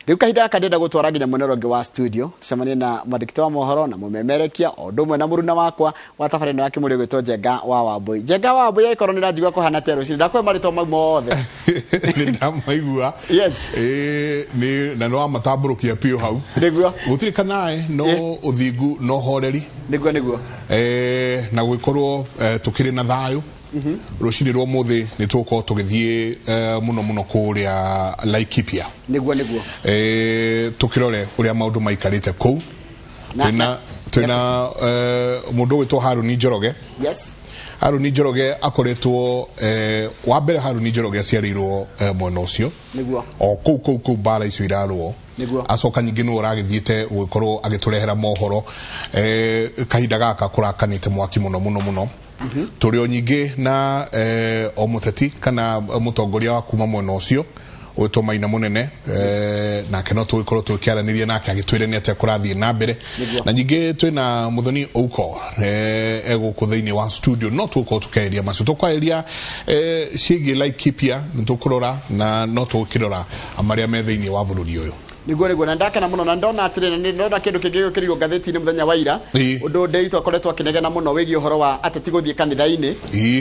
Riu kahinda kadenda gutwara nginya monologue wa studio tucemanie na mandikito wa mohoro na mumemerekia ondumwe na muruna wakwa wa tabarino yake muri gwitwo Njenga wa Wambui. Njenga wa Wambui ikoro ni ranjigwa kuhana tero ciri ndakwe marito mau mothe ni ndamaigua. Yes ni na no amatamburukia pio hau niguo gutirika nae no uthingu no horeri niguo na gwikorwo tukiri na thayu rucini rwo muthi ni tuko tugithie muno kuria Laikipia niguo tukirore uria maundu maikarite ku twina mundu witwo Haruni Njoroge. Yes Haruni Njoroge akoretwo wa mbere Haruni Njoroge aciarirwo mwena ucio niguo o ku bara icio irarwo acoka nyingi no uragithiete gukorwo agiturehera mohoro kahinda gaka kurakanite mwaki muno turi o nyingi na o muteti kana mutongoria wa kuma mwena ucio witwo Maina Munene na keno tuikorwo tukiaraniria nake agitwire ni atia kurathie na mbere na nyingi twina Muthoni Ouko eguku thiini wa studio no tuko tukeria macio tukwaeria ciigi Laikipia nitukurora na no tukirora amaria me thiini wa bururi uyu niguo na ndakena muno na ndona atire ni ndona kindu kingi kirigo gatheti-ini muthenya wa ira undu ndeitwa koretwo akinegena muno wigi uhoro wa ateti guthie kanitha-ini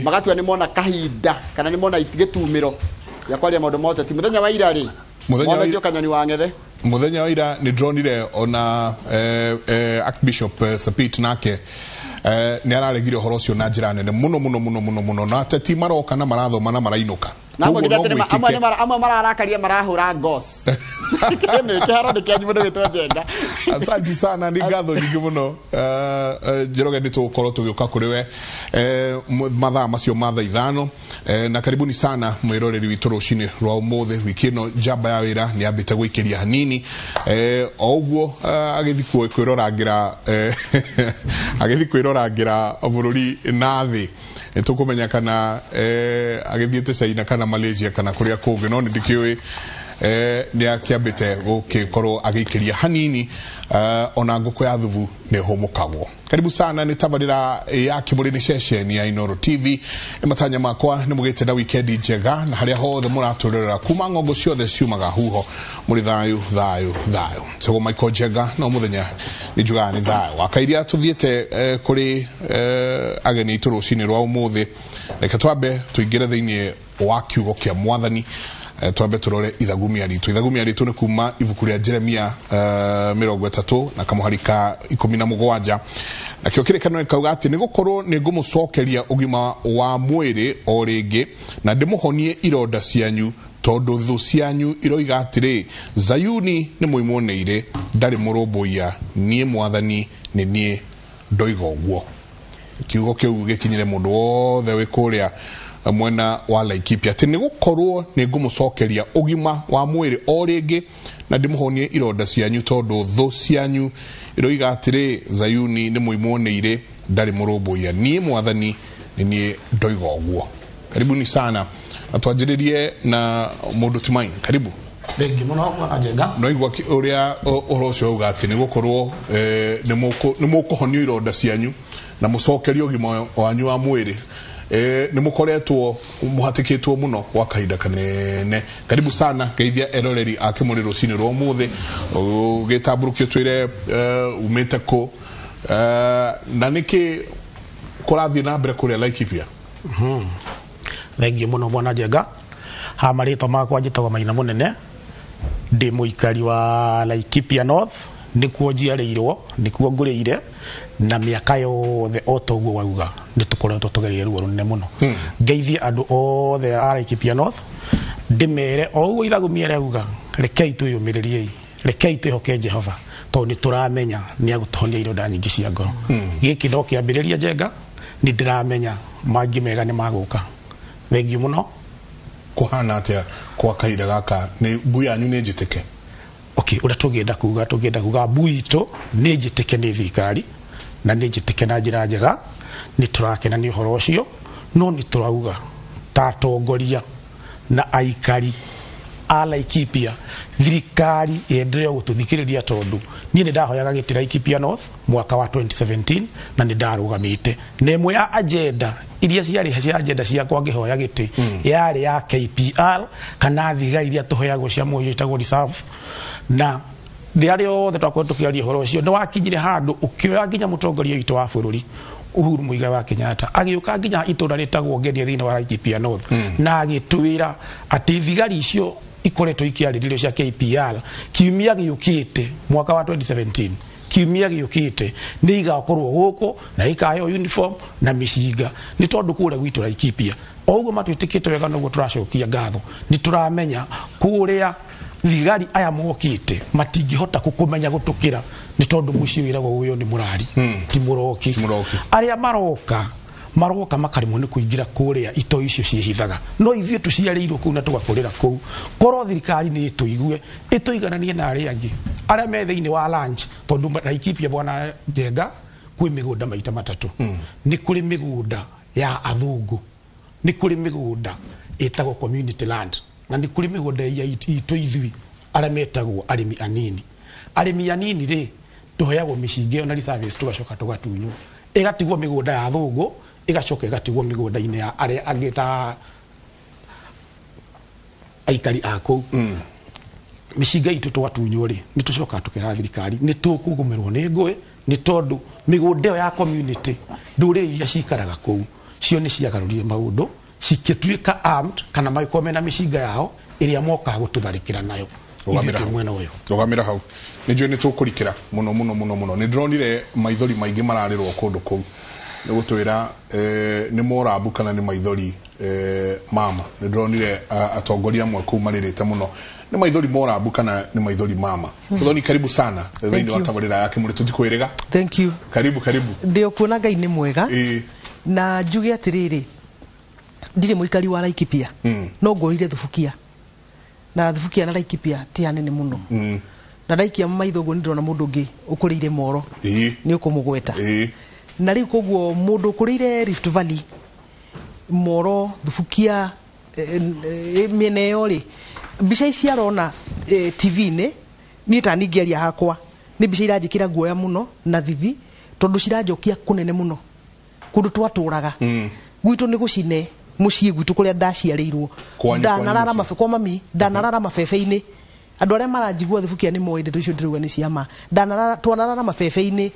magatua ni mona kahinda kana ni mona gitumiro ya kwaria maundu ma uteti muthenya wa ira ri muthenya kanyoni wa ngethe muthenya wa ira ni dronire ona Archbishop Sapit nake ni araregire uhoro ucio na njira nene muno na ateti maroka na marathoma na marainuka na amwe mararakaria marahura ngos kene kiharo ni kyanyu mundu witwa Njenga. Asante sana ni ngatho nyingi muno Njoroge ni tugukorwo tugiuka kuri we mathaa macio ma thaa ithano na karibuni sana mwiroreri witu rucini rwa umuthi wiki ino njamba ya wira ni ambite guikiria hanini o uguo agithikwo kwirorangira bururi na thi tukumenya kana agithiete China kana Malaysia kana kuria kungi no ndikiwe ni akiambite gukikorwo agikiria hanini ona nguko ya thubu ni homokagwo. Karibu sana ni tabarira ya Kimurini Session ya Inooro TV matanya makwa ni mugite na weekend njega na haria hothe muraturira kuma ngongo ciothe ciumaga huho muri thayu so Michael Njenga no muthenya ni juga ni thayu akairia tuthiete kuri ageni turucini rwa umuthi reke twambe tuingire thiini wa kiugo kia Mwathani twambe turore ithagumia ritu ni kuma ibuku ria Jeremia 30 na kamuharika 17 na kio kirekano kauga ati ni gukorwo ni ngumucokeria ugima wa mwiri o ringi na ndimuhonie ironda cianyu tondu thu cianyu iroiga atiri Zayuni ni muimoneire ndari murumbuia nie Mwathani ni nie ndoiga uguo. Kiugo kiu gikinyire mundu wothe wi kuria mwena wa Laikipia ati ni gukorwo ni ngumucokeria ugima wa mwiri o ringi na ndimuhonie ironda cianyu tondu thu cianyu iroiga atiri Zayuni ni muimoneire ndari murumbuia nie Mwathani ni nie ndoiga uguo. Karibuni sana atwanjiririe na mundu Timaini. Karibu. Thengi muno mwana Njenga. No igwa uria orocio uga ati ni gukorwo ni mukuhonio ironda cianyu na mucokerio ugima wanyu wa mwiri ni mukoretwo muhatikitwo muno kwa kahinda kanene. Karibu sana geithia eroreri akimuri rucini rwa umuthi ugitamburukio twire umite ko na niki kurathie na mbere kuria Laikipia. Thengi muno mwana Njenga. Ha marito makwa njitagwo Maina Munene ndi muikari wa Laikipia North nikuo njiarĩirwo nikuo ngũrĩire na miaka yothe otoguo wauga nitukoretwo tugereire ruo runene muno ngeithie andu othe a Laikipia North ndimere o uguo ithagumia rauga rekei twiyumiririe rekei twihoke Jehova tondu ni turamenya ni agutohonia ironda nyingi cia ngoro giki ndo kiambiriria Njenga ni ndiramenya mangi mega ni maguka. Thengi muno. Kuhana atia kwa kahinda gaka ni mbui yanyu ni njitike? Okay, ura tugenda kuga mbui itu ni njitike ni thirikari na ni njitike na njira njega ni turakena ni uhoro ucio no ni turauga tatongoria na aikari a Laikipia thirikari yendelee gututhikiriria tondu ni ndahoyaga giti Laikipia North mwaka wa 2017 na ni ndarugamite nemwe ya agenda iria ciari cia agenda cia kwa ngihoya giti yari ya KPR kana thiga iria tuhoyagwo cia moyo itagwo reserve na ndiari othe twakwa tukiaria horo ucio no wakinyire handu ukioya nginya mutongoria witu wa bururi Uhuru Muigai wa Kenyatta agiuka nginya itura ritagwo Ngenia thiini wa Laikipia North na agitwira ati thigari icio ikoretwo ikiariririo cia KPR kiumia giukite mwaka wa 2017 kiumia giukite ni igakorwo guku na ikayo uniform na mishiga ni tondu kure gwitu Laikipia oguo matwitikite wega noguo turacokia ngatho ni turamenya kuria thigari aya mokite matingihota kukumenya gutukira ni tondu muci wiragwo uyo ni murari ti muroki aria maroka makarimo ni kuingira kuria ito icio ciehithaga no ithio tuciareirwo ku na tugakorera ku koro thirikari ni tuigue ituigananie na aria angi aria me thiini wa lunch tondu Laikipia bwana Njenga kwi migunda maita matatu ni kuri migunda ya athungu ni kuri migunda etagwo community land na ni kuri migunda ya itu ithui aria metagwo arimi anini ri tuheagwo micingio na service tugacoka tugatunyo igatigwo migunda ya athungu igacoka igatigwo migunda-ini ya aria angita aikari ako micinga itu twatunyo ri ni tucoka tukira thirikari ni tukugumirwo ni ngui ni tondu migunda ya community nduri iria cikaraga kuu cio ni ciagarurie maundu cikituika armed kana maiko mena micinga yao iria moka gututharikira nayo rugamira hau nijue ni tukurikira muno ni ndronire maithori maingi mararirwo kundu kuu ni gutwira ni morabu kana ni maithori mama ni ndronire atongoria amwe kuu maririte muno ni maithori morabu kana ni maithori mama Muthoni karibu sana thiini wa tabarira yake muri tutikwirega thank you karibu ndio kuona Ngai ni mwega na njuge atiriri ndire muikari wa Laikipia no ngorire thubukia na thubukia na Laikipia ti hanene muno na Laikipia maithogo ndiro na mundu ngi ukurire moro ni ukumugweta na riu koguo mundu ukurire Rift Valley moro thubukia miene yori bica ici arona TV-ini ni taningiaria hakwa ni bica iranjikira guoya muno na thithi tondu ciranjokia kunene muno kundu twaturaga gwitu ni gucine mucii gwitu kuria ndaciareirwo ndanarara mafeko mami ndanarara mafebe-ini andu aria maranjigua thubukia ni moide tucio ndiruga ni ciama ndanarara twanarara mafebe-ini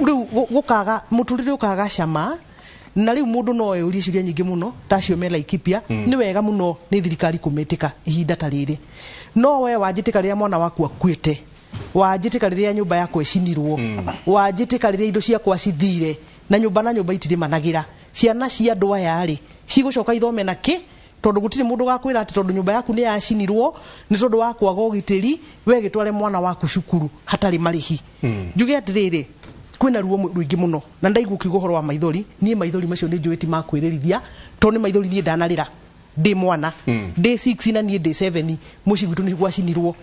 riu gukaga muturire ukaga cama na riu mundu no yurie ciuria nyingi muno tacio me Laikipia ni wega muno ni thirikari kumetika ihinda tariri no we wanjitika riria mwana waku akuite wanjitika riria nyumba yakwa icinirwo wanjitika riria indo ciakwa cithire na nyumba itire managira ciana cia andu aya ri cigucoka ithome na ki tondu gutire mundu gakwira ati tondu nyumba yaku ni yacinirwo ni tondu wa kwaga ugitiri we gitware mwana waku cukuru hatari marihi njuge atiriri kwina ruo ruingi muno na ndaigua kiguhoro wa maithori nie maithori macio ni njuiti makwirerithia to ni maithori nie ndanarira ndi mwana ndi 6 na nie ndi 7 muci gwitu ni gwacinirwo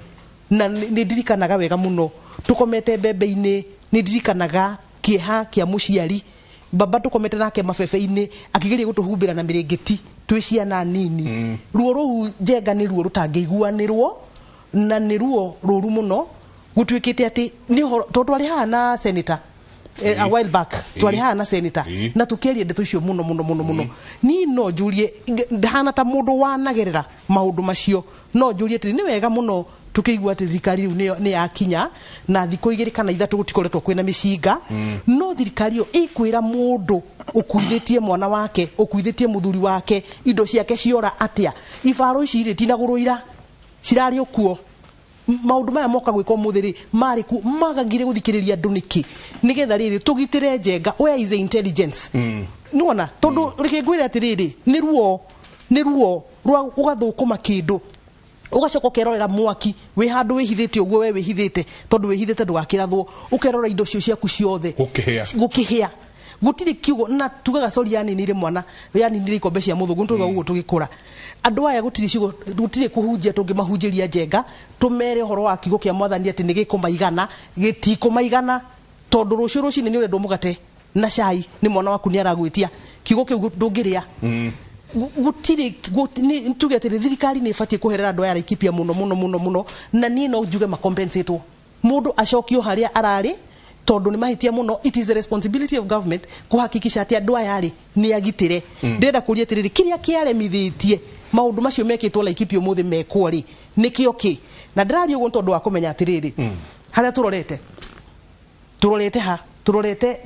na ni ndirikanaga wega muno tukomete mbembe-ini ni ndirikanaga kieha kia muciari baba tukomete nake mafebe-ini akigeria gutuhumbira na mirengeti twi ciana nini ruo ruu Njenga ni ruo rutangeiguanirwo na ni ruo ruru muno gutwikite ati ni to twari hana senator a while back twari hana senator na tukeria ndeto icio muno ni no jurie ndahana ta mundu wanagerera maundu macio no jurie ati ni wega muno tukiigua ati thirikari ni yakinya na thiko igiri kana ithatu gutikoretwo kwina micinga no thirikari yo ikwira mundu ukuithitie mwana wake ukuithitie muthuri wake indo ciake ciora atia ibaro ici ri tinaguruira cirari okuo maundu maya moka gwiko muthiri mari ku magagire guthikiriria nduniki nigetha riri tugitire Njenga where is the intelligence nuona tondu reke ngwire atiriri ni ruo rwa ugathukuma kindu ugacoka ukerorera mwaki wi handu wihithite uguo we wihithite tondu wihithite ndugakirathwo ukerora indo cio ciaku ciothe gukihia gutiri kiugo na tugaga sorry yani nire mwana yani nire ikombe cia muthungu tuga uguo tugikura andu aya gutiri kuhunjia tungimahunjiria Njenga tumere horo wa kiugo kia mwathani ati ni gikumaigana gitikumaigana tondu rucio rucini ni urendo mugate na cai ni mwana waku ni aragwitia kiugo kiu ndungiria gutiri ni tuge ati thirikari ni ifatie kuherera andu aya Laikipia muno na ni no njuge makompensatwo mundu acokio haria arari tondu ni mahitia muno it is the responsibility of government kuhakikisha ati andu aya ri ni agitire ndenda kuria tiriri kiria kiaremithitie maundu macio mekitwo Laikipia umuthi mekwo ri nikio ki na ndĩraria ũguo tondũ wa kũmenya atĩrĩrĩ harĩa turorete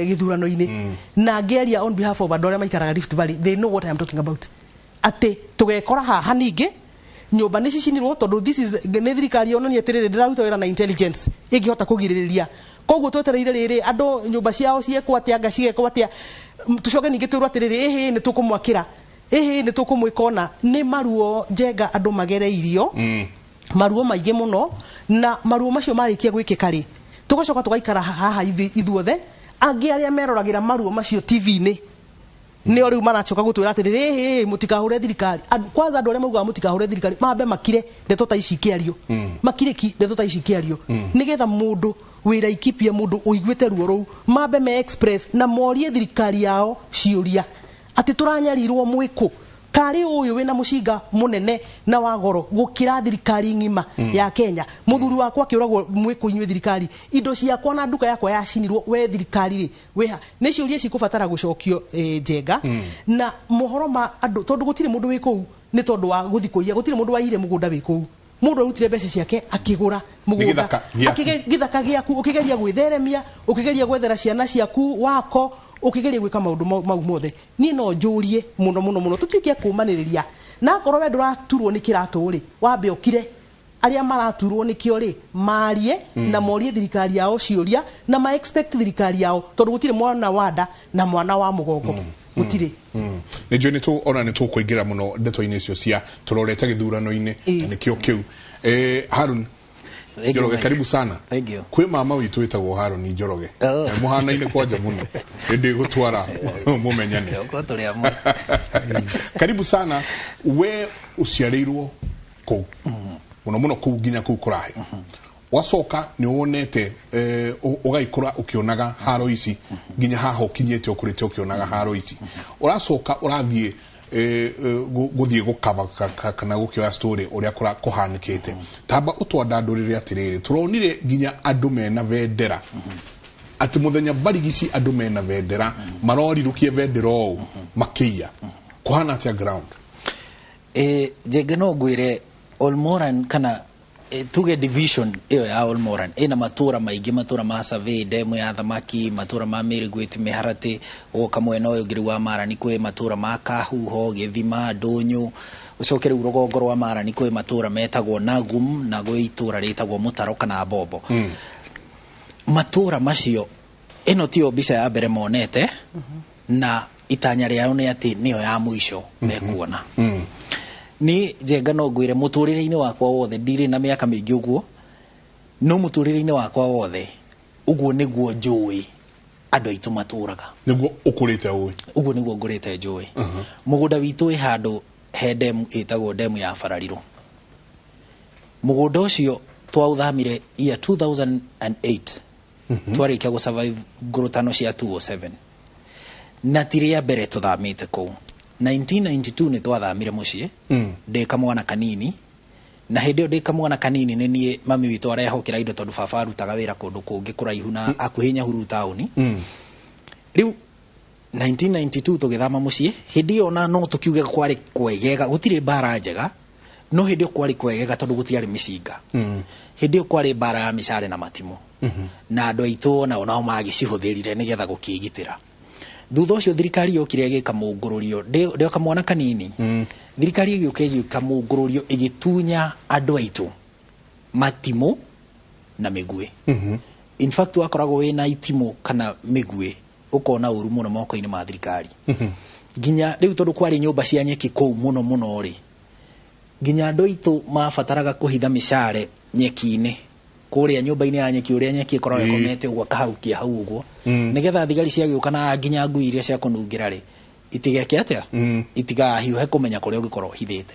gĩthurano-inĩ na ngĩaria on behalf of andũ arĩa maikaraga Rift Valley, they know what I am talking about. Atĩ tũgekora haha ningĩ nyũmba nĩ cicinirwo tondũ this is nĩ thirikari yonania atĩrĩrĩ ndĩraruta wĩra na intelligence ĩngĩhota kũgirĩrĩria. Koguo twetereire rĩrĩ andũ nyũmba ciao ciekwo atĩa anga cigekwo atĩa, tucoke ningĩ twĩrwo atĩrĩrĩ ĩhĩ nĩ tũkũmwakĩra, ĩhĩ nĩ tũkũmwĩkona. Nĩ maruo Njenga andũ magereirio maruo maingĩ mũno, na maruo macio marĩkia gwĩkĩka rĩ tugacoka tugaikara haha ithuothe angĩ arĩa meroragĩra maruo macio TV-inĩ nĩo rĩu maracoka gũtwĩra atĩrĩrĩ mũtikahure thirikari. Kwanza andũ arĩa maugaga mũtikahure thirikari mambe makire ndeto ta ici kĩario, makire ki ndeto ta ici kĩario nĩgetha mũndũ wĩ Laikipia, mũndũ ũiguĩte ruo rũu mambe me express na morie thirikari yao ciũria atĩ tũranyarirwo mwĩkũ kari ũyũ wĩna mũcinga mũnene na wa goro gũkĩra thirikari ng'ima ya Kenya. Mũthuri wakwa akĩũragwo mwĩkũ inyuĩ thirikari, indo ciakwa na nduka yakwa yacinirwo, we thirikari rĩ wĩha. Nĩ ciũria cikũbatara gũcokio Njenga na mohoro ma andũ tondũ gũtirĩ mũndũ wĩ kũu nĩ tondũ wa gũthi kũiya, gũtirĩ mũndũ waire mũgũnda wĩ kũu, mũndũ arutire mbeca ciake akĩgũra mũgũnda gĩthaka gĩaku ũkĩgeria gwĩtheremia, ũkĩgeria gwethera ciana ciaku wako, ũkĩgeria gwĩka maũndũ mau mothe. Niĩ no njũrie mũno tũtuĩke kũmanĩrĩria na akorwo we ndũraturwo nĩ kĩratũ rĩ wambe ũkire arĩa maraturwo nĩkĩo rĩ marie na morie thirikari yao ciũria na ma expect thirikari yao tondũ gũtirĩ mwana wa nda na mwana wa mũgongo gũtirĩ. Nĩnjũĩ nĩ tũkũingĩra mũno ndeto-inĩ icio cia tũrorete gĩthurano-inĩ na nĩkĩo kĩu. Harun Njoroge, karibu sana. Thank you. Kwĩ mama witũ wĩtagwo Harun Njoroge, mũhana-inĩ kwanja mũno ndĩ gũtwara mũmenyane. Karibu sana. We ũciarĩirwo kũu mũno kũu nginya kũu kũrahe, wacoka nĩ wonete ũgaikũra ũkĩonaga haro ici nginya haha ũkinyĩte ũkũrĩte ũkĩonaga haro ici, ũracoka ũrathiĩ gũthiĩ gũkava kana gũkĩoya story ũrĩa kũhanĩkĩte. Tamba ũtwandandũrĩre atĩrĩrĩ tũronire nginya andũ mena vendera atĩ mũthenya barigici andũ mena vendera marorirũkie vendera ũũ makĩia kũhana atĩa ground. Njenga no ngwĩre Olmoran kana tuge division iyo ya Olmoran ina matura maingĩ, matura ma Survey, demu ya Thamaki, matura ma Mĩrĩgwĩti, Mĩharatĩ, ũgoka mwena ũyũ ngiri wa Marani kwĩ matura ma Kahuho, Gĩthima, Ndũnyũ, ũcoke rĩu rũgongo rwa Marani kwĩ matura metagwo Nagum na gwĩ itura rĩtagwo Mũtaro kana Mbombo. Matura macio ĩno tiyo mbica ya mbere monete na itanya rĩao nĩ atĩ nĩyo ya mũico mekuona. Ni Njenga no ngwĩre mũtũrĩre-inĩ wakwa wothe ndirĩ na mĩaka mĩingĩ ũguo, no mũtũrĩre-inĩ wakwa wothe ũguo nĩguo njũĩ andũ aitũ matũraga, nĩguo ũkũrĩte ũĩ, ũguo nĩguo ngũrĩte njũĩ. Mũgũnda witũ wĩ handũ he ndemu ĩtagwo ndemu ya Barariru. Mũgũnda ũcio twaũthamire year 2008 twarĩkia gũsurvive ngũrũtano cia 207 na tirĩa mbere tũthamĩte kũu. 1992 nĩ twathamire mũciĩ ndĩ kamwana kanini, na hĩndĩ ĩyo ndĩ kamwana kanini nĩ niĩ mami witũ arehokera indo tondũ baba arutaga wĩra kũndũ kũngĩ kũraihu na hakuhĩ Nyahururu taũni. Rĩu 1992 tũgĩthama mũciĩ, hĩndĩ ĩyo na no tũkiuge kwarĩ kwegega, gũtirĩ mbara njega, no hĩndĩ ĩyo kwarĩ kwegega tondũ gũtiarĩ mĩcinga. Hĩndĩ ĩyo kwarĩ mbara ya mĩcare na matimũ, na andũ aitũ nao magĩcihũthĩrire nĩgetha gũkĩgitĩra. Thutha ũcio thirikari yokire ĩgĩka mũngũrũrio ndĩ kamwana kanini. Thirikari ĩgĩũka mũngũrũrio ĩgĩtunya andũ aitũ matimũ na mĩguĩ. In fact wakoragwo wĩna itimũ kana mĩguĩ ũkona ũru mũno moko-inĩ ma thirikari. Nginya rĩu tondũ kwarĩ nyũmba cia nyeki kũu mũno rĩ, nginya andũ aitũ mabataraga kũhitha mĩcare nyeki-inĩ kũrĩa nyũmba-inĩ ya nyeki, ũrĩa nyeki ĩkoragwo ĩkomete ũguo kahaukia hau ũguo, nĩgetha thigari ciagĩũka na nginya ngui iria cia kũnungĩra rĩ itigeke atĩa, itigahiũhe kũmenya kũrĩa ũngĩkorwo hithĩte.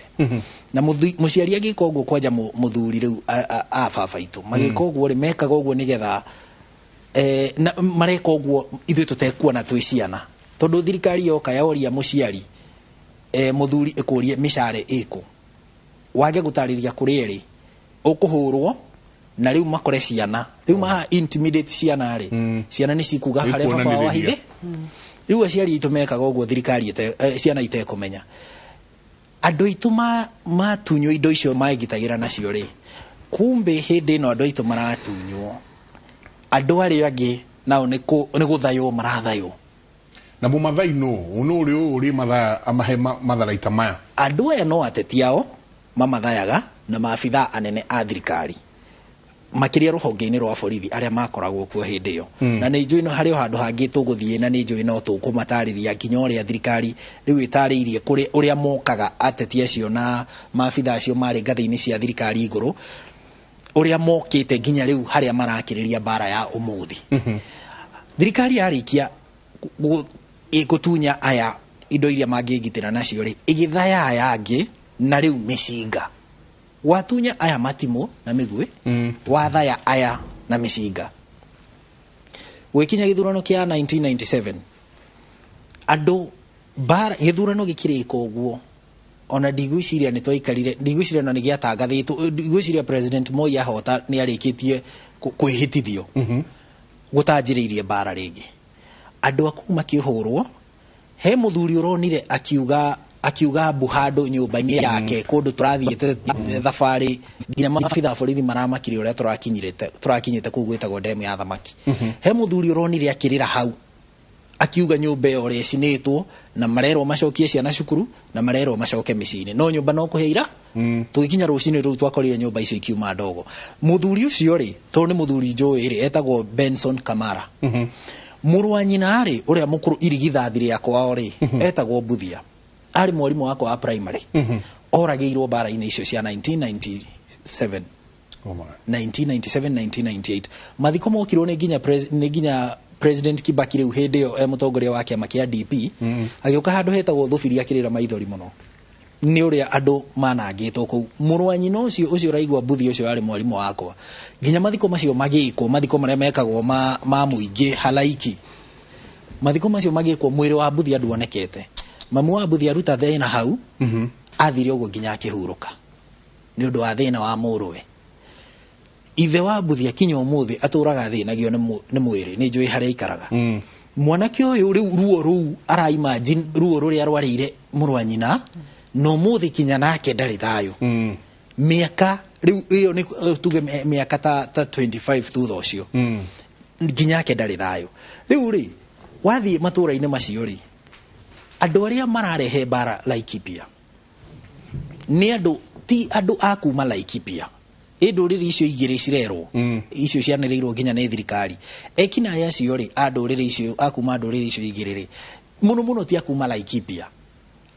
Na mũciari agĩka ũguo kwanja mũthuri rĩu a baba itũ magĩka ũguo rĩ, mekaga ũguo nĩgetha mareka ũguo ithuĩ tũtekuona twĩ ciana, tondũ thirikari yoka yoria mũciari mũthuri ĩkũrie mĩcare ĩkũ, wage gũtarĩria kũrĩa rĩ ũkũhũrwo na rĩu makore ciana, rĩu maha intimidate ciana rĩ, ciana nĩ cikuga harĩa baba wa hithe. Rĩu aciari itũ mekaga ũguo thirikari ciana itekũmenya. Andũ aitũ matunywo indo icio magitagĩra nacio rĩ, kumbe hindi no andu aitu maratunywo andu aria angi nao ni guthayo marathayo na mumathai no uri mathaa amahe matharaita maya andu aya no ateti ao mamathayaga na maabitha anene a thirikari makiria ruhonge-ini rwa borithi aria makoragwo kuo hindi iyo na ni njui no hari handu hangi tuguthie na ni njui no tukumatariria nginya uria thirikari riu itariirie kuri uria mokaga ateti acio na maabitha acio mari ngathi-ini cia thirikari iguru uria mokite nginya riu haria marakiriria bara ya umuthi thirikari yarikia igutunya aya indo iria mangigitira nacio ri igithaya aya angi na riu micinga watunya aya matimo na migwe wathaya aya na micinga wikinya githurano kia 1997 andu bara githurano gikirika uguo ona ndigwiciria ni twaikarire ndigwiciria no nigiatangathitwo ndigwiciria president Moi ahota ni arikitie kwihitithio gutanjiriirie bara ringi andu aku makihurwo he muthuri uronire akiuga buhado nyumba-ini yake kundu turathiete thabari nginya mabitha borithi maramakire uria turakinyite kuu gwitagwo ndemu ya thamaki he muthuri uronire akirira hau akiuga nyumba iyo ri cinitwo na marerwo macokie ciana cukuru na marerwo macoke micini no nyumba no kuheira tugikinya rucini ru twakorire nyumba icio ikiuma ndogo muthuri ucio ri to ni muthuri njui ri etagwo Benson Kamara murwa nyina ri uria mukuru irigithathire yakwa ri etagwo Buthia ari mwarimu wakwa wa primary orageirwo bara-ini icio cia 1997 1998 mathiko mokirwo ni nginya president Kibaki riu hindi yo mutongoria wa kiama kia DP agioka handu hetagwo thubiria akirira maithori muno ni uria andu manangitwo ku murwanyi no ucio raigwa Buthia ucio ari mwarimu wakwa nginya mathiko macio magiko mathiko maria mekagwo ma muingi halaiki mathiko macio magiko mwiri wa Buthia nduonekete mamu wa Buthia ruta thina hau athire ugo nginya akihuruka ni undu wa thina wa muruwe ithe wa Buthia kinya umuthi aturaga thinagio ni mwiri ni njui haria ikaraga mwanake uyu riu ruo ruu ara imagine ruo ruria rwarire murwa nyina no muthi kinya nake ndari thayo miaka riu iyo ni tuge miaka ta 25 thutha ucio nginya yake ndari thayo riu ri wathi matura-ini macio ri andu aria mararehe bara Laikipia ni andu ti andu akuma Laikipia nduriri icio igiri cirerwo icio cianiriirwo nginya ni thirikari ekina aya cio ri anduriri icio akuma nduriri icio igiri ri muno ti akuma Laikipia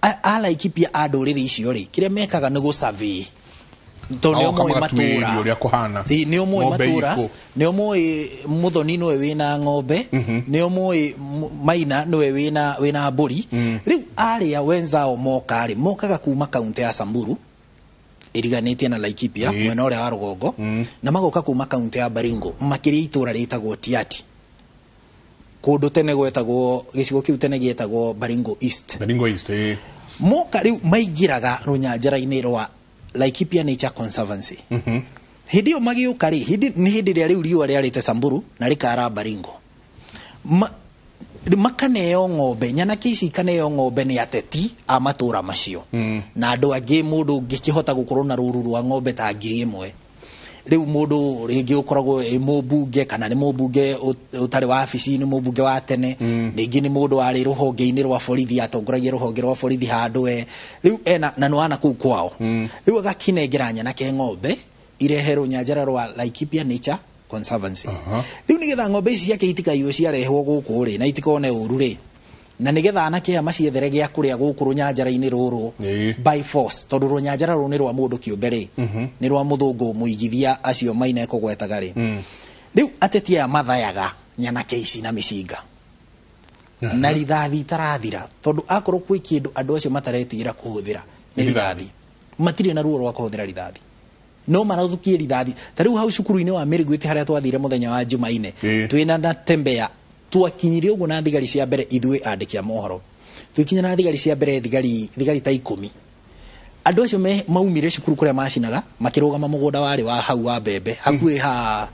a Laikipia anduriri icio ri kiria mekaga ni gu survey to ni omwe matura uria kuhana ni omwe matura ni omwe muthoni no wina ng'ombe ni omwe maina no wina mburi riu aria wenzao mokaga kuma kaunti ya Samburu iriganitie na Laikipia mwena uria wa rugongo na magoka kuma kaunti ya Baringo makiria itura ritagwo Tiati kundu tene gwetagwo gicigo kiu tene gietagwo Baringo East moka riu maingiraga runyanjara-ini rwa Laikipia Nature Conservancy hindi yo magiuka ri ni hindi ria riu riu ria rite Samburu na rikara Baringo makaneo ng'ombe nyanake ici kaneo ng'ombe ni ateti a matura macio na andu angi mundu ngikihota gukorwo na ruru rwa ng'ombe ta 1000 riu mundu ringi ukoragwo mubunge kana ni mubunge utari wa afisi ni mubunge wa tene ringi ni mundu ari ruhonge-ini rwa borithi atongoragia ruhonge rwa borithi handu riu ena na nwana kuu kwao riu agakinengera nyanake ng'ombe ireherwo nyanjara rwa Laikipia Nature Conservancy riu nigetha ng'ombe ici ciake itikaiywo ciarehwo guku ri na itikone uru ri na nigetha anake amaciethere gia kuria guku runyanjara-ini ruru by force tondu runyanjara ruru ni rwa mundu kiumbe ri ni rwa muthungu muigithia acio maina kugwetaga ri riu ateti aya mathayaga nyanake ici na micinga na rithathi tarathira tondu akorwo kwi kindu andu acio mataretira kuhuthira ni rithathi matire na ruo rwa kuhuthira rithathi no marathukie rithathi tariu hau cukuru-ini wa Mirigwiti haria twathire muthenya wa Jumaine twina na tembea twakinyirie uguo na thigari cia mbere ithue andiki a mohoro twikinya na thigari cia mbere thigari ta 10 andu acio maumire cukuru kuria macinaga makirugama mugunda wari wa hau wa mbembe hakuhi ha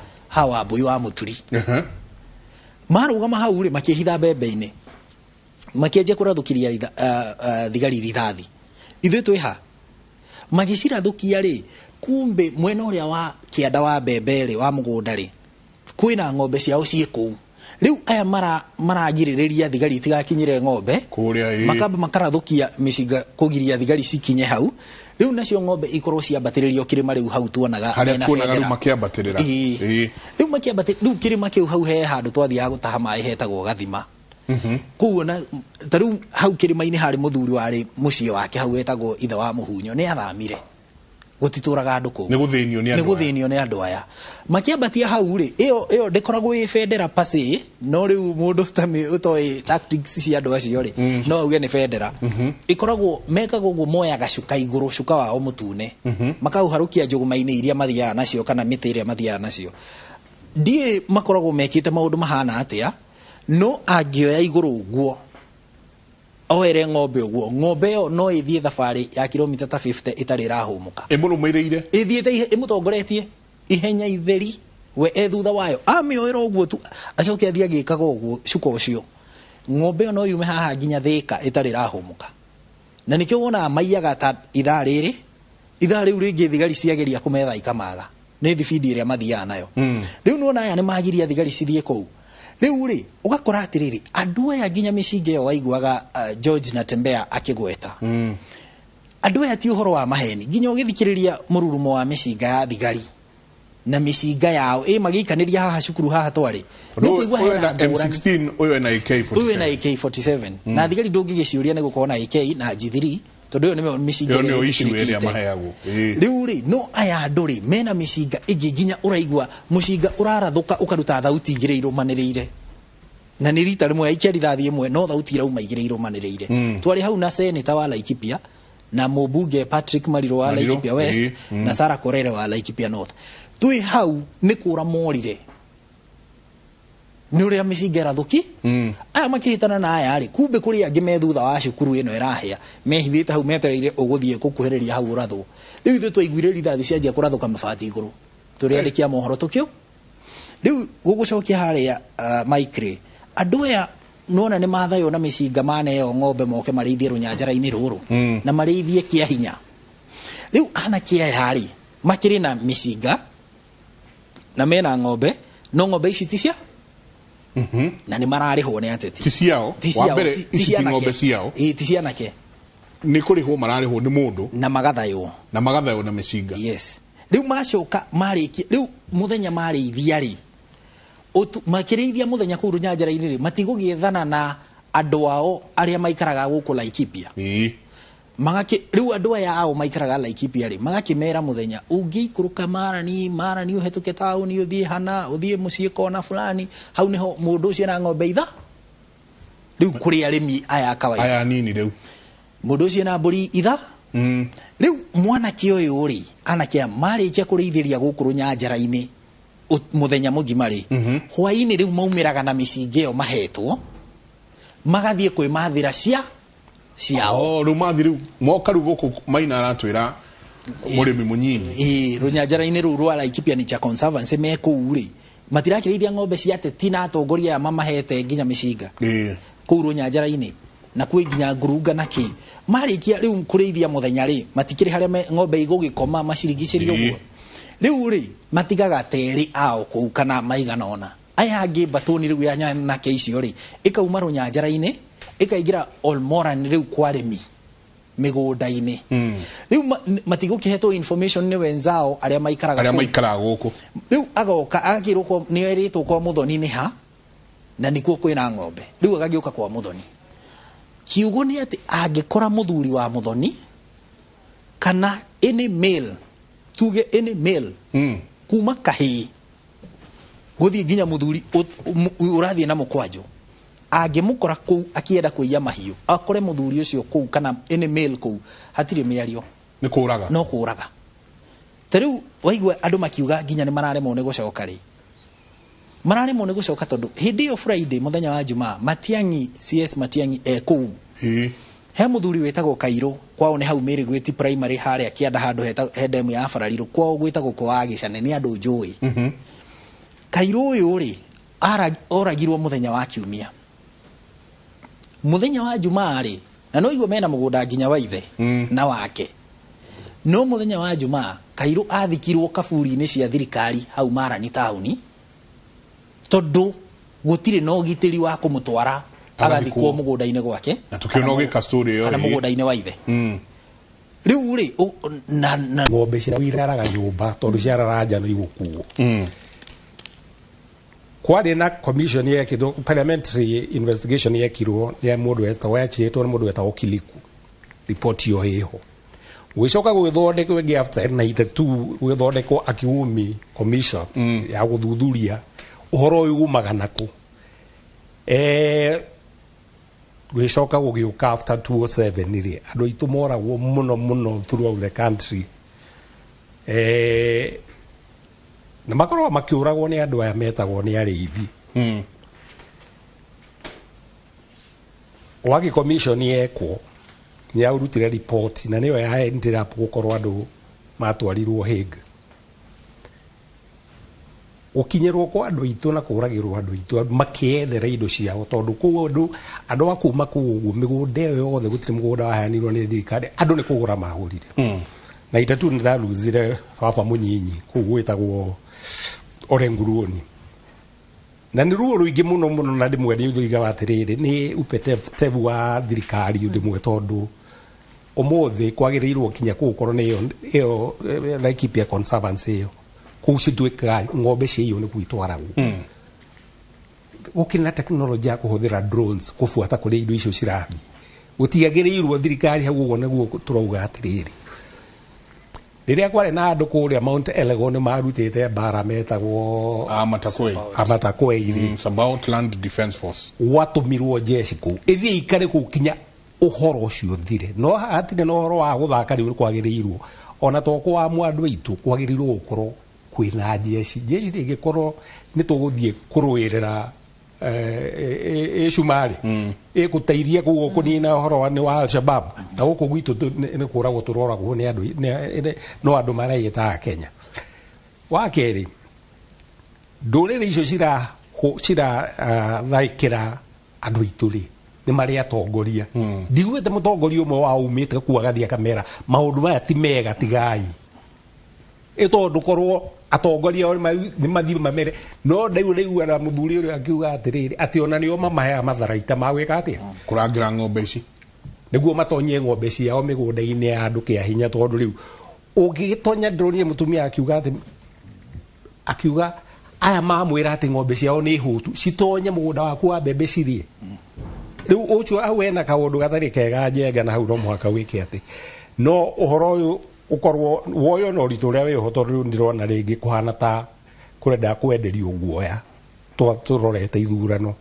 wa mbuyu wa muturi marugama hau ri makihitha mbembe-ini makienje kurathukiria thigari rithathi ithue twi ha magicirathukia ri kumbe mwena uria wa kianda wa mbembere wa mugunda ri kwina ng'ombe ciao ciĩ kũu riu aya maragirĩrĩria thigari itigakinyire ng'ombe makamba makarathukia mĩcinga kũgiria thigari cikinye hau riu nacio ng'ombe ikorwo ciambatĩrĩrio kĩrĩma riu hau tuonaga harĩa tuonaga riu makiambatĩrĩra riu makiambatĩrĩra riu kĩrĩma kĩu hau he handũ twathiaga gũtaha maĩ hetagwo Gathima kuo na tariu hau kĩrĩma-inĩ harĩ mũthuri warĩ mũciĩ wake hau wetagwo ithe wa Mũhunyo nĩ athamire gutituraga andu kũu nĩ gũthĩnio nĩ andũ aya makiambatia hau ri ĩyo ndĩkoragwo ĩ federa pase no rĩu mũndũ ta ũtoĩ tactics cia andũ acio ri no auge nĩ federa ĩkoragwo mekaga ũguo moya gacuka igũrũ cuka wao mũtune makauharũkia njũgũma-inĩ iria mathiaga nacio kana mĩtĩ ĩrĩa mathiaga nacio ndiĩ makoragwo mekĩte maũndũ mahana atĩa no angĩoya igũrũ ũguo oere ng'ombe ũguo ng'ombe ĩyo no ĩthiĩ thabarĩ ya kilomita ta 50 itarĩ irahũmũka ĩmũrũmĩrĩire ĩthiĩte ĩmũtongoretie ihenya itheri we thutha wayo amĩoera ũguo tu acoke athiĩ agĩkaga ũguo cuka ũcio ng'ombe ĩyo no yume haha nginya Thĩka itarĩ irahũmũka na nĩkĩo wonaga maiyaga ta ithaa rĩu rĩngĩ thigari ciageria kũmetha ikamaga nĩ thibindi ĩrĩa mathiaga nayo rĩu nĩwona aya nĩ magiria thigari cithiĩ kũu riu ri ugakora atiriri andu aya nginya mĩcinga ĩyo waiguaga George Natembea akĩgweta andu aya ti ũhoro wa maheni nginya ũgĩthikĩrĩria mũrurumo wa mĩcinga ya thigari na mĩcinga yao magĩikanĩria haha cukuru haha twarĩ nĩkũigua hena M16 ũyũ na AK47 na thigari ndũngĩgĩciũria nĩ gũkorwo na AK na G3 tondu yo nĩyo mĩcinga ĩrĩa maheyagwo riu ri no aya andu ri mena mĩcinga ĩngĩ nginya ũraigua mũcinga ũrarathũka ũkaruta thauti igĩrĩ irũmanĩrĩire na nĩ rita rĩmwe aikia rithathi ĩmwe no thauti irauma igĩrĩ irũmanĩrĩire twarĩ hau na seneta wa Laikipia na mũmbunge Patrick Mariro wa Laikipia West na Sarah Korere wa Laikipia North twĩ hau nĩ kũra morire nĩ ũrĩa mĩcinga ĩrathũki aya makĩhĩtana na aya rĩ kumbe kũrĩ angĩ me thutha wa cukuru ĩno ĩrahĩa mehithĩte hau metereire ũgũthiĩ gũkuhĩrĩria hau ũrathwo rĩu ithuĩ twaiguire rithathi cianjia kũrathũka mabati igũrũ tũrĩ andĩki a mohoro tũkĩo rĩu gũgũcokia harĩa Mike andũ aya nona nĩ mathayo na mĩcinga maneo ng'ombe moke marĩithie rũnyanjara-inĩ rũrũ na marĩithie kĩa hinya rĩu anake aya harĩ makĩrĩ na mĩcinga na mena ng'ombe no ng'ombe ici ti cia na nĩ mararĩhwo nĩ ateti ti ciao wa mbere ici ti ng'ombe ciao ti cianake nĩ kũrĩhwo mararĩhwo nĩ mũndũ na magathaywo na mĩcinga yes rĩu macoka marĩkia rĩu mũthenya marĩithia rĩ makĩrĩithia mũthenya kũu rũnyanjara-inĩ rĩ matigũgĩethana na andũ ao arĩa maikaraga gũkũ Laikipia rĩu andũ aya ao maikaraga Laikipia rĩ magakĩmera mũthenya ũngĩikũrũka marani ũhetũke taũni ũthiĩ hana ũthiĩ mũciĩ kona fulani hau nĩho mũndũ ũcio na ng'ombe itha rĩu kũrĩ arĩmi aya kawaida aya nini rĩu mũndũ ũcio na mbũri itha rĩu mwanake ũyũ rĩ anake marĩkia kũrĩithĩria gũkũ rũnyanjara-inĩ muthenya mũgima rĩ hwainĩ rĩu maumĩraga na mĩcinga ĩyo mahetwo magathiĩ kwĩmathĩra ciao rĩu mathi rĩu moka rĩu gũkũ Maina aratwĩra mũrĩmi mũnyinyi rũnyanjara-inĩ rũu rwa Laikipia Nature Conservancy me kũu rĩ matirakĩrĩithia ng'ombe cia ateti na atongoria aya mamahete nginya mĩcinga kũu rũnyanjara-inĩ na kwĩ nginya ngurunga na kĩ marĩkia rĩu kũrĩithia mũthenya rĩ matikĩrĩ harĩa ng'ombe igũgĩkoma macirigicĩrie ũguo rĩu rĩ matigaga terĩ ao kũu kana maigana ona aya angĩ mbatũni rĩu ya nyanake icio rĩ ĩkauma rũnyanjara-inĩ ĩkaingĩra Olmoran rĩu kwa arĩmi mĩgũnda-inĩ rĩu matigũkĩhetwo information nĩ wenzao arĩa maikaraga gũkũ rĩu agoka agakĩrwo nĩ erĩtwo kwa Mũthoni nĩ ha na nĩkuo kwĩna ng'ombe rĩu agagĩũka kwa Mũthoni kiugo nĩ atĩ angĩkora mũthuri wa Mũthoni kana any male tuge any male kuma kahĩ gũthiĩ nginya mũthuri ũrathiĩ na mũkwanjũ angĩmũkora kũu akĩenda kũiya mahiũ akore mũthuri ũcio kũu kana any male kũu hatirĩ mĩario nĩ kũraga no kũraga ta rĩu waigua andũ makiuga nginya nĩ mararemwo nĩ gũcoka rĩ mararemwo nĩ gũcoka tondũ hĩndĩ ĩyo Friday mũthenya wa Jumaa Matiang'i CS Matiang'i kũu he mũthuri wetagwo Kairũ kwao nĩ hau Mĩrĩ Gwĩti primary harĩa kĩanda handũ he ndemu ya Barariru kwao gwĩtagwo kwa Gĩcane nĩ andũ njũĩ Kairũ ũyũ rĩ oragirwo mũthenya wa Kiumia muthenya wa Jumaa rĩ na no igwe mena mũgũnda nginya wa ithe na wake no muthenya wa Jumaa Kairu athikirwo kaburi-inĩ cia thirikari hau Marani tauni tondu gutire na ũgitĩri wa kũmũtwara agathikwo mũgũnda-inĩ gwake na tukiona ũgĩka story ĩyo kana mũgũnda-inĩ wa ithe. Rĩu rĩ na ng'ombe cia wiraraga nyũmba tondu ciarara no igũkuo. Kwari na commission yekirwo parliamentary investigation yekirwo ya mũndũ wetagwo yachĩtwo nĩ mũndũ wetagwo Kiliku. Report yo ĩho gwicoka gwithondekwo ĩngĩ after 92 gwithondekwo Akiumi commission ya guthuthuria uhoro uyu umaga naku. Gwicoka gũgĩũka after 2007 ri andũ aitũ moragwo muno throughout the country. Na makorwo makiũragwo nĩ andũ aya metagwo nĩ arĩithi. Wagi commission yekwo ni aurutire report na niyo ya ended up gukorwo andu matwarirwo Hague. Ukinyerwo kwa andu itu na kuragirwo andu itu makiethera indo ciao tondu ku andu akuma ku uguo migunda iyo yothe gutire mugunda waheanirwo ni thirikari andu ni kugura mahurire. Na itatu ndaruzire baba munyinyi ku gwitagwo Orenguruoni. Na ni ruo ruingi muno na ndimwe ni nduriga watiriri ni upetevu wa thirikari ndimwe tondu umuthi kwagirirwo kinya gukorwo ni iyo Laikipia Conservancy iyo kucitwika ng'ombe ciyo ni gwitwaragwo. Gukina teknolojia ya kuhuthira drones kufuata kuri indo icio cirathi gutiagirirwo thirikari hau uguo niguo turauga atiriri. Riria kware na andu kuria Mount Elgon marutite bara metagwo Amatakwe iri about land defense force watumirwo jeshi ku ithi ikare ku kinya uhoro ucio thire no hatire no uhoro wa guthaka riu kwagirirwo ona to kwa mwandu itu kwagirirwo gukorwo kwina jeshi ringikorwo ni tuguthie kuruirira Shumari guteithia kugo kunina uhoro ni wa Al-Shabaab na guku gwitu ni kuragwo turoragwo ni andu no andu marayeta Kenya. Wa keri ndurire icio cira thaikira andu ituri ni mari atongoria ndigwete mutongoria umwe wa umite kuagathia kamera maundu maya ti mega tigai tondu korwo atongoria ni mathiri mamere no ndaigu na muthuri uri akiuga atiriri ati ona nio mamaya matharaita magwika atia kurangira ng'ombe ici niguo matonye ng'ombe ciao migunda-ini ya andu kia hinya tondu riu ungigitonya ndronie mutumia akiuga aya mamwira ati ng'ombe ciao ni hutu citonye mugunda waku wa mbembe cirie riu ucio awena kaundu gathari kega njenga na hau no mwaka wiki ati no uhoro uyu ukorwo woyo no ritu ria wi hoto riu ndirona ringi kuhana ta kurenda kwenderio guoya turorete ithurano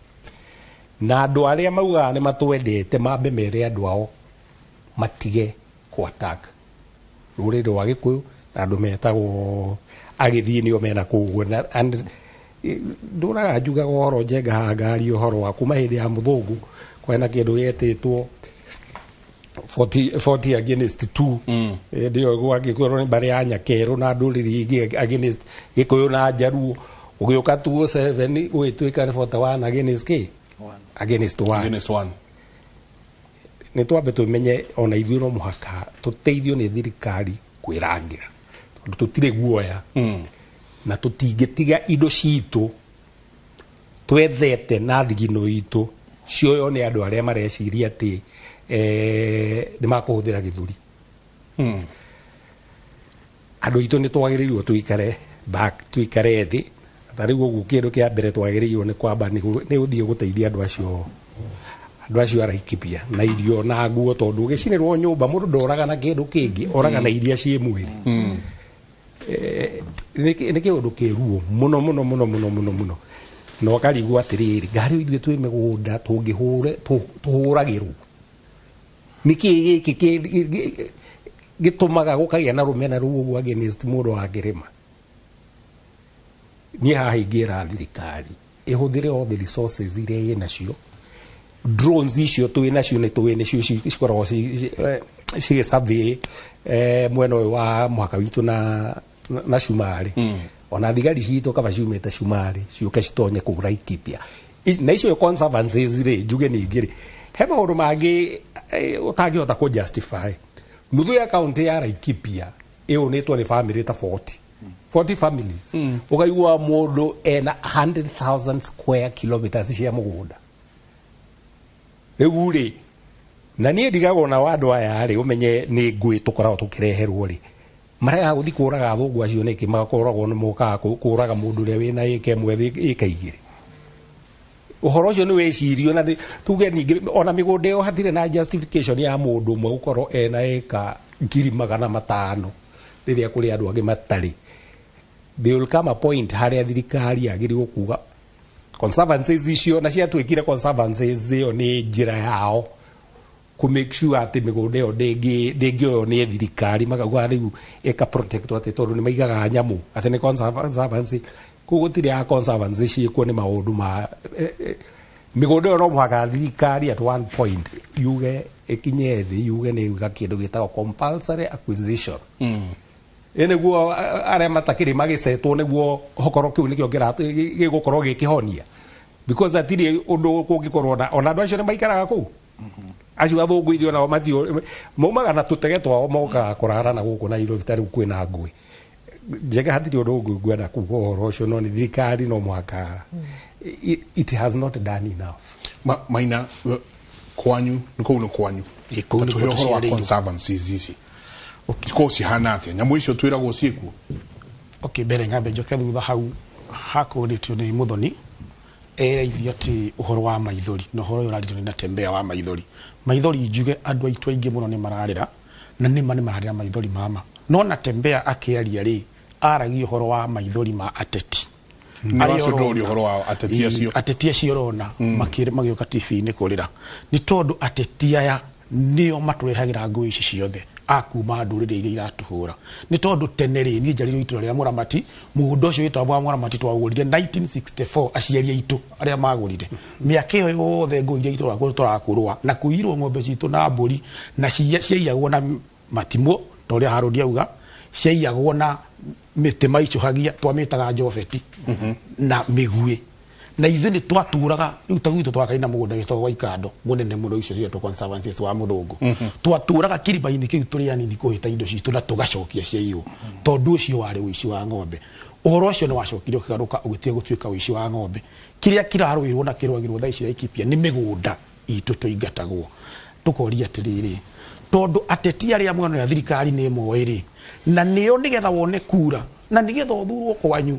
na andu aria mauga ni matwendete mambe mere andu ao matige ku attack ruriri rwa Gikuyu na andu metagwo agithii nio mena kuguo and nduraga njuga uhoro njenga hangari uhoro wa kuma hindi ya muthungu kwena kindu yetitwo 40 against 2 ndio gwagikorwo ni bari anya kero na nduriri ingi against Gikuyu na Jaruo ugiuka 27 gwitwika 41 against k against 1 ni twambe tumenye ona ithuĩ no muhaka tuteithio ni thirikari kwirangira tondu tutire guoya na tutingitiga indo citu twethete na thigino itu cioyo ni andu aria mareciria ati ni makuhuthira githuri andu itu ni twagirirwo tuikare thi atari gugu kindu kia mbere twagirirwo ni kwamba ni uthie guteithia andu acio Laikipia na irio na nguo tondu gicinirwo nyumba mundu ndoraga na kindu kingi oraga na iria cie mwiri ni kiundu kiruo muno no karigwo atiriri ngari ithuĩ twĩ mĩgũnda tũhũragĩrwo nĩkĩ gĩkĩ gĩtũmaga gũkagĩa na rũmena rũu ũguo against mũndũ wa ngĩrĩma. Niĩ haha ingĩra thirikari ĩhũthĩre all the resources iria ĩ nacio, drones icio twĩ nacio nĩ twĩ nacio cikoragwo cigĩsurvey mwena ũyũ wa mũhaka witũ na Shumari. Ona thigari citũ kaba ciumĩte Shumari ciũke citonye kũu Laikipia na icio conservancies rĩ njuge ningĩ rĩ he maũndũ mangĩ ũtangĩhota kũ justify. Nuthu ya kaunti ya Laikipia nitwa ni family ta 40 families ukaigua mundu ena 100,000 square kilometers cia mugunda riu ri na nie ndigago na wandu aya ri umenye ni ngui tukoragwo tukireherwo ri marega guthi kuraga thungu acio niki magakoragwo ni muka kuraga mundu ria wina ike mwe ika igiri uhoro ucio ni wecirio na tuge ningi ona migunda yo hatire na justification ya mundu mwe gukorwo ena eka 500,000 riria kuri andu angi matari. There will come a point haria thirikari agiriwo kuga conservancies icio na cia twikire conservancies io ni njira yao ku make sure ati migunda yo ndingioyo ni thirikari makauga riu eka protect ati tondu ni maigaga nyamu ati ni conservancy kugutire ya conservancy ciikuo ni maundu ma migunda yo no muhaka thirikari at one point yuge ikinye thi yuge ni yuga kindu gitagwo compulsory acquisition ene guo are matakiri magisetwo neguo hokoro kiu nikio gigukorwo gikihonia because atiri undu kungikorwo na ona andu acio ni maikaraga kuu acio athungu ithio nao mathio maumaga na tutege twao moka kurara na guku na iro vitari kwina ngui njega hatiri undu ngwenda kuga uhoro ucio no ni thirikari no mwaka it has not done enough Maina kwanyu niko uno kwanyu tuhoro wa conservancies ici tiko cihana atia nyamu icio twiragwo ciikuo mbere ngambe njoke thutha hau hakuritio ni muthoni ithio ati uhoro wa maithori no horo uraritio ni Natembea wa maithori njuge andu aitu aingi muno ni mararira na ni mararira maithori mama no Natembea akiaria ri aragia uhoro wa maithori ma ateti uhoro wa ateti acio rona magioka TV-ini kurira ni tondu ateti aya nio maturehagira ngui ici ciothe akuma ndurire iria iratuhura ni tondu teneri ni njariro itu ria muramati mugunda ucio witwa muramati twagurire 1964 aciaria itu aria magurire miaka iyo yothe ngui iria itu turakurwa na kuirwo ng'ombe citu na mburi na ciaiyagwo na matimo toria harudi auga ciaiyagwo na mite maicuhagia twamitaga njobeti na migui na izini twaturaga riu tagwitu twakaina mugunda gitagwo Waikando munene muno icio cia conservancies wa muthungu twaturaga kiriba-ini kiu turi anini kuhita indo citu na tugacokia ciaiyo tondu ucio wari wici wa ng'ombe uhoro ucio ni wacokire ukigaruka ugitie gutuika wici wa ng'ombe kiria kirarwirwo na kirwagirwo thaa ici Laikipia ni migunda itu tuingatagwo tukoria atiriri tondu ateti aria mwana ya thirikari ni imwe ri na nio nigetha wone kura na nigetha uthurwo kwanyu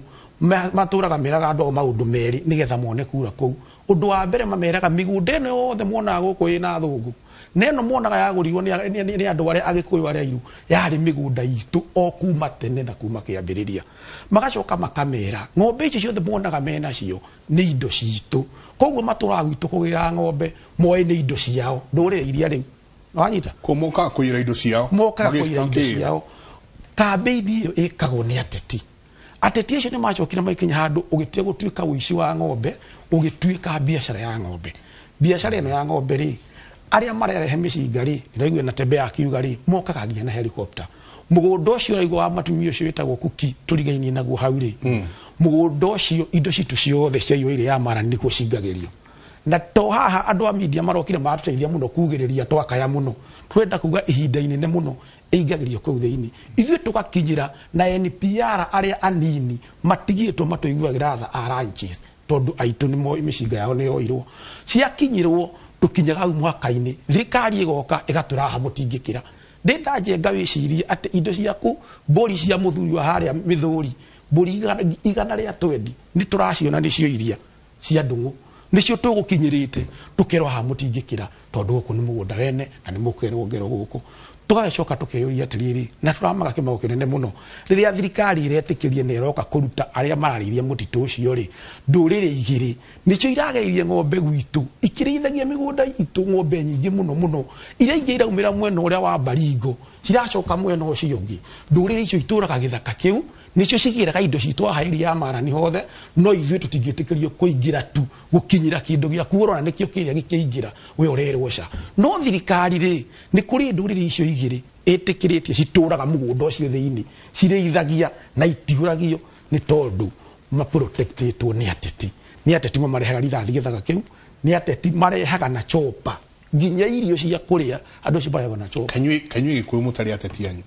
maturaga meraga andu maundu meri nigetha mone kura kou undu wa mbere mameraga migunda ino yothe mwonaga guku ina thungu neno mwonaga yagurirwo ni andu aria agikuyu aria iru yari migunda itu o kuma tene na kuma kiambiriria magacoka makamera ng'ombe ici ciothe mwonaga mena cio ni indo citu koguo maturaga gwitu kugira ng'ombe moe ni indo ciao ndurire iria riu wanyita kumoka kuira indo ciao moka kuira indo ciao kambeini iyo ikagwo ni ateti acio ni macokire maikinya handu ugitie gutuika wici wa ng'ombe ugituika biashara ya ng'ombe biashara ino ya ng'ombe ri aria marerehe micinga ri ndiraigua Natembea akiuga ri mokaga nginya na helicopter mugunda ucio raigwa wa matumia ucio witagwo Kuki turigainie naguo hau ri mugunda ucio indo citu ciothe ciayo iri ya Marani nikuo cingagirio na to haha andu a media marokire matuteithia muno kugiriria twakaya muno twenda kuga ihinda inene muno eigagirio kuu thiini ithuĩ tugakinyira na NPR aria anini matigitwo matuiguagira tha ranches tondu aitu ni mo micinga yao ni yoirwo ciakinyirwo tukinyaga au mwaka-ini thirikari igoka igaturaha mutingikira ndendajenga wicirie ati indo ciaku mburi cia muthuri wa haria mithuri mburi igana ria 20 ni turaciona nicio iria cia ndungu nicio tugukinyirite tukero ha mutingikira tondu guku ni mugunda wene na ni mukerwo ngero guku tugacoka tukeyuria atiriri na turamaga kimako kinene muno riria thirikari iretikirie ne roka kuruta aria marariria mutitu ucio ri ndurire igiri nicio irageirie ng'ombe gwitu ikirithagia migunda itu ng'ombe nyingi muno iria ingi iraumira mwena uria wa Baringo ciracoka mwena ucio ungi ndurire icio ituraga githaka kiu nicio cigiraga indo citu hairi ya Marani hothe no ithuĩ tutingitikirio kuingira tu gukinyira kindu gia kuorona nikio kiria gikiingira we urerwo ca no thirikari ri ni kuri ndurire icio igiri etikiritie cituraga mugunda ucio thiini cireithagia na itiuragio ni tondu ma protectitwo ni ateti marehaga rithathi githaka kiu ni ateti marehaga na chopa nginya irio cia kuria andu cibarehaga na chopa kanyui gikuyu mutari ateti anyu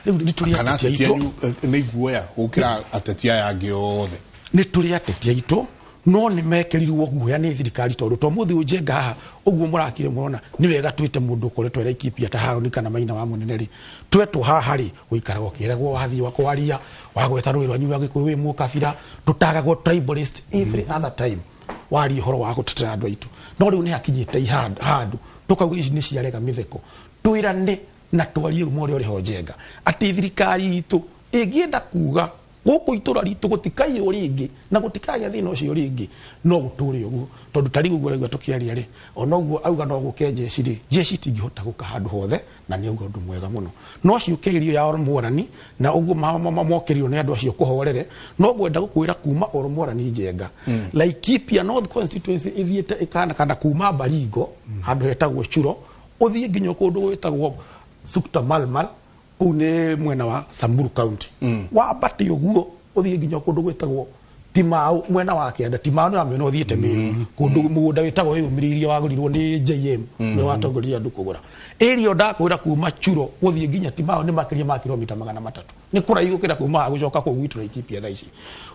riu ni turi ateti anyu ni guoya ukira ateti aya angi othe ni turi ateti aitu no ni mekerirwo guoya ni thirikari tondu to muthi Njenga haha uguo murakire murona ni wega twite mundu ukoretwo era Laikipia ta Haroni kana Maina wa Munene ri twetwo haha ri uikara ukiragwo wathi wa kwaria wagweta rwiri rwanyu rwa Gikuyu wi mukabira tutagagwo tribalist every other time wari horo wa gutetera andu aitu no riu ni hakinyite handu tukauga ici ni ciarega mitheko twirane na twarie rumore uri ho Njenga ati thirikari itu ingienda kuga guku itura ritu gutikaio ringi na gutikaya thina ucio ringi no guturi uguo tondu tari guo raigwa tukiaria ri ona uguo auga no gukenje ciri jeshi tingihota guka handu hothe na ni uguo ndu mwega muno no ciukirio ya Oromorani na uguo mokirio ni andu acio kuhorere no gwenda gukwira kuma Oromorani Njenga Laikipia North constituency ithiete ikana kana kuma Baringo handu hetagwo Churo uthie nginya kundu gwetagwo Sukta Malmal une mwena wa Samburu County wa bati uguo uthie nginya kundu gwetagwo Timau mwena wa Kianda Timau na mwena uthiete Meru kundu mugunda wetagwo yumiriria wagurirwo ni JM ni watongoria andu kugura area ndakwira kuma Churo uthie nginya Timau ni makiria ma kilomita 300 ni kuraihu kira kuma gucoka ku gwitu Laikipia thaici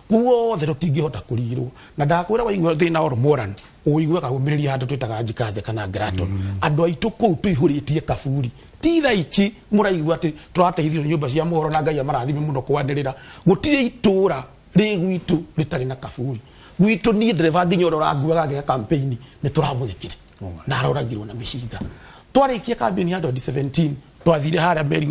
kuo thero tingihota kurigirwo na ndakwira waigwa thina Oromorani uigwaga umiriria handu twitaga Njikaze kana Graton andu aitu ku tuihuritie kaburi titha ichi muraigwa ati turateithio nyumba cia mohoro na Ngai amarathime muno kwandirira gutire itura ri gwitu ritari na kaburi gwitu ni driver nginya uranguaga ge campaign ni turamuthikire na aroragirwo na mishinga twarikia campaign ya 2017 twathire haria Meri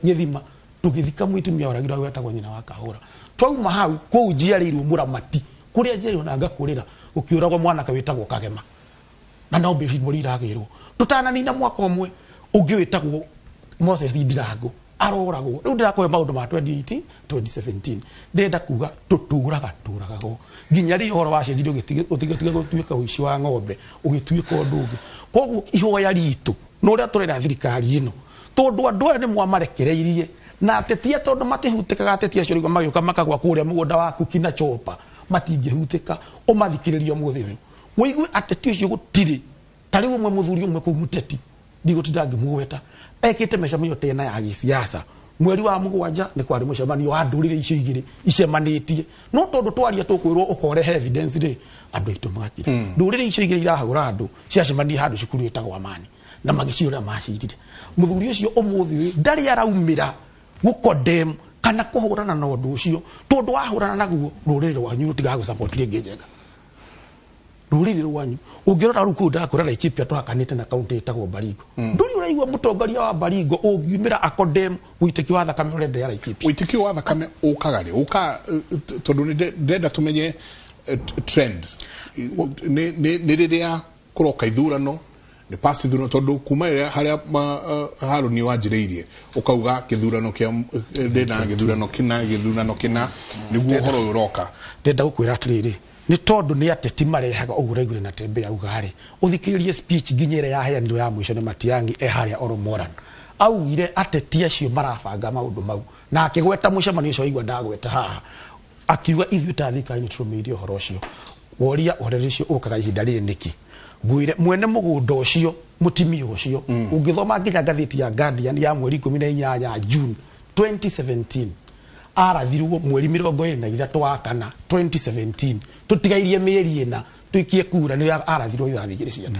Githima tugithika mwitumia uragirwa wetagwo nyina wa Kahura twauma hau ku njiarirwo muramati kuria njerio na ngakurira ukiuragwo mwana kawetagwo Kagema na no mbe muriragirwo tutananina mwaka omwe ungi wetagwo Moses Ndirango aroragwo riu ndirakoe maundu ma 2018 2017 ndenda kuga tuturaga go nginya ri horo wa cenjiri ugitiga gutuika uici wa ng'ombe ugituika undu ungi koguo ihoya ritu no ria turera thirikari ino tondu andu aya ni mwamarekereirie na atetia tondu matihutikaga atetia acio rigwa magioka makagwa kuria mugunda waku kina chopa matingihuteka umathikiririo muthi uyu wigwe ateti ucio gutiri tari umwe muthuri umwe ku muteti ndigutida ngimugweta ekite meshamanio tena ya gisiasa mweri wa mugwanja ni kwari mushamanio wa ndurire icio igiri icemanitie no tondu twaria tukwirwo ukore evidence ri andu aitu magakira ndurire icio igiri irahagura andu ciacemania handu cukuru itagwa Amani na magiciura macirire muthuri ucio umuthi ndari araumira gukondem kana kuhurana na undu ucio tondu wahurana naguo rurire rwanyu rutigaga support ringi Njenga rurire rwanyu ungirora ruku ndakura Laikipia twakanite na county itagwo Baringo nduri uraigwa mutongoria wa Baringo ungiumira akodem uitiki wa thakame urende ya Laikipia uitiki wa thakame ukagari uka tondu ndenda tumenye trend ni riria kuroka ithurano ni past ithurano tondu kuma haria Haroni wanjiriirie ukauga kithurano kia ndena githurano kina niguo horo uroka ndenda gukwira atiriri ni tondu ni ateti marehaga uguregure na tembe augari uthikiririe speech nginyere ya heanirwo ya mwisho ni Matiangi haria Oromorani augire ateti acio marabanga maundu mau na akigweta mucemanio ucio igwa ndagweta haha akiuga ithuĩ ta thirikari ni turumeirie horo ucio woria orere ucio ukaga ihinda riri niki ngwire mwene mugunda ucio mutimio ucio ungithoma nginya ngatheti ya Guardian ya mweri 18 ya June 2017 arathirwo mweri 23 wa kana 2017 tutigairie mieri ina tuikie kura ni arathirwo ithathigire ciana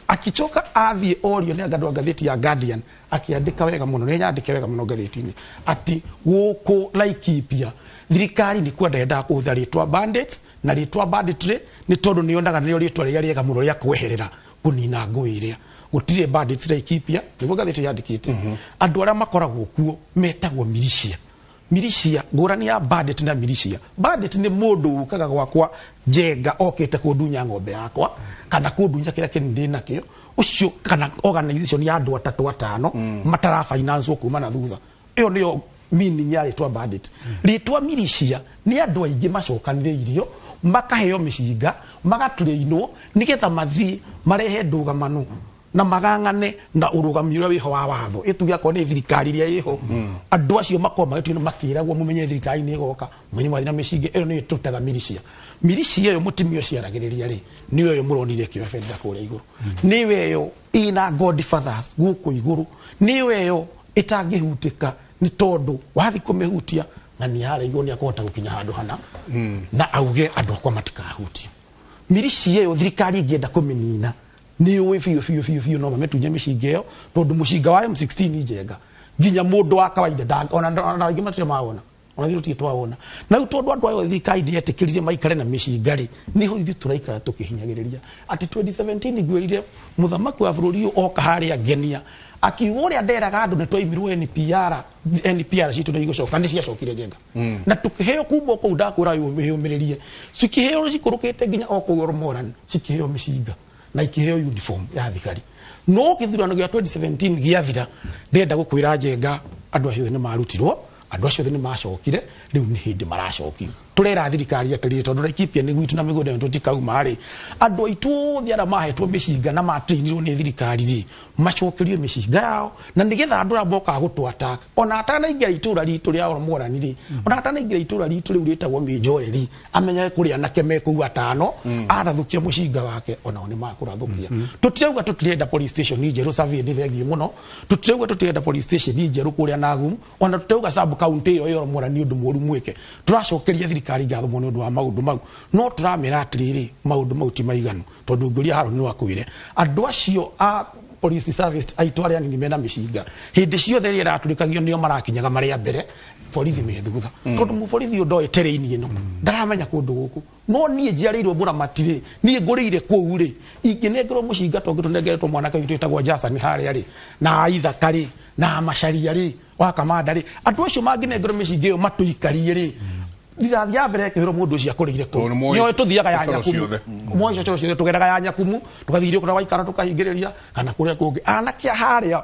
akichoka athie orio ni angadwa ngatheti ya Guardian akiandika wega muno ni nyandike wega muno ngatheti-ini ati guku Laikipia thirikari ni kwenda yenda kuhutha ritwa bandits na ritwa banditry ni tondu ni onaga ni ritwa ria riega muno ria kweherera kunina ngui iria gutire bandits Laikipia niguo ngatheti yandikite andu aria makoragwo kuo metagwo militia ngurani ya bandit na militia bandit ni mundu ukaga gwakwa Njenga okite kundunya ng'ombe yakwa kana kundunya kira kindi nakio ucio kana organization ya andu 3-5 matara finance kuma na thutha iyo niyo meaning ya ritwa bandit ritwa militia ni andu aingi macokanire irio makaheo mishinga magatureino nigetha mathi marehe ndugamano na magangane na urugamiro wiho wa watho itugia ko ni thirikari ria iho andu acio makoma gitino makiragwo mumenye thirikari ni goka mumenye mwathina mishinge iyo ni tutaga militia yo mutimio ciaragiriria ri niyo yo muronire kiwa fenda kure iguru niwe yo ina godfathers guku iguru niwe yo itangihutika ni tondu wathi kumihutia ngani hara igoni akota gukinya handu hana na auge andu akwa matikahutia mirici iyo thirikari ingienda kuminina ni uwi fiu no mametunye micinga iyo tondu mucinga wa M16 njenga nginya mundu wa kawaida ona ingi matire maona ona thiru ti twawona na tondu andu ayo thirikari ndietikiririe maikare na micinga ri niho ithu turaikara tukihinyagiriria ati 2017 gwirire muthamaki wa bururi oka haria ngenia akiuga uria nderaga andu ni twaimirwo NPR citu ni gucoka ni ciacokire njenga na tukiheo kuma kou ndakura yumiririe cikiheo cikurukite nginya okou moran cikiheo micinga na ikiheo uniform ya thigari no kithurano gia 2017 giathira ndenda gukwira njenga andu acio ni marutirwo andu acio ni macokire riu ni hindi maracokio turera thirikari atirire tondu Laikipia ni gwitu na migunda yetu tikauma ri andu aitu thiara mahetwo micinga na matrinirwo ni thirikari ri macokirio micinga yao na nigetha andu raboka gutwata ona atana ingira itura ritu ria Oromorani ri ona atana ingira itura ritu riu ritagwo Minjoeri amenya kuria anake meku atano arathukia mucinga wake ona oni makurathukia tutirauga tutirenda police station ni jeru survey ni thegi muno tutirauga tutirenda police station ni jeru kuria Nagum ona tutirauga sub county yo Oromorani undu moru mwike turacokeria thirikari ngatho muno ndu wa maundu mau no turamira atiriri maundu mau ti maiganu tondu nguria haro ni wakwire andu acio a police service aitware ani mena micinga hindi ciothe ria raturikagio nio marakinyaga maria mbere borithi methutha tondu mu borithi ndoe tereni ino ndaramenya kundu guku no nie njiarirwo muramati nie ngurire kuu ri inginengerwo mucinga tondu tunengeretwo mwanake witu etagwo Jason haria ri na Ithaka ri na Macharia ri wa Kamanda ri andu acio manginengerwo micinga iyo matuikarie ri thia mbere kihiro mundu cia kurigire ku nyo tuthiaga ya Nyakumu mwacho cyo cio tugeraga ya Nyakumu tugathirio kuna waikara tukahingiriria kana kuria kungi anake haria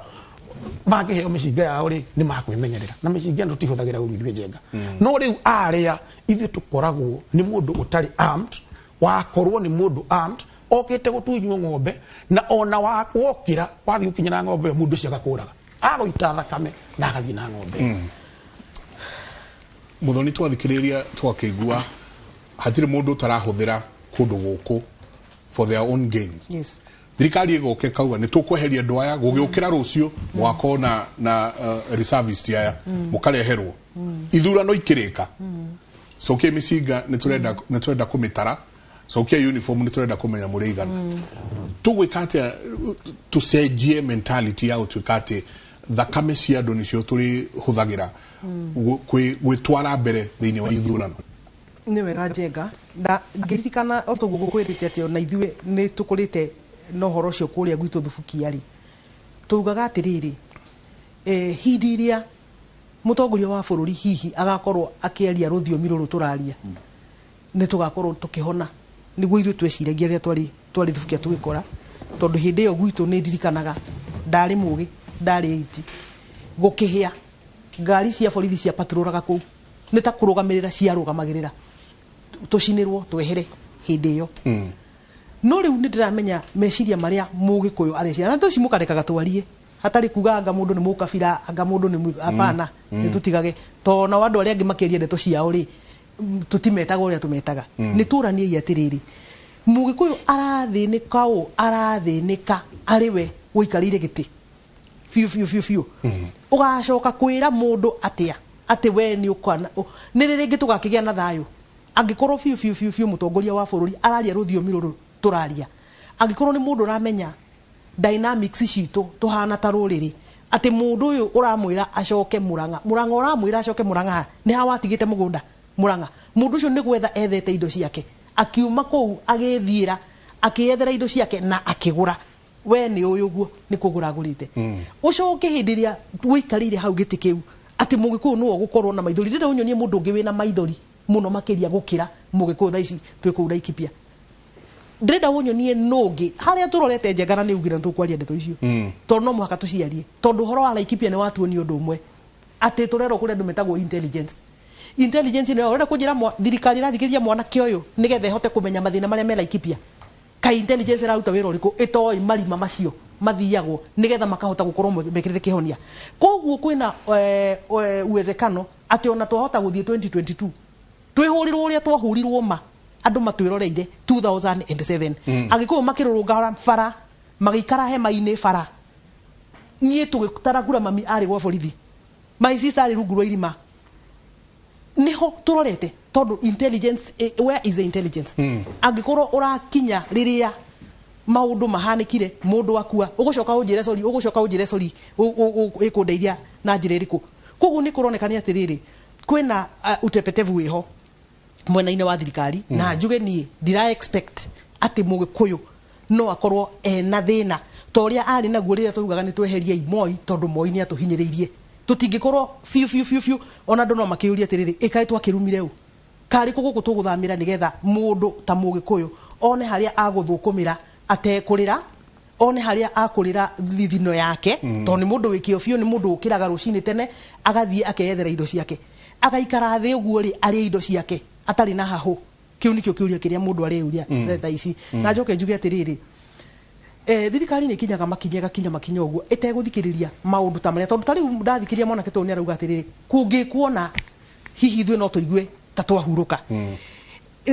magiheo micinga yao ri ni makwimenyerera na micinga ndo tihuthagira urithwe njenga no riu aria ithu tukoragwo ni mundu utari armed wakorwo ni mundu armed okite gutunywo ng'ombe na ona wokira wathi ukinyira ng'ombe mundu cia gakuraga agoita thakame na agathi na ng'ombe muthoni twathikiriria twakigua hatire mundu tarahuthira kundu guku for their own gain. Yes. Thirikari igoke kauga ni tukweheria andu aya gugiukira rucio mwakona na reservist aya mukareherwo ithurano ikirika soke micinga ni turenda kumitara soke uniform ni turenda kumenya mureigana tugwikate tucenjie mentality ya utukate thakame cia andu nicio turi huthagira gwitwara mbere thiini wa ithurano ni wega njenga na ngirikana otoguo gukwirite ati ona ithue ni tukurite no horo cio kuria gwitu thubukia ri tugaga atiriri hindi iria mutongoria wa bururi hihi agakorwo akiaria ruthiomi ruru turaria ni tugakorwo tukihona niguo ithu tweciragia ria twari thubukia tugikora tondu hindi iyo gwitu ni ndirikanaga ndari mugi ndari iti gukihia ngari cia borithi cia patroraga kuu ni ta kurugamirira cia rugamagirira tucinirwo twehere hindi iyo no riu ndiramenya meciria maria mugikuyu arecia na tuci mukarekaga twarie hatari kuga anga mundu ni mukabira anga mundu ni apana ni tutigage to na wandu aria angi makeria ndeto ciao ri tutimetaga uria tumetaga ni turanie atiriri mugikuyu arathinika ariwe guikarire giti fiu ugacoka kwira mundu atia ati we ni ukana ni ringi tugakigia na thayu angikorwo fiu mutongoria wa bururi araria ruthiomi ruru turaria angikorwo ni mundu ramenya dynamics citu tuhana ta ruriri ati mundu uyu uramwira acoke Murang'a uramwira acoke Murang'a ni hawatigite mugunda Murang'a mundu ucio ni gwetha ethete indo ciake akiuma kou agithiira akiethera indo ciake na akigura we ni uyu guo ni kugura gurite ucoke hindiria wikarire hau giti kiu ati mugiku no gukorwo na maithori ndira unyonie mundu ungi wina maithori muno makiria gukira mugiku tha ici twikura Laikipia ndenda unyonie nungi haria turorete njegana ni ugira tukwaria ndeto icio tondu no muhaka tuciarie tondu horo wa Laikipia ni watuoni undu umwe ati turero kuria ndu metagwo intelligence ni urenda kujira thirikari rathikiria mwana kioyo nigethe hote kumenya mathina maria me Laikipia ka intelligence rauta wira uriku itoi marima macio mathiagwo nigetha makahota gukorwo mekirite kihonia koguo kwina uwezekano ati ona twahota guthie 2022 twihurirwo uria twahurirwo ma andu matwiroreire 2007 agikuo makirurunga fara magikara hema-ini fara nie tugĩtaragura mami arĩ gwa borithi my sister arĩ rungu rwa irima niho turorete tondu intelligence where is the intelligence angikorwo urakinya riria maundu mahanikire mundu wakua ugucoka unjire sori ikundeithia na njira iriku koguo ni kuronekania atiriri kwina utepetevu wiho mwena-inĩ wa thirikari na njuge nie ndira expect ati Mũgĩkũyũ no akorwo ena thina toria ari naguo riria tugaga ni tweherie Moi tondu Moi ni atuhinyiriirie tutingikorwo fiu ona ndo no makiuria atiriri ikai twakirumire u kari kuguku tuguthamira nigetha mundu ta Mũgĩkũyũ one haria aguthukumira atekurira one haria akurira thithino yake tondu ni mundu wikio fiu ni mundu ukiraga rucini tene agathie akeyethera indo ciake agaikara thi uguo ri ari indo ciake atari na hahu kiu nikio kiuria kiria mundu ari uria tha ici na njoke njuge atiriri thirikari ni kinyaga makinya uguo itegũthikiriria maundu ta maria tondu tari ndathikiria mwana kitu ni arauga atiriri kungikuona hihi thwe no tuigue ta twahuruka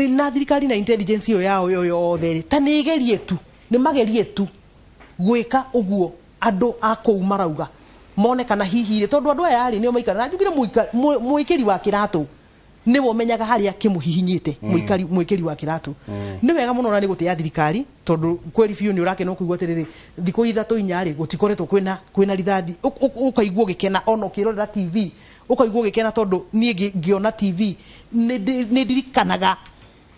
na thirikari na intelligence yo yao yothe ta nigerie tu ni magerie tu gwika uguo andu akou marauga mone kana hihi tondu andu aya ari ni maikara na njugire muikiri wa kiratu ni wo menyaga haria kimuhihinyite muikiri wa kiratu ni wega muno na ni gutia thirikari tondu kweri fiu ni urake no kuigwa tiriri thiko ithatu inyari gutikoretwo kwina rithathi ukaigwa gikena ono kirorera TV ukaigwa gikena tondu ni ngiona TV ni ndirikanaga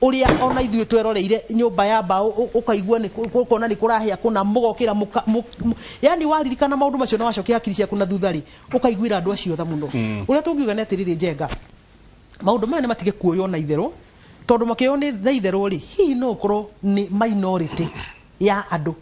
uria ona ithuĩ tweroreire nyumba ya mbao ukaigwa ni kuona ni kurahia kuna mugokira yani waririkana maundu macio no wacokia akiri ciaku na thuthari ukaiguira andu acio tha muno uria tungiuga ni atiriri Njenga maundu maya ni matige kuoyo na itherũ tondu makĩo ni tha itherũ ri hihi no korwo ni minority ya andu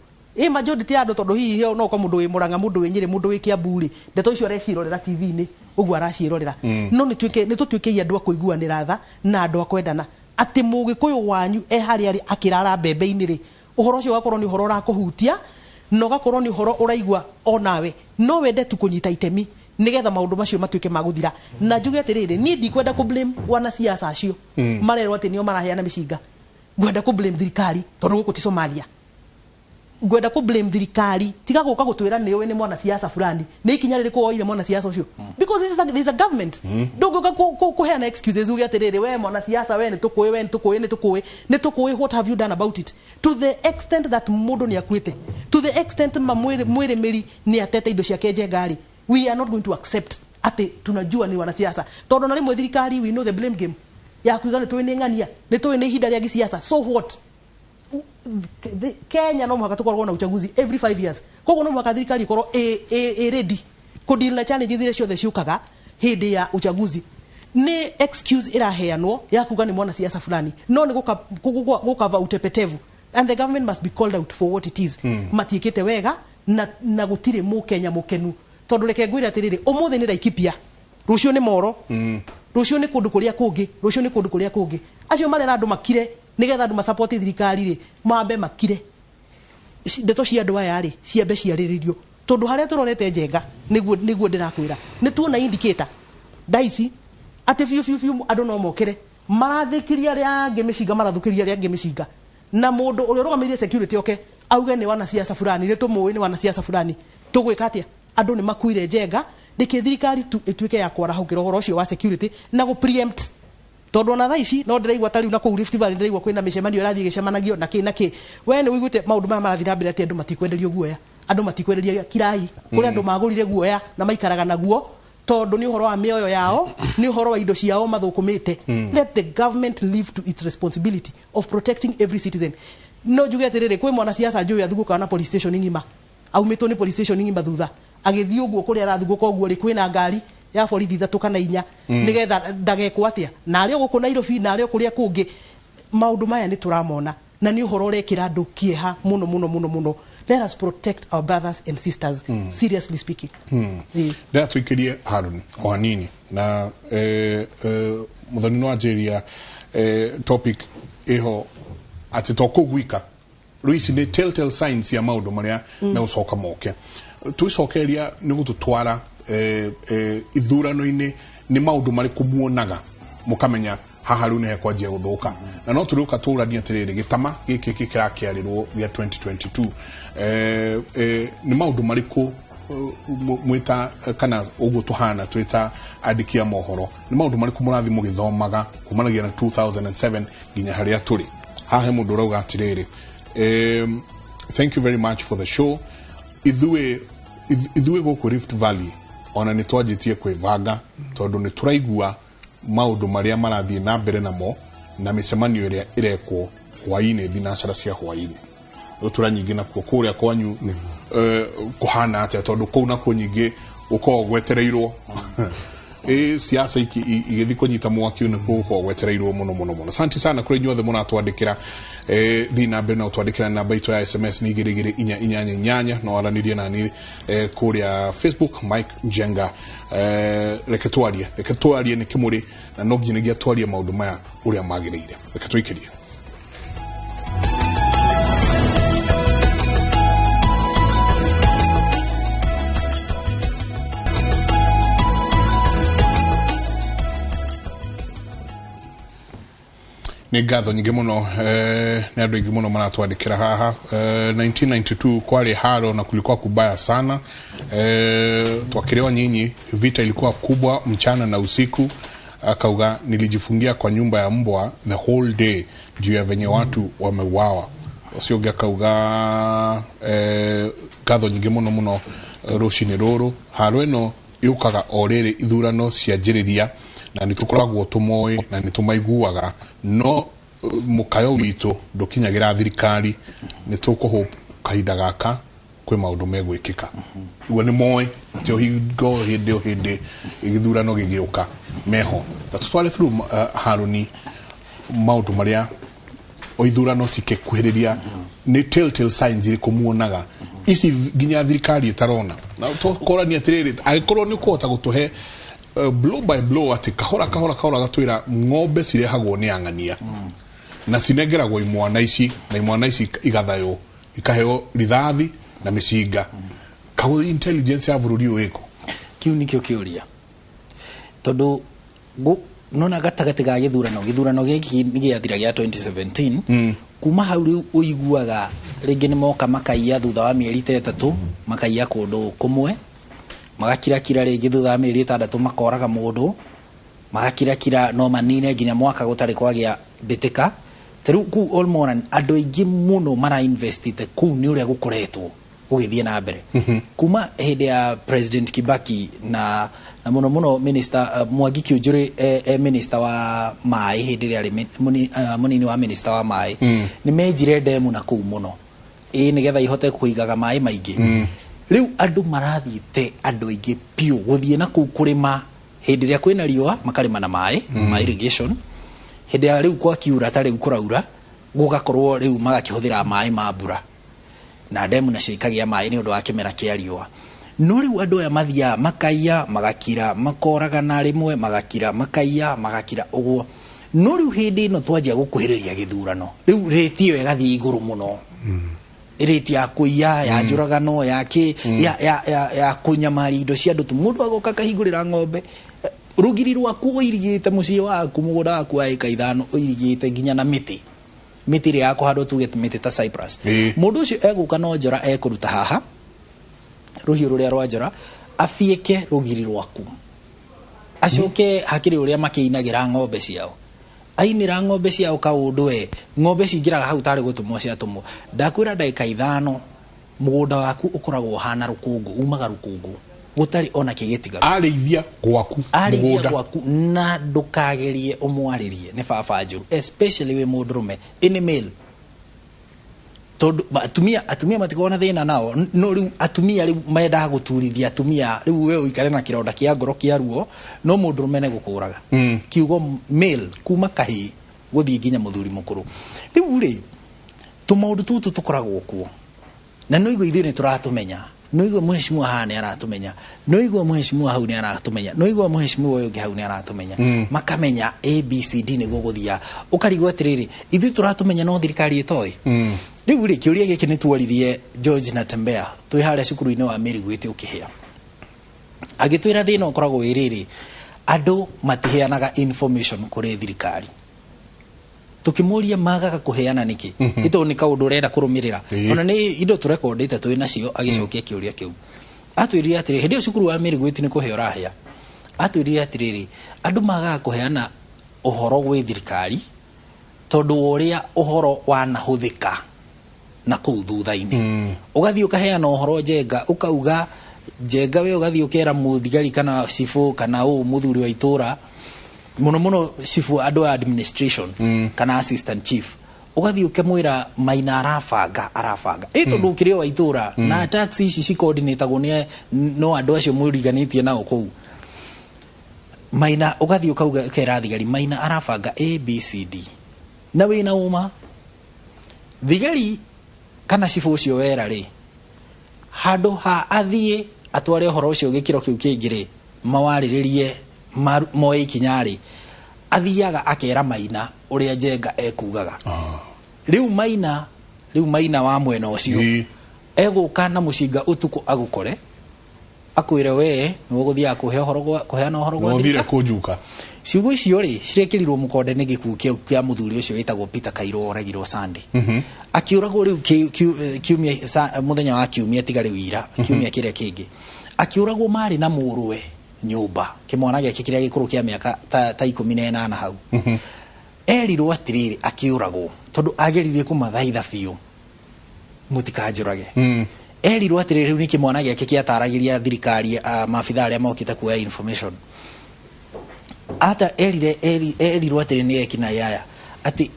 majority ya andu tondu hihi no ko mundu wi Murang'a mundu wi Nyeri mundu wi Kiambu ri ndeto icio aracirorera TV-ini uguo aracirorera no ni tutuike andu akuiguanira tha na andu akwendana ati Mũgĩkũyũ wanyu haria ari akirara mbembe-ini ri uhoro ucio gakorwo ni uhoro urakuhutia no gakorwo ni uhoro uraigwa onawe no wende tu kunyita itemi nigetha maundu macio matuike maguthira na njuge atiriri ni ndikwenda ku blame wana siasa acio marerwo ati nio maraheana micinga ngwenda ku blame thirikari tondu guku ti Somalia ngwenda ku blame thirikari tiga guka gutwira niwe ni mwana siasa fulani ni ikinya riri kuoire mwana siasa ucio because this is a government nduguka kuheana excuses uge atiriri we mwana siasa we ni tukuwe what have you done about it to the extent that mundu ni akwite to the extent mwire meri ni atete indo ciake Njengari we are not going to accept ati tunajua ni wanasiasa tondu na rimwe thirikari we know the blame game ya kuiga ni twine ng'ania ni twine ihinda ria gisiasa so what Kenya no mwaka tukorwo na uchaguzi every 5 years koguo no mwaka thirikari ikorwo ready kudeal na challenges iria ciothe ciukaga hindi ya uchaguzi ni excuse iraheanwo ya kuga ni mwana siasa fulani no ni gukava utepetevu and the government must be called out for what it is matiikite wega na gutire Kenya mukenu tondu reke ngwira atiriri umuthi ni Laikipia rucio ni Moro rucio ni kundu kuria kungi acio marera andu makire nigetha andu masupport thirikari ri mambe makire ndeto cia andu aya ri ciambe ciariririo tondu haria turorete Njenga niguo ndirakwira ni tuona indicator daici ati fiu andu no mokire marathikiria ria ngemicinga marathukiria ria ngemicinga na mundu uri rugamiririe security oke auge ni wana siasa fulani ni tumuwi ni wana siasa fulani tugwika atia andu ni makuire Njenga reke thirikari tu ituike ya kwarahukira uhoro ucio wa security na go preempt tondu na thaici no ndiraigwa tari na ku Rift Valley ndiraigwa kwina micemanio irathie gicemanagio na ki we ni wiguite maundu maya marathira mbere ati andu matikwenderio guoya andu matikwenderia kirai kuri andu magurire guoya na maikaraga naguo tondu ni uhoro wa mioyo yao ni uhoro wa indo ciao mathukumite let the government live to its responsibility of protecting every citizen no njuge atiriri kwi mwana siasa njui athuguka na police station ngima aumitwo ni police station ngima thutha agithii uguo kuri arathuguka uguo ri kwina ngari ya borithi ithatu kana inya nigetha ndagekwo atia na ario guku Nairobi na ario kuria kungi maundu maya ni turamona na ni uhoro urekira andu kieha muno let us protect our brothers and sisters seriously speaking nda tuikirie Harun o hanini na muthoni no ajeria topic iho ati tokugwika Luis ni telltale signs ya maundu maria me ucoka moke tuicokeria ni gututwara ithurano-ini ni maundu mariku muonaga mukamenya haha riu ni hekwanjia guthuka na no turuka turania atiriri gitama giki kirakiarirwo gya 2022 ni maundu mariku mwita kana ugu tuhana twita adikia mohoro ni maundu mari kumurathi mugithomaga kumanagia na 2007 ginya haria turi hahe mundu rauga atiriri thank you very much for the show idue goku Rift Valley ona ni twajitie kwivanga tondu ni turaigua maundu maria marathie na mbere namo na micemanio iria irekwo hwaini thinacara cia hwaini utura nyingi na kuria kwanyu kuhana atia tondu kou na kunyingi uko gwetereirwo siasa igithi kunyita mwaki une kuko gwetereirwo muno asante sana kuri nyothe muna twandikira thina mbere na utwandikira namba itu ya SMS ni girigiri inyanya no aranirie nani kuria Facebook Mike Njenga reketwarie ni kimuri na no ginagia twarie maundu maya uria magirire reketwikirie ni gatho nyingi muno ni andu ingi muno maratwandikira haha 1992 kwali haro na kulikuwa kubaya sana twakirewa nyinyi vita ilikuwa kubwa mchana na usiku akauga nilijifungia kwa nyumba ya mbwa the whole day juu ya venye watu wameuawa usioga kauga gatho nyingi muno rushini ruru haro eno yukaga orere ithurano cianjiriria na nitukoragwo tumoe na nitumaiguaga no mukayo witu ndukinyagira thirikari nitukuhope kahinda gaka kwi maundu megwikika igwe ni moe atio hingo hindi igithurano gigiuka meho tatutware through Haruni maundu maria oithurano cikekuhiriria ni telltale signs iriku muonaga isi ginya thirikari itarona na tukorania atiriri agikorwo ni kuhota gutuhe blow by blow ati kahora gatwira ng'ombe cirehagwo ni ang'ania na cinegeragwo imwana ici na imwana ici igathayo ikaheo rithathi na micinga kawo intelligence ya bururi weko kiu nikio kiuria tondu nona gatagati ga githurano giki ni giathira gia 2017 kuma hau riu uiguaga ringi ni moka makaiya thutha wa mieri 3 makaiya kundu kumwe magakira ringi thutha wa mieri 6 makoraga mundu magakira no manine nginya mwaka gutari kwagia bitika teru ku almoran andu aingi muno mara investite ku ni uria gukoretwo gugithie na mbere kuma hede ya President Kibaki na muno minister Mwangi Kiunjuri minister wa mai hede ya munini wa minister wa mai ni mejire demu na ku muno nigetha ihote kuigaga mai maingi riu andu marathiite andu aingi piu guthie na ku kurima hede ya kwina riwa makarima na mai irrigation hede ya riu kwa kiura tari ukuraura gugakorwo riu magakihuthira mai ma mbura na demu na shikagia mai ni undu wa kimera kia riwa no riu andu aya mathia makaiya magakira makoraga na rimwe magakira makaiya magakira uguo no riu hindi no twanjia gukuhiriria githurano riu retio igathii iguru muno ireti ya kuiya ya njuragano ya kunyamari indo cia ndutu mundu agoka kahingurira ng'ombe rugiri rwaku uirigite mucii waku mugunda waku wa eka 5 uirigite nginya na miti ri yako hado tuge miti ta Cyprus mundu ucio eguka no njora ekuruta haha ruhiu ruria rwa njora afieke rugiri rwaku acoke hakiri uria makiinagira ng'ombe ciao ainira ng'ombe ciao kaundu ng'ombe cingiraga hau tari gutumwo cia tumwo ndakwira ndagika 5 mugunda waku ukoragwo hana rukungu umaga rukungu gutari ona kigitiga arithia gwaku mugunda na ndukagerie umwaririe ni baba njuru especially we mundurume ini male tondu atumia matikona thina nao no riu atumia riu maenda guturithia atumia riu we uikare na kironda kia ngoro kia ruo no mundurume ne gukuraga kiugo male kuma kahi guthii nginya muthuri mukuru riu ri tumaundu tutu tukoragwo kuo na no igwe ithine turatumenya no igwe mheshimiwa hane aratumenya no igwe mheshimiwa hau ni aratumenya no igwe mheshimiwa uyu hau ni aratumenya makamenya ABCD ni guguthia ukarigwa atiriri ithu turatumenya no thirikari itoi riu ri kiuria giki ni twarithie George Natembea twi haria cukuru-ini wa Meri gwite ukihia agitwira thina ukoragwo wiriri andu matiheanaga information kuri thirikari tukimuria magaga kuheana niki ito ni kaundu urenda kurumirira ona ni indo turekondite twi nacio agicokia kiuria kiu atwirire atiri hindi cukuru wa Mĩrĩ ni kuheo rahia atwirire atiriri andu magaga kuheana uhoro gwi thirikari tondu uria uhoro wanahuthika na kuu thutha-ini ugathii ukaheana uhoro njenga ukauga njenga we ugathii ukera muthigari kana cifu kana muthuri wa itura muno cifu andu a administration kana assistant chief ugathii ukemwira Maina arabanga tondu ukirio wa itura na taxi ici ci coordinatagwo no andu acio muriganitie nao kuu Maina ugathii ukauga kera thigari Maina arabanga ABCD na wina uma thigari kana cifu ucio wera ri handu ha athie atware horo ucio gikiro kiu kingire mawariririe moe ikinyari athiaga akera Maina uria njenga ekugaga riu Maina wa mwena ucio eguka na mucinga utuku agukore akwire we ni guthia kuhe horo kuheana horo gwa thira kujuka ciugo icio ri cirekirirwo mukonde ni gikuu kia muthuri ucio witagwo Peter Kairo oragirwo Sunday akiuragwo riu kiumia muthenya wa kiumia tigari wira kiumia kiria kingi akiuragwo mari na muruwe nyumba kimwana giake kiria gikuru kia miaka ta 18 hau erirwo atiriri akiuragwo tondu ageririe kumathaitha biu mutikanjurage erirwo atiriri riu ni kimwana giake kiataragiria thirikari maabitha aria mokite kuoya information ata erirwo atiriri ni ekina yaya ati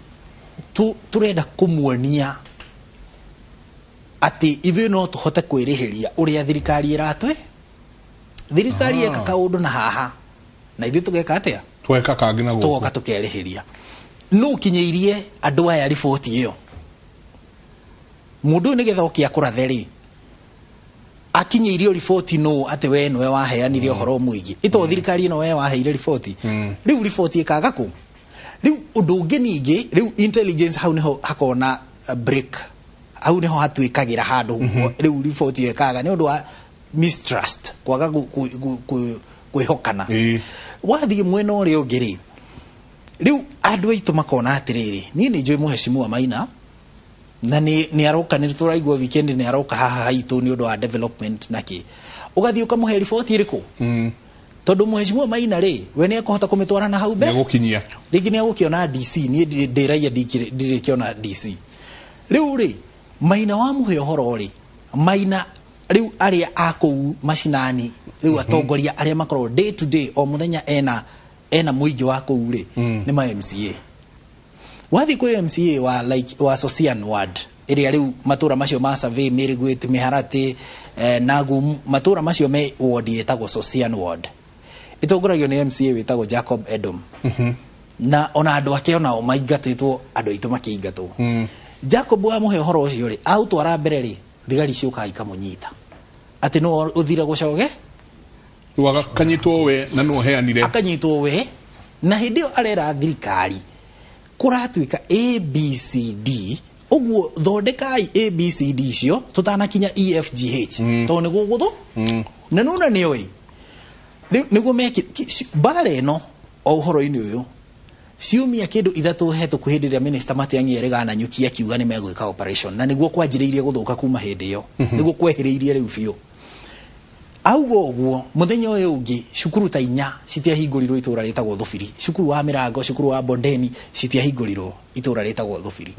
turenda kumuonia ati ithuĩ no tuhote kwĩrĩhĩria uria thirikari iratwe thirikari eka kaundu na haha na ithuĩ tugeka atia tweka kangi na guko tugoka tukerĩhĩria no kinyeirie andu aya riboti iyo mundu ni getha ukia kuratheri akinyeirio riboti no ati we nwe waheanirie horo muingi ito thirikari no we waheire riboti riu riboti ikaga ku riu undu ungi ningi riu intelligence hau niho hakona break hau niho hatwikagira handu riu riboti ikaga ni undu wa mistrust kwaga kwihokana wathie mwena uri ungiri riu andu aitu makona atiriri ni njui muheshimiwa Maina na ni aroka ni turaigwa weekend ni aroka haha haitu ni undu wa development naki ugathie ukamuhe riboti iriku tondu muheshimiwa Maina ri we ni akuhota kumitwara na hau be gukinyia ringi ni agukiona DC ni ndiraia ndirikiona DC riu ri Maina wa muhe horo ri Maina riu aria aku mashinani riu atongoria aria makoro day to day o muthenya ena muingi wa kuu ri ni ma MCA wathi kwa MCA wa Socian ward iria riu matura macio ma survey Mĩrĩ Miharati Nagu matura macio me ward yetagwo Socian ward itongoragio ni MCA witagwo Jacob Edom na ona andu ake ona maingatitwo andu aitu makiingatwo Jacob wa muhe horo ucio ri autwara mbere ri thigari ciuka ikamunyita ati no uthira gucoge waga kanyitwo we na no heanire akanyitwo we na hindio arera thirikari kuratuika ABCD uguo thondekai ABCD cio tutanakinya EFGH to niguo guthu na nuna ni oi niguo meki bare no o uhoro-ini uyu ciumia kindu ithatu hetũku hindi ria minister Matiang'i erigana nyuki akiuga ni megwika operation na niguo kwanjiriirie guthuka kuma hindi iyo niguo kwehiriirie riu biu augo uguo muthenya uyu ungi cukuru ta 4 citiahingurirwo itura ritagwo Thubiri cukuru wa Mirango cukuru wa Bondeni citiahingurirwo itura ritagwo Thubiri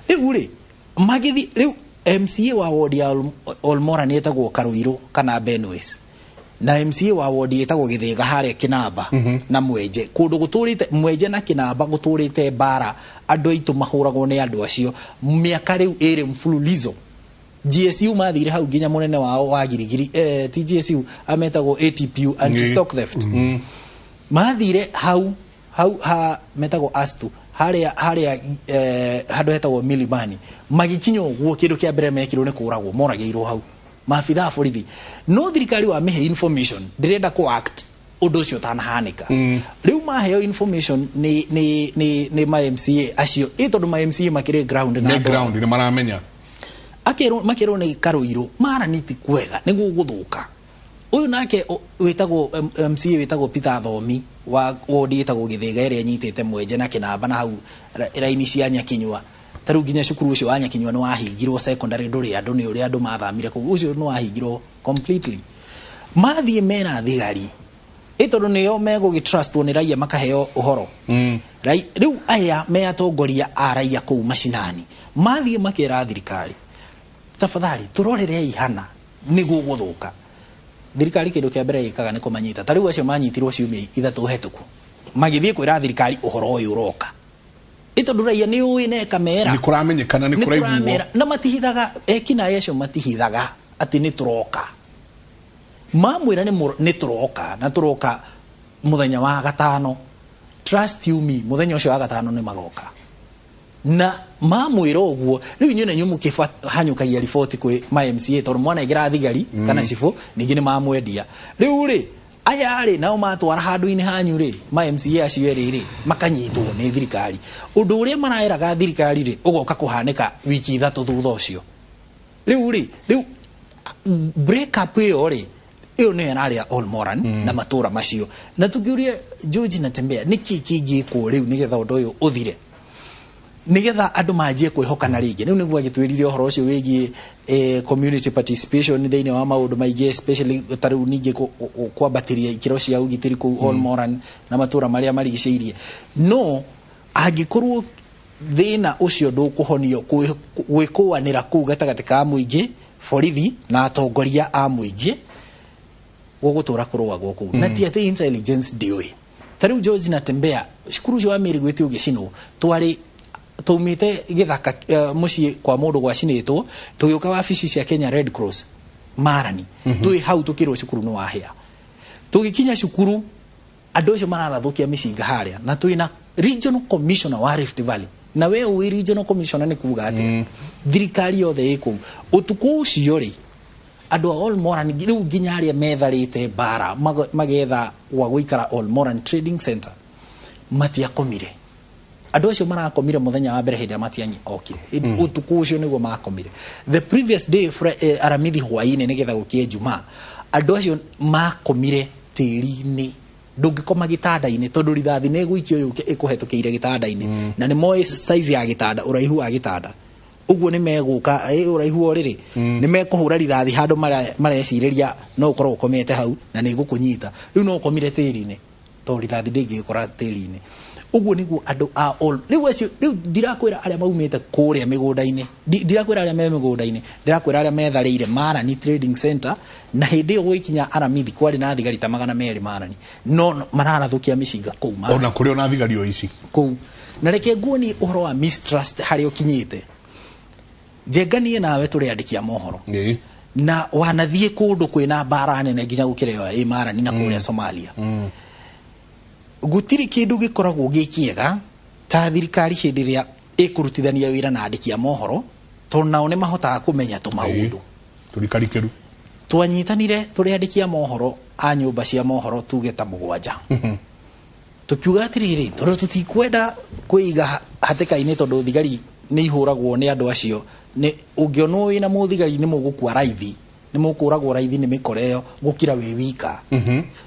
riu ri magithi riu MCA wa ward ya Olmora ni etagwo Karuiru kana Benwes na MCA wa ward yetagwo Githega haria Kinamba na Mwenje kundu guturite Mwenje na Kinamba guturite bara andu aitu mahuragwo ni andu acio miaka riu iri mfululizo GSU mathire hau ginya munene wao wa girigiri TGSU ametagwo ATPU anti-stock theft mathire hau metagwo astu haria handu hetagwo Milimani magikinyo guo kindu kia mbere mekirwo ni kuragwo morageirwo hau maabitha a borithi no thirikari wa mihe information ndirenda ku act undu ucio tanahanika riu maheo information ni ma MCA acio tondu ma MCA makire ground na ground ni maramenya makero ni Karuiru maraniti kwega niguo guthuka uyu nake witagwo MCA witagwo Peter Thomi wa ward yetagwo Githega iria nyitete Mwenje na Kinamba na hau raini cia Nyakinyua taru ginya cukuru ucio wa Nyakinyua ni wahingirwo secondary nduri andu ni uri andu mathamire ku ucio ni wahingirwo completely mathie mena thigari itondo niyo mego gitrustwo ni raia makaheo uhoro riu aya me atongoria a raia kuu mashinani mathie makera thirikari tafadhali turorere ihana niguo guthuka thirikari kindu kia mbere ikaga ni kumanyita tariu acio manyitirwo ciumia ithatu hetuku magithie kwira thirikari uhoro uyu uroka itondo raia ni uwi ne kamera ni kuramenyekana ni kuraiguo na matihithaga ekina acio matihithaga ati ni turoka mamwira ni turoka na turoka muthenya wa gatano trust you me muthenya ucio wa gatano ni magoka na mamwira uguo riu nyune nyumu hanyukagia riboti kwi ma MCA tor mwana igira thigari kana cifu ningi ni mamwendia riu ri aya ri nao matwara handu-ini hanyu ri ma MCA acio eri makanyitwo ni thirikari undu uria maraeraga thirikari ri ugoka kuhanika wiki 3 thutha ucio riu break up yo ri iyo ni area all moran na matura macio na tukiuria George Natembeya niki kingikwo riu nigetha undu uyu uthire nigetha andu manjie kwihokana ringi riu niguo agitwirire uhoro ucio wigi community participation thiini wa maundu maingi especially tariu ningi kwambatiria ikiro cia ugitiri ku all moran na matura maria marigiceirie no angikorwo thina ucio ndukuhonio gwikuanira ku gatagati ka muingi borithi na atongoria a muingi gugutura kurwa goku na ti ati intelligence dioi tariu George Natembeya shukuru jo amiri gwiti ugicino twari tumite githaka mucii kwa mundu gwacinitwo tugiuka wabici cia Kenya Red Cross marani tui hau tukirwo cukuru no wahia tugikinya cukuru andu acio mararathukia micinga haria na tuina regional commissioner wa Rift Valley na we wi regional commissioner ni kuga ati thirikari yothe iku utuku ucio ri andu all moran riu nginya aria metharite bara magetha wa guikara all moran trading center matiakomire andu acio marakomire muthenya wa mbere hindi matianyi okire utuku ucio niguo makomire the previous day aramithi hwaini nigetha gukie juma andu acio makomire tiri-ini ndungikoma gitanda-ini tondu rithathi ne guikio yu ikuhetukiire gitanda-ini na ni moi size ya gitanda uraihu wa gitanda uguo ni meguka uraihu oriri ni mekuhura rithathi handu mareciriria no ukorwo ukomete hau na ni gukunyita riu no ukomire tiri-ini to rithathi ndingikora tiri-ini uguo niguo andu a all riu acio riu ndirakwira aria maumite kuria migunda-ini ndirakwira aria me migunda-ini ndirakwira aria metharire Marani Trading Center na hindi yo gwikinya aramithi kwari na thigari ta 200 Marani no mararathukia micinga kou ona kuri ona thigari o ici kou na reke nguoni uhoro wa mistrust hari ukinyite jenganie nawe turi andikia mohoro na wanathie kundu kwina mbara nene nginya gukireo Marani na kuria Somalia gutiri kindu gikoragwo gikiega ta thirikari hindi ria ikurutithania wira na andikia mohoro to nao ne mahotaga kumenya to maundu turikarikeru twanyitanire turi andikia mohoro a nyumba cia mohoro tuge ta 7 tukiuga atiriri tondu tutikwenda kuiga hateka-ini tondu thigari ni ihuragwo ni andu acio ni ungionwo wina muthigari ni mugukua raithi ni mukuragwo raithi ni mikoreo gukira we wika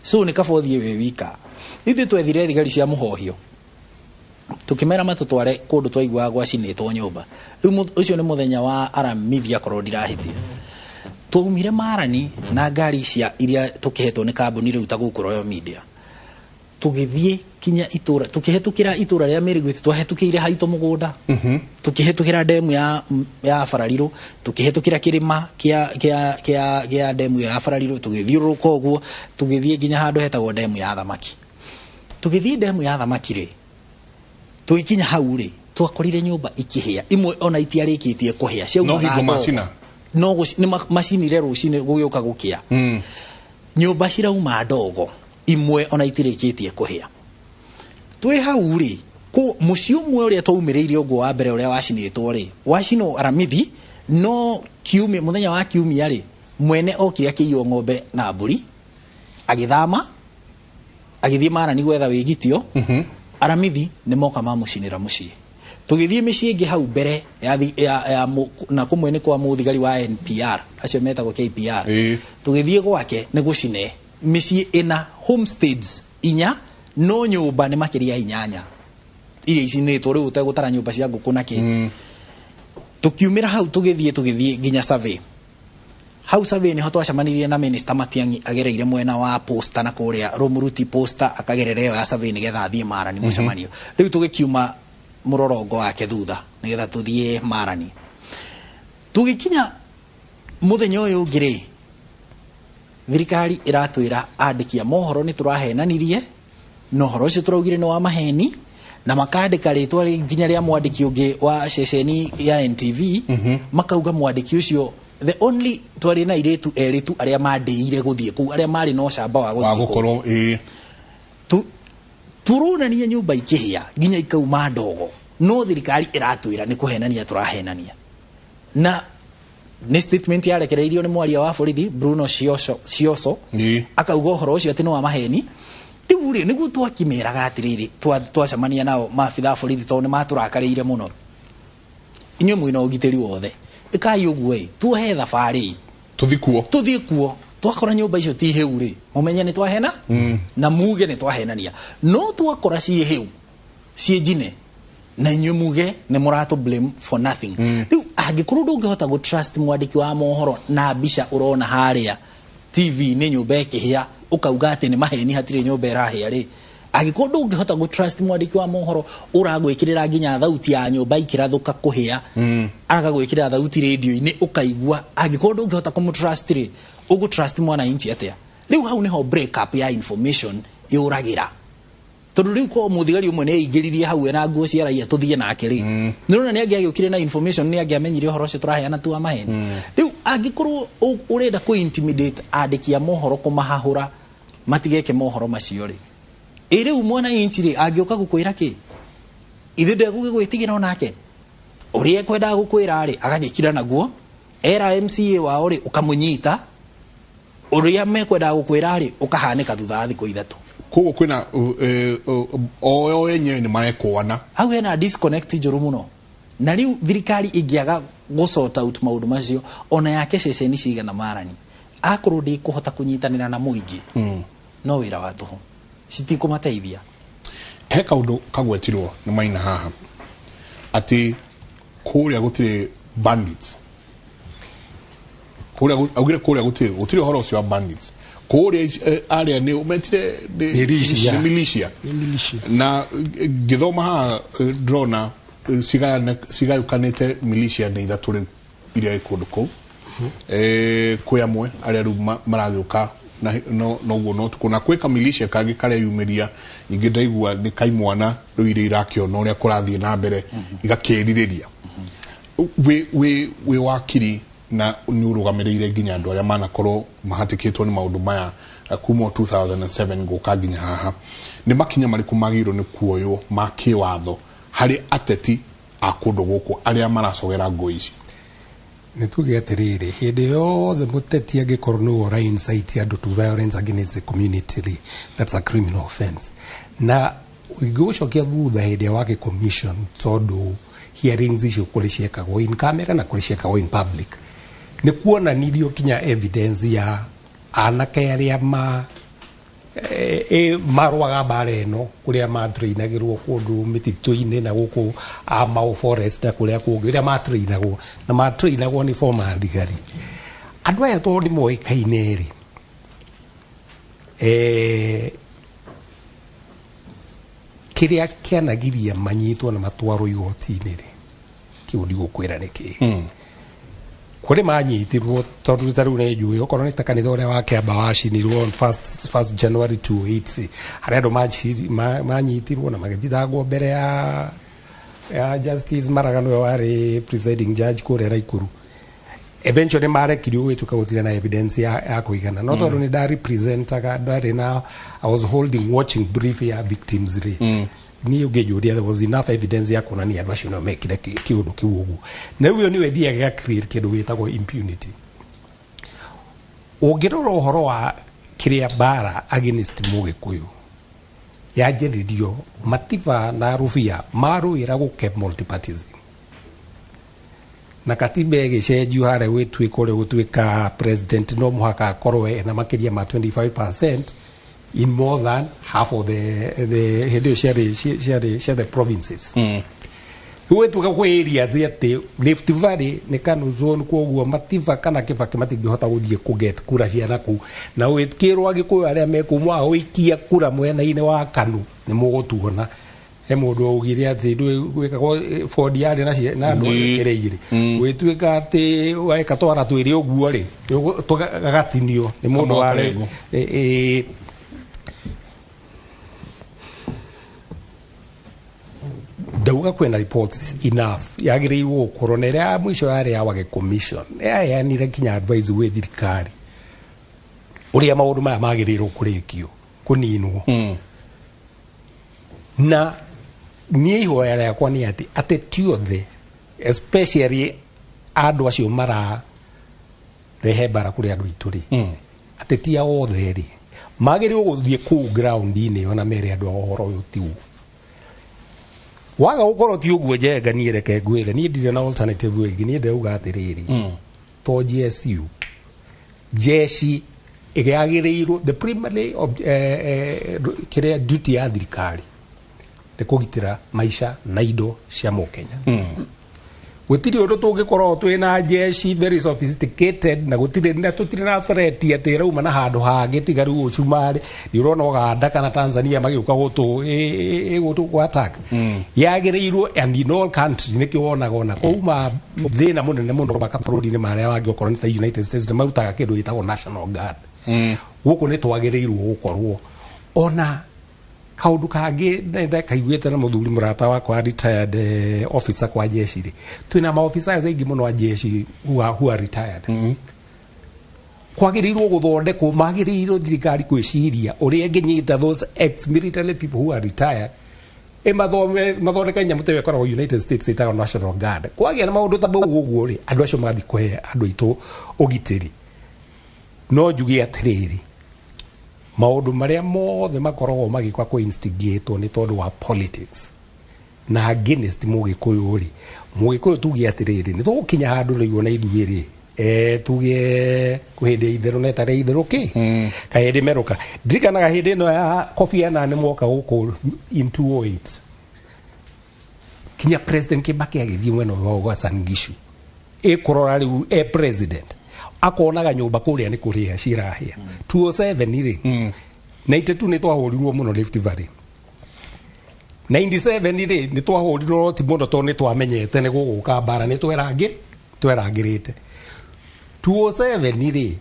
so ni kabothie we wika ithu twethire thigari cia muhohio tukimera matutware kundu twaigua gwacinitwo nyumba riu ucio ni muthenya wa aramithi akorwo ndirahitia tuumire Marani na ngari cia iria tukihetwo ni kambuni riu ta guku Royal Media tugithie kinya itura tukihetukira itura ria Mirigwiti twahetukire haito mugunda tukihetukira demu ya Farariro tukihetukira kirima kia demu ya Farariro tugithiuruka uguo tugithie kinya handu hetagwo demu ya Thamaki tugithie demu ya Thamaki ri tuikinya hau ri twakorire nyumba ikihia imwe ona itiarikitie kuhia cia no hingo macina no ni macini re rucine gugiuka gukia nyumba cirauma ndogo imwe ona itirikitie kuhia twi hau ri ku mucio mwe uria twaumiriire uguo wa mbere uria wacinitwo ri wacino aramithi no kiumia muthenya wa kiumia ri mwene okire akiyo ng'ombe na mburi agithama agithie Marani gwetha wigitio aramithi ni moka mamucinira mucii tugithie micii ingi hau mbere ya na kumwene kwa muthigari wa NPR acio metagwo KPR tugithie gwake ni gucine micii ina homesteads inya no nyumba ni makiria 8 iria icinitwo riu utegutara nyumba cia nguku na ki tukiumira hau tugithie nginya survey hau survey niho twacemanirie na minister Matiang'i agereire mwena wa posta na kuria Romuruti posta akagerere yo ya survey nigetha athie Marani mucemanio riu tugikiuma murorongo wake thutha nigetha tuthie Marani tugikinya muthenya uyu ngiri thirikari iratwira andikia mohoro ni turahenanirie no horo ucio turaugire no wa maheni na makandika ritwa nginya ria mwandiki ungi wa ceceni ya NTV makauga mwandiki ucio the only twari na iretu eritu aria mandeire guthie ku aria mari no camba wa gukorwo turunania nyumba ikihia nginya ikauma ndogo no thirikari iratwira ni kuhenania turahenania na ni statement yarekereirio ni mwaria wa borithi Bruno Cioso akauga horo ucio ati no wa maheni riu ri niguo twakimeraga atiriri twacemania nao maabitha borithi to ni maturakarĩire muno inyuĩ mwina ũgitĩri wothe ikai uguo tuhe thabari tuthie kuo twakora nyumba icio ti heu ri mumenye ni twahena na muge ni twahenania no twakora cie heu cie jine na inyuĩ muge ni muratu blame for nothing riu angikorwo ndungihota go trust mwandiki wa mohoro na mbica urona haria TV ni nyumba ikihia ukauga ati ni maheni hatire nyumba irahia ri angikorwo ndungihota go trust mwandiki wa mohoro uragwikirira nginya thauti ya nyumba ikirathuka kuhia agagwikirira thauti radio-ini ukaigua angikorwo ndungihota kumutrust ri ugu trust mwana inchi atia riu hau niho break up ya information yuragira tondu riu ko muthigari umwe ne igiririe hau na nguo cia raia tuthie nake ri nirona ni agiagukire na information ni agiamenyire horo cio turaheana tu amaheni riu angikorwo urenda ku intimidate andiki ya mohoro kumahahura matigeke mohoro macio ri riu mwana inchi ri angioka gukwira ki ithe ndegugwitigira onake uri ekwenda gukwira ri agagikira naguo era MCA wao ri ukamunyita uri amekwenda gukwira ri ukahanika thutha thiku ithatu kogo kwina o yenyewe ni marekwana hau hena disconnect njuru muno na riu thirikari ingiaga go sort out maundu macio ona yake ceceni cigana Marani akorwo ndi kuhota kunyitanira na muingi no wira wa tuhu citikumateithia he kaundu kagwetirwo ni maina haha ati kuria gutire bandits kuria gutire horo ucio wa bandits kuria area ni umetire militia na githoma ha drona sigayukanite militia ni ithatu riu iria ikundu ku kuyamwe aria riu maragiuka no guo no tukuna kweka militia kagi kare yumeria ingi ndaigua ni kaimwana riu iria irakĩona uria kurathie na mbere igakĩririria we wakiri na ni urugamirire nginya andu aria manakorwo mahatikitwo ni maundu maya kuma 2007 guka nginya haha ni makinya mariku magiro ni kuoyo makiwatho hari ateti akundu guku aria maracogera ngoi ni tuge atiriri hindi yothe muteti angikorwo ni ora incite andu to violence against the community that's a criminal offense na ugucokia thutha hindi wake commission tondu hearings icio kuriciekagwo in camera na kuriciekagwo in public ni kuona nirio kinya evidence ya anake aria marwaga bareno kuria matrainagirwo kundu mitito-ini na guku Mau Forest na kuria kungi uria matrainagwo ni former thigari andu aya to ni moikaine ri kiria kianagiria manyitwo na matwaro igoti-ini ri kiu ndi gukwira niki kuri manyitirwo tondu taru ne njui okorwo ni ta kanitha uria wa Kiamba wacinirwo first January 28 haria andu manyitirwo na magithitangwo mbere ya Justice Maragano wari presiding judge kuria Naikuru eventually marekirio gwituka gutire na evidence ya kuigana no tondu ni da representaga ndari na I was holding watching brief ya victims ri ni ugejuria there was enough evidence ya kuonania andu acio no mekire kiundu kiu ugu na uyo ni wethia ga create kindu gitagwo impunity ungirora uhoro wa kiria bara against Mugikuyu yajeririo Matiba na Rufia maruira guke multipartyism na katiba igicenjio haria gutwika president no muhaka akorwe na makiria ma 25% in more than half of the share the provinces wetu ka kweria ati Rift Valley ni kanu zone koguo mativa kana Kibaki matingihota guthie ku get kura ciana ku na wikirwo agikuyu aria mekumwa oikia kura mwena-ini wa Kanu ni mugutuona he mundu augire ati gwikagwo Ford yari na andu ekereire wituika ati waika twara twiri uguo ri tugagatinio ni mundu wari dauga kwena reports enough yagirirwo gukorwo na iria mwisho yari ya wage commission yanire kinya advice we thirikari uria maundu maya magirirwo kurikio kuninwo na nie ihoya riakwa ni ati tiothe especially andu acio mara rehe bara kuri andu ituri ati tia othe ri magirirwo guthie ku ground-ini ona mere andu ohoro uyu tiu waga gukorwo ti uguo Njenga nie reke ngwire nie ndire na alternative wingi nie ndauga atiriri to GSU jeshi igiagirirwo the primary kiria duty ya thirikari ni kugitira maisha na indo cia Mukenya gutiri undu tungikorwo twina jeshi very sophisticated na gutiri na tutiri na threat ati rauma na handu hangi tigaru ucumari ni urona Uganda kana Tanzania magiuka gutu attack yagirirwo and in all countries ni kionaga ona kuma thina munene mundu baka burudi-ini maria wangi okorwo ni the United States ni marutaga kindu gitagwo National Guard guku ni twagirirwo gukorwo ona kaundu kangi ndenda kaiguite na muthuri murata wakwa retired officer kwa jeshi ri twina ma officers aingi muno wa jeshi who are retired kwagirirwo guthondekwo magirirwo thirikari kwiciria uria nginyita those ex military people who are retired mathondeka nyamu tewe koragwo United States itaga National Guard kwagia na maundu ta mau uguo ri andu acio mathi kwe andu itu ugitiri no njugi atiriri maundu maria mothe makoragwo magikwa ku instigate ni tondu wa politics na against Mugikuyu ri Mugikuyu tugi atiriri ni tugukinya handu riu na ithuiri tuge kuhinde itheru na tare itheru ki kahindi meruka ndirikanaga hindi ino ya Kofi Annan mwoka guku in 208 kinya President Kibaki agithii mwena wa Uasin Gishu kurora riu president akonaga nyumba kuria ni kuria cirahia 207 iri 92 ni twahurirwo muno Rift Valley 97 iri ni twahurirwo ti muno to ni twamenyete ni guguka bara ni twerangirite 207 iri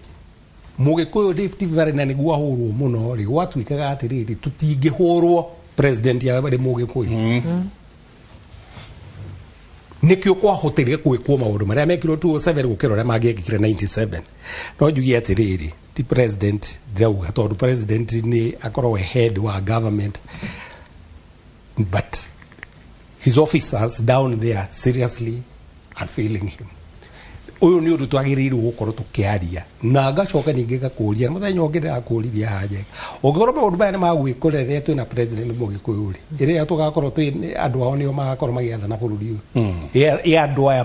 Mugikuyu Rift Valley na ni gwahurwo muno ri gwatwikaga atiriri tutingihurwo president ya bari Mugikuyu nikio kwa hoteli kwikwo maundu maria mekirwo 207 gukira ria magekire 97 no njugi atiriri ti president ndauga tondu president ni akorwo head wa government but his officers down there seriously are failing him uyu ni undu twagirirwo gukorwo tukiaria na ngacoka ningi gakuria muthenya ungi ndakuriria haje ungikorwo maundu maya ni magwikorere twina president Mugikuyu ri iria tugakorwo twi andu ao nio magakorwo magiathana bururi uyu andu aya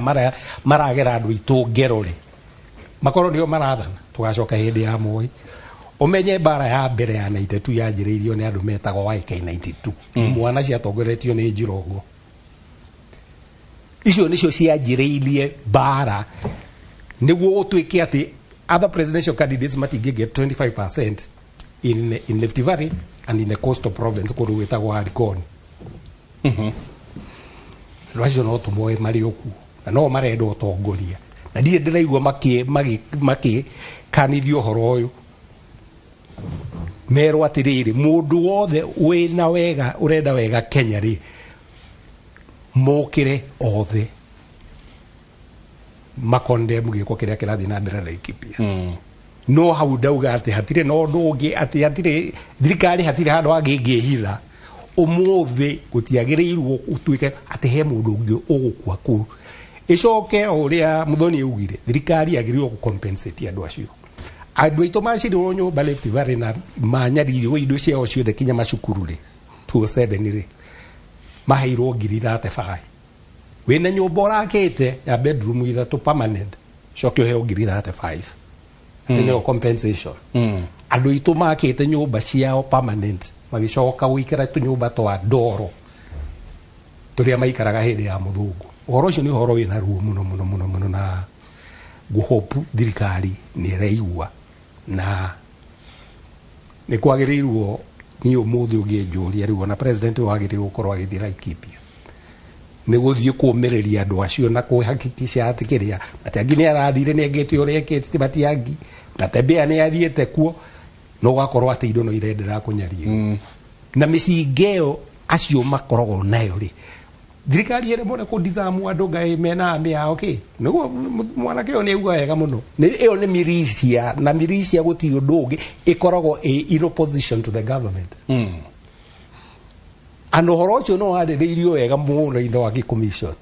maragera andu itu ngero ri makorwo nio marathana tugacoka hindi ya Moi umenye bara ya mbere ya 92 yanjiriirio ni andu metagwo YK92 mwana cia tongoretio ni Njirongo icio nicio cianjiriirie bara niguo gutwike ati other presidential candidates matingiget 25% in Rift Valley and in the coastal province kuru wetagwo Likoni rwacio no tumoe mari oku na no marenda utongoria na ndire ndiraigua maki kanithio horo uyu mero atiriri mundu wothe wina wega urenda wega Kenya ri mokire othe makonde mugiko kiria kirathi na mbere Laikipia no hau ndauga ati hatire no ndungi ati hatire thirikari hatire handu angingihitha umuthi gutiagirirwo utwike ati he mundu ungi ugukua ku icoke uria Muthoni ugire thirikari agirirwo ku compensate andu acio andu aito macirirwo nyumba Rift Valley na manyaririrwo indo ciao ciothe kinya macukuru ri 207 ri maheirwo ngiri 35 wina nyumba urakite ya bedroom ithatu permanent coke uheo ngiri 35 tene compensation andu itu makite nyumba ciao permanent magicoka gwikira tunyumba twa ndoro turia maikaraga hindi ya muthungu uhoro ucio ni uhoro wina ruo muno na guhopu thirikari ni iraigua na ni kwagirirwo ni umuthi ungienjuria riu na president wagirirwo gukorwo agithii Laikipia ni guthii kuumireria andu acio na kuhakikisha ati kiria Matiangi ni arathire ni agite uria ekite Matiangi na Tembea ni athiete kuo no gakorwo ati indo no irendera kunyaria na micingeo acio makoragwo nayo ri thirikari ere mbona ku disamu andu ngai mena amia okay niguo mwanake yo ni uga wega muno ni iyo ni milisia na milisia gutiri undu ungi ikoragwo in opposition to the government and uhoro ucio no arĩrĩirio wega muno itho wa commission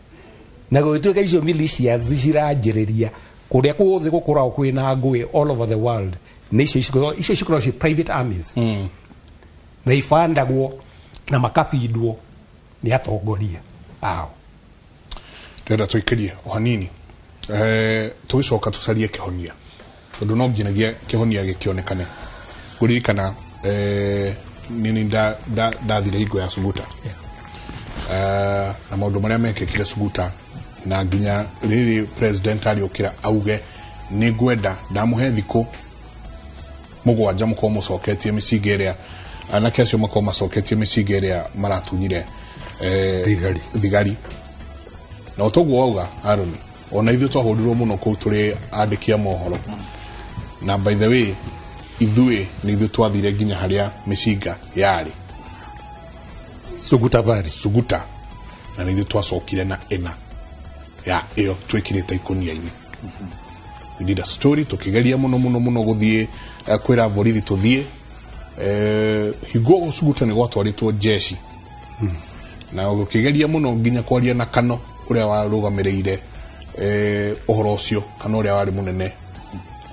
na gũtuĩka icio milisia ciranjĩrĩria kũrĩa kuothe gũkoragwo kwĩna ngũĩ all over the world nĩ icio cikoragwo private armies na ifandagwo na makafindwo nĩ atongoria ao ndĩrenda tũikĩrie o hanini tũgĩcoka tũcarie kĩhonia tondũ no nginagia kĩhonia gĩkĩonekane kũririkana nini ndathire hingo ya Suguta na maũndũ marĩa mekĩkire Suguta na nginya rĩrĩ president ariũkĩra auge nĩ ngwenda ndamũhe thikũ mũgwanja mũkorwo mũcoketie mĩcinga ĩrĩa anake acio makorwo macoketie mĩcinga ĩrĩa maratunyire thigari na ũtoguo wauga Aroni ona ithuĩ twahũrirwo mũno kũu tũrĩ andĩki a mohoro na by the way ithuĩ nĩ ithuĩ twathire nginya harĩa mĩcinga yarĩ Suguta na nĩ ithuĩ twacokire na ena ya ĩyo twĩkĩrĩte ikũnia-inĩ we did a story tũkĩgeria mũno gũthiĩ kwĩra borithi tũthiĩ higo Suguta nĩ gwatwarĩtwo jeshi na gũkĩgeria mũno nginya kwaria na Kano ũrĩa warũgamĩrĩire ũhoro ũcio kana ũrĩa warĩ mũnene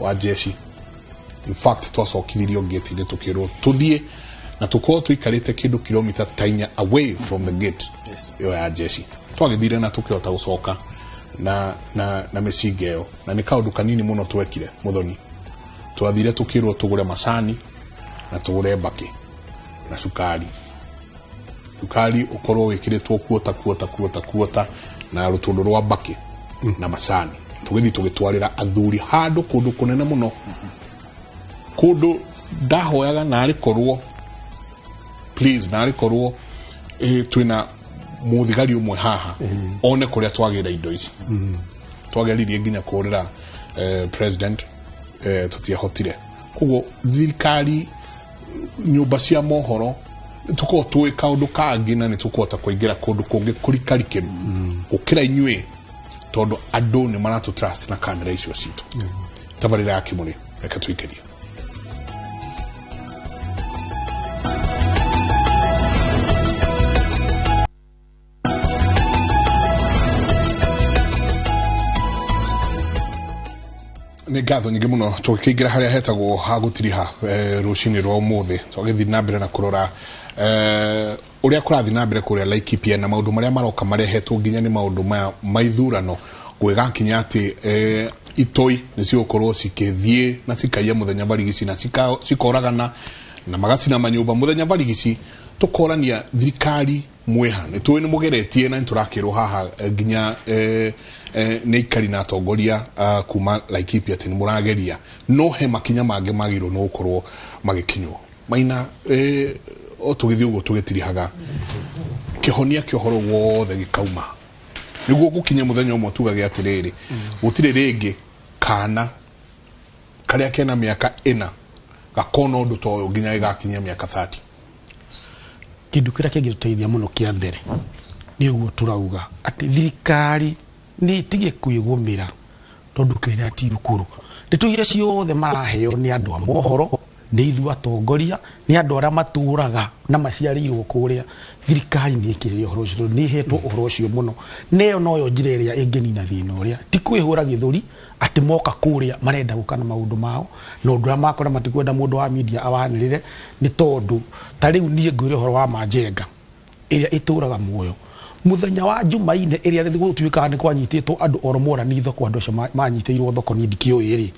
wa jeshi in fact twacokithirio gate-inĩ tũkĩrwo tũthiĩ na tũkorwo tũikarĩte kĩndũ kilomita 4 away from the gate ĩyo ya jeshi twagĩthire na tũkĩhota gũcoka na mĩcinga ĩyo na nĩ kaũndũ kanini mũno twekire Muthoni twathire tũkĩrwo tũgũre macani na tũgũre mbakĩ na cukari ũkorwo wĩkĩrĩtwo kuota na rũtũndũ rwa mbakĩ na macani tũgĩthi tũgĩtwarĩra athuri handũ kũndũ kũnene mũno kũndũ ndahoyaga narĩ korwo please narĩ korwo twĩna mũthigari ũmwe haha one kũrĩa twagĩra indo ici twageririe nginya kũrĩra president tũtiahotire koguo thirikari nyũmba cia mohoro tuko tuwe kaundu kangi na nĩtũkũhota kũingĩra kũndũ kũngĩ kũrikarikĩru gũkĩra inyuĩ tondũ andũ nĩ maratũ trust na kamera icio citũ tabarĩra ya Kĩmũrĩ reke tũikĩrie nĩ ngatho nyingĩ mũno tũkĩingĩra harĩa hetagwo ha gũtiriha rũcinĩ rwa ũmũthĩ twagĩthiĩ na mbere na kũrora ũrĩa kũrathiĩ na mbere kũrĩa Laikipia na maũndũ marĩa maroka marehetwo nginya nĩ maũndũ maya maithurano gwĩgakinya atĩ itoi nĩ cigũkorwo cikĩthiĩ na cikaiya mũthenya barigici na cikoragana na magacina manyũmba mũthenya barigici tũkorania thirikari mweha nĩ tũĩ nĩ mũgeretie na nĩtũrakĩrwo haha nginya nĩ ikari na atongoria kuma Laikipia atĩ nĩ mũrageria no he makinya mangĩ magĩrwo no gũkorwo magĩkinywo Maina o tũgĩthiĩ ũguo tũgĩtirihaga kĩhonia kĩohoro wothe gĩkauma nĩguo gũkinya mũthenya ũmwe tugage atĩrĩrĩ gũtirĩ rĩngĩ kana karĩa kena mĩaka 4 gakona ũndũ ta ũyũ nginya gĩgakinyia mĩaka 30 kĩndũ kĩrĩa kĩngĩtũteithia mũno kĩa mbere nĩ ũguo tũrauga atĩ thirikari nĩ itige kwĩgũmĩra tondũ kĩrĩa ti rũkũrũ ndeto iria ciothe maraheo nĩ andũ a mohoro nĩ ithuĩ atongoria nĩ andũ arĩa matũraga na maciarĩirwo kũrĩa thirikari nĩ ĩkĩrĩire ũhoro ũcio nĩ ĩhetwo ũhoro ũcio mũno neyo noyo njĩra ĩrĩa ĩngĩnina thĩna ũrĩa ti kwĩhũra gĩthũri atĩ moka kũrĩa marenda gũka na maũndũ mao na ũndũ ũrĩa makora matikwenda mũndũ wa media awanĩrĩre nĩ tondũ ta rĩu niĩ ngwĩre ũhoro wa Majenga ĩrĩa ĩtũraga muoyo muthenya wa Jumaine ĩrĩa gũtuĩkaga nĩ kwanyitĩtwo andũ oromora nĩ thoko andũ acio manyitĩirwo thoko nĩ ndikĩũĩ rĩ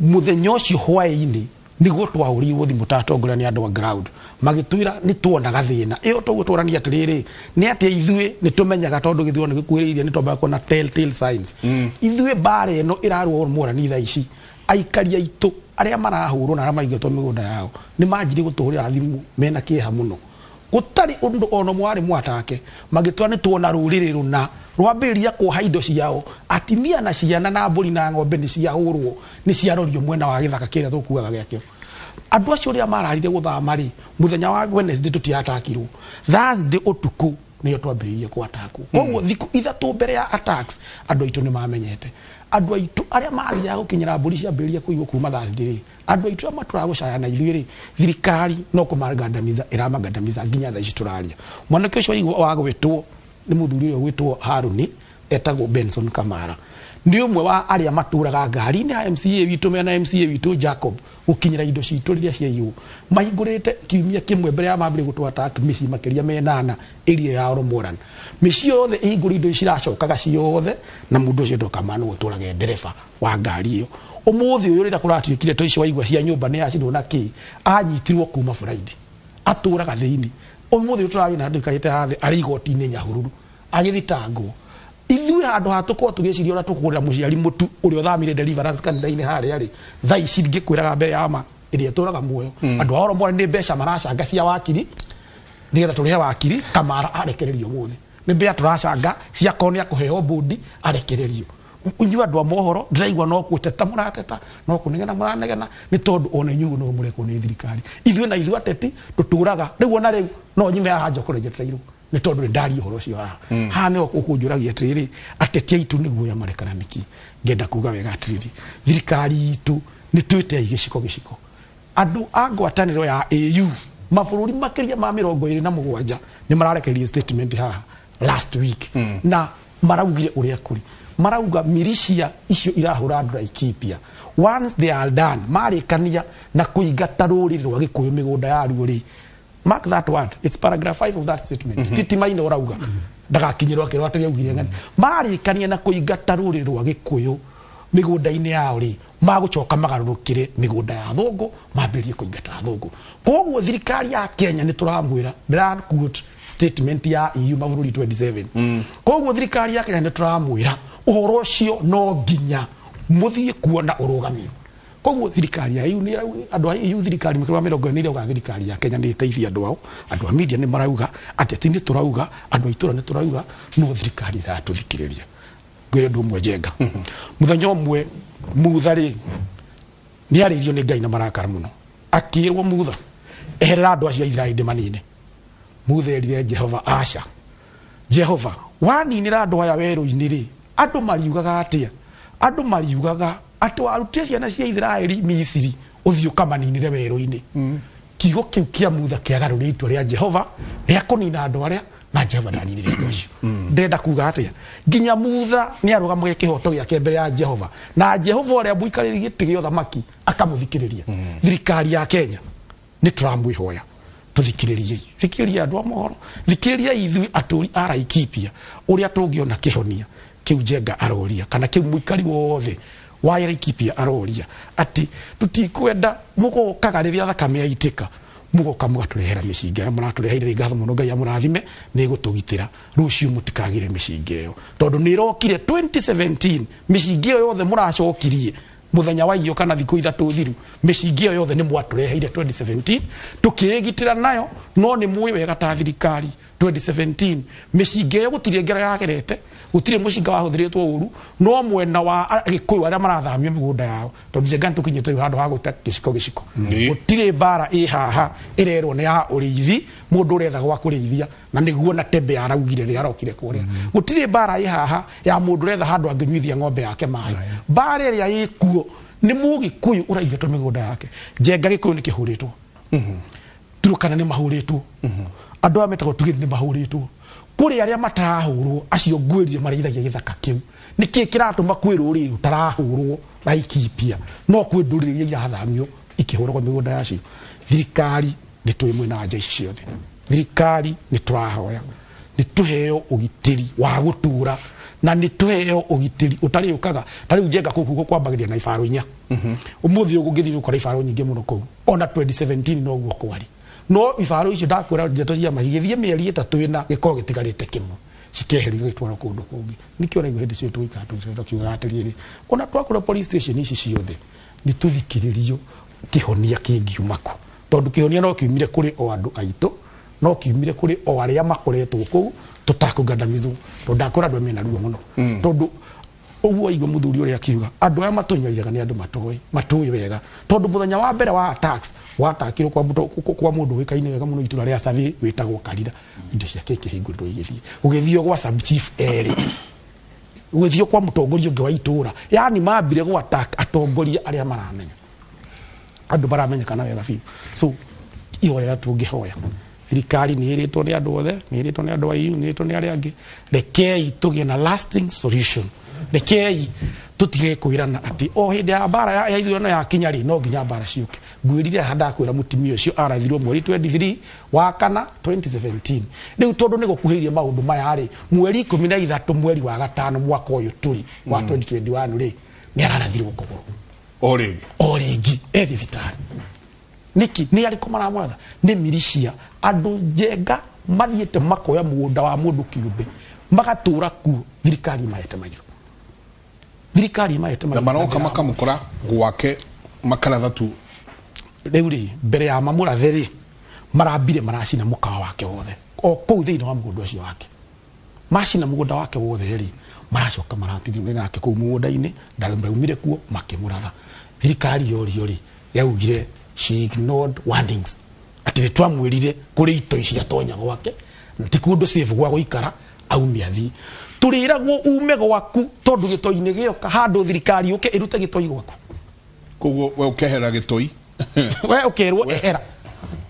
muthenya ũcio hwaĩ-inĩ niguo twaũrirwo thimũ tatongoria nĩ andũ a ground magĩtwĩra nĩ tuonaga thĩna ĩyo tũguo tũrania atĩrĩrĩ nĩ atĩ ithuĩ nĩ tũmenyaga tondũ gĩthuo nĩ gĩkuĩrĩirie nĩ twambaga kuona telltale signs ithuĩ mbara ĩno ĩrarwo Morani thaa ici aikaria aitũ arĩa marahũrwo na arĩa maigĩtwo mĩgũnda yao nĩ manjiri gũtũhũrĩra thimũ mena kĩeha mũno gũtarĩ ũndũ ono mwarĩ mwatake magĩtwa nĩ tuona rũrĩrĩ rũna rwambĩrĩria kuoha indo ciao atimia na ciana na mbũri na ng'ombe nĩ ciahũrwo nĩ ciarorio mwena wa gĩthaka kĩrĩa tũkuaga gĩakĩo andũ acio rĩa mararire gũthama rĩ mũthenya wa Wednesday tũtiatakirwo Thursday ũtukũ nĩyo twambĩrĩirie kuatakwo koguo thikũ ithatũ mbere ya attacks andũ aitũ nĩ mamenyete andũ aitũ arĩa mathiaga gũkinyĩra mbũri ciambĩrĩria kũigwo kuma Thursday andũ aitũ arĩa matũragũcaya na ithuĩ rĩ thirikari no kũmagandamiza ĩramagandamiza nginya thaa ici tũraria mwanake ũcio wa gwĩtwo nĩ mũthuri ũyũ gwĩtwo Haruni etagwo Benson Kamara nĩ ũmwe wa arĩa matũraga ngari-inĩ ya MCA witũ mena MCA witũ Jacob gũkinyĩra indo citũ rĩrĩa ciaiywo mahingũrĩte kiumia kĩmwe mbere ya mambĩrĩria gũtwata mĩciĩ makĩria menana area ya Oromoran mĩciĩ yothe ĩhingũrĩ indo ciracokaga ciothe na mũndũ ũcio ndokamana gũtũraga ndereba wa ngari ĩyo ũmũthĩ ũyũ rĩrĩa kũratuĩkire to icio waigua cia nyũmba nĩ yacinwo na kĩ anyitirwo kuma Friday atũraga thĩinĩ ũmũthĩ tũrarĩ na andũ ikarĩte hathĩ arĩ igoti-inĩ Nyahururu agĩthitangwo ithuĩ handũ ha tũkorwo tũgĩciria ũrĩa tũkũgũrĩra mũciari mũtu ũrĩa ũthamire Deliverance kanitha-inĩ harĩa rĩ thaa ici ngĩkwĩraga mbere ya ma ĩrĩa tũraga muoyo andũ a Oromo nĩ mbeca maracanga cia wakiri nĩgetha tũrĩhe wakiri Kamara arekererio mũthĩ nĩ mbea tũracanga cia konia kũheo bodi arekererio inyuĩ andũ a mohoro ndĩraigua no gũteta mũrateta no kũnegena mũranegena nĩ tondũ ona inyuĩ no mũrekwo nĩ thirikari ithuĩ na ithuĩ ateti tũtũraga rĩu ona rĩu no nyime haha nja kũrejetereirwo nĩ tondũ ndari ũhoro ũcio haha nĩ ũkũnjũragia atĩrĩrĩ ateti aitũ nĩguo ya marekana nĩki ngenda kuga wega atĩrĩrĩ thirikari itũ nĩ twĩte gĩciko andũ a ngwatanĩro ya AU mabũrũri makĩria ma 27 nĩ mararekereria statement haha last week na maraugire ũrĩa kũrĩ marauga militia icio irahũra andũ Laikipia once they are done marĩkania na kũingata rũrĩrĩ rwa Gĩkũyũ mĩgũnda ya rũrĩ mark that word it's paragraph 5 of that statement titimaine ũrauga ndagakinyĩrwo akĩrwo atĩ augire ngani marĩkania na kũingata rũrĩrĩ rwa Gĩkũyũ mĩgũnda-inĩ yao rĩ magũcoka magarũrũkĩre mĩgũnda ya Thũngũ mambĩrĩrie kũingata Thũngũ koguo thirikari ya Kenya nĩ tũramwĩra ndĩra quote statement ya EU mabũrũri 27 koguo thirikari ya Kenya nĩ tũramwĩra ũhoro ũcio no nginya mũthiĩ kuona ũrũgamio koguo thirikari ya EU nĩ andũ a EU thirikari mĩkĩrwa 20 nĩ rauga thirikari ya Kenya nĩ ĩteithia andũ ao andũ a media nĩ marauga ateti nĩ tũrauga andũ a itũra nĩ tũrauga no thirikari iratũthikĩrĩria ngwĩre ndũ ũmwe njenga mũthenya ũmwe Mutha rĩ nĩ arĩirio nĩ Ngai na marakara mũno akĩrwo Mutha eherera andũ acio Israeli manine Mutha erire Jehova aca Jehova waninĩra andũ aya werũ-inĩ rĩ andũ mariugaga atĩa andũ mariugaga atĩ warutire ciana cia Israeli Misiri ũthiũ kamaninire werũ-inĩ kiugo kĩu kĩa Mutha kĩagarũrire itua rĩa Jehova rĩa kũnina andũ arĩa na Jehova ndaninire andũ acio ndenda kuga atĩa nginya Mutha nĩ arũgamaga kĩhoto gĩake mbere ya Jehova na Jehova ũrĩa mũikarĩri gĩtĩ gĩa ũthamaki akamũthikĩrĩria thirikari ya Kenya nĩ tũramwĩhoya thikĩrĩria andũ a mohoro thikĩrĩria ithuĩ atũri a Laikipia ũrĩa tũngĩona kĩhonia kĩu Njenga aroria kana kĩu mũikari wothe wa Laikipia aroria atĩ tũtikwenda mũgokaga rĩrĩa thakame yaitĩka mũgoka mũgatũrehera mĩcinga ya mũratũreheire ngatho mũno Ngai amũrathime nĩ gũtũgitĩra rũciũ mũtikagire mĩcinga ĩyo tondũ nĩ ĩrokire 2017 mĩcinga ĩyo yothe mũracokirie muthenya wa iyo kana thikũ ithatũ thiru mĩcinga ĩyo yothe nĩ mwatũreheire 2017 tukĩgitĩra nayo no nĩ mũĩ wega ta thirikari 2017 mĩcinga ĩyo gũtirĩ ngero yagerete gũtirĩ mũcinga wahũthĩrĩtwo ũru no mwena wa Gĩkũyũ arĩa marathamio mĩgũnda yao tondũ Njenga tũkinyĩte handũ ha gũta gĩciko gũtirĩ mbara ĩ haha ĩrerwo nĩ ya ũrĩithi mũndũ ũretha gwa kũrĩithia na nĩguo na Tembe araugire rĩrĩa arokire kũrĩa gũtirĩ mbara ĩ haha ya mũndũ ũretha handũ angĩnyuithia ng'ombe yake maĩ mbara ĩrĩa ĩkuo nĩ Mũgĩkũyũ ũraigĩtwo mĩgũnda yake Njenga Gĩkũyũ nĩ kĩhũrĩtwo Turukana nĩ mahũrĩtwo andũ a metagwo Tugĩthi nĩ mahũrĩtwo kũrĩ arĩa matarahũrwo acio ngwĩrie marĩithagia gĩthaka kĩu nĩkĩ kĩratũma kwĩrwo rĩu tarahũrwo Laikipia no kwĩ ndũrĩrĩ iria irathamio ikĩhũrwo mĩgũnda yacio thirikari nĩ twĩ mwena wa nja ici ciothe thirikari nĩ tũrahoya nĩ tuheo ũgitĩri wa gũtũra na nĩ tuheo ũgitĩri ũtarĩ ũkaga tarĩu Njenga kũu kwambagĩria na ibaro inya ũmũthĩ ũgũgĩthiĩ ũkora ibaro nyingĩ mũno kũu ona 2017 no guo kwari no ibaro icio ndakwĩra ndeto cia magĩgĩthiĩ mĩeri 3 ĩna gĩkorwo gĩtigarĩte kĩmwe cikeherio gĩtwarwo kũndũ kũngĩ nĩkĩo raigua hĩndĩ ciothe tũikara tũkiuga atĩrĩrĩ ona twakũra police station ici ciothe nĩ tũthikĩrĩrio kĩhonia kĩngiuma ku tondũ kĩhonia no kiumire kũrĩ o andũ aitũ no kiumire kũrĩ o arĩa makoretwo kũu tũtakũgandamithwo tondũ ndakora andũ mena ruo mũno tondũ ũguo igua mũthuri ũrĩa akiuga andũ aya matũnyariraga nĩ andũ matũĩ wega tondũ mũthenya wa mbere wa attacks watakirwo kwa mũndũ wĩkaine wega mũno itũra rĩa Savi wĩtagwo Karira indo ciake ikĩhingũrĩrwo igĩthiĩ ũgĩthiĩ gwa sub chief erĩ ũgĩthiĩ kwa mũtongoria ũngĩ wa itũra yani mambire gwa attack atongoria arĩa maramenya andũ baramenyekana wega biũ so ihoya tũngĩhoya thirikari nĩ ĩrĩtwo nĩ andũ othe nĩ ĩrĩtwo nĩ andũ ayu nĩ ĩrĩtwo nĩ arĩa angĩ rekei tũgĩe na lasting solution rekei tutige kwirana ati o hĩndĩ ya bara ya ithurano ya kinya rĩ no nginya bara ciũke ngwĩrire handa kwĩra mũtimio ũcio arathirwo mweri 23 wa kana 2017 rĩu tondũ nĩ gũkuhĩrĩria maũndũ maya rĩ mweri 13 mweri wa gatano mwaka ũyũ tũrĩ wa 2021 rĩ nĩ ararathirwo kũgũrũ o rĩngĩ thibitarĩ niki nĩ arĩkũ maramwatha nĩ milicia andũ Njenga mathiĩte makoya mũgũnda wa mũndũ kĩũmbe magatũra kuo thirikari mahete maitho na maroka makamũkora gwake makarathatu rĩu rĩ mbere ya mamũrathe rĩ marambire maracina mũkawa wake wothe o kũu thĩinĩ wa mũgũnda ũcio wake macina mũgũnda wake wothe rĩ maracoka maratithio nake kũu mũgũnda-inĩ ndaumire kuo makĩmũratha thirikari yorio rĩ yaugire she ignored warnings ati twamwĩrire kũrĩ ito ici atonya gwake ti kũndũ safe gwa gũikara aumia thi turiragwo ume gwaku tondu gĩtoi-inĩ gĩoka handũ thirikari ũke ĩrute gĩtoi gwaku koguo we ũkehera gĩtoi we ũkerwo ehera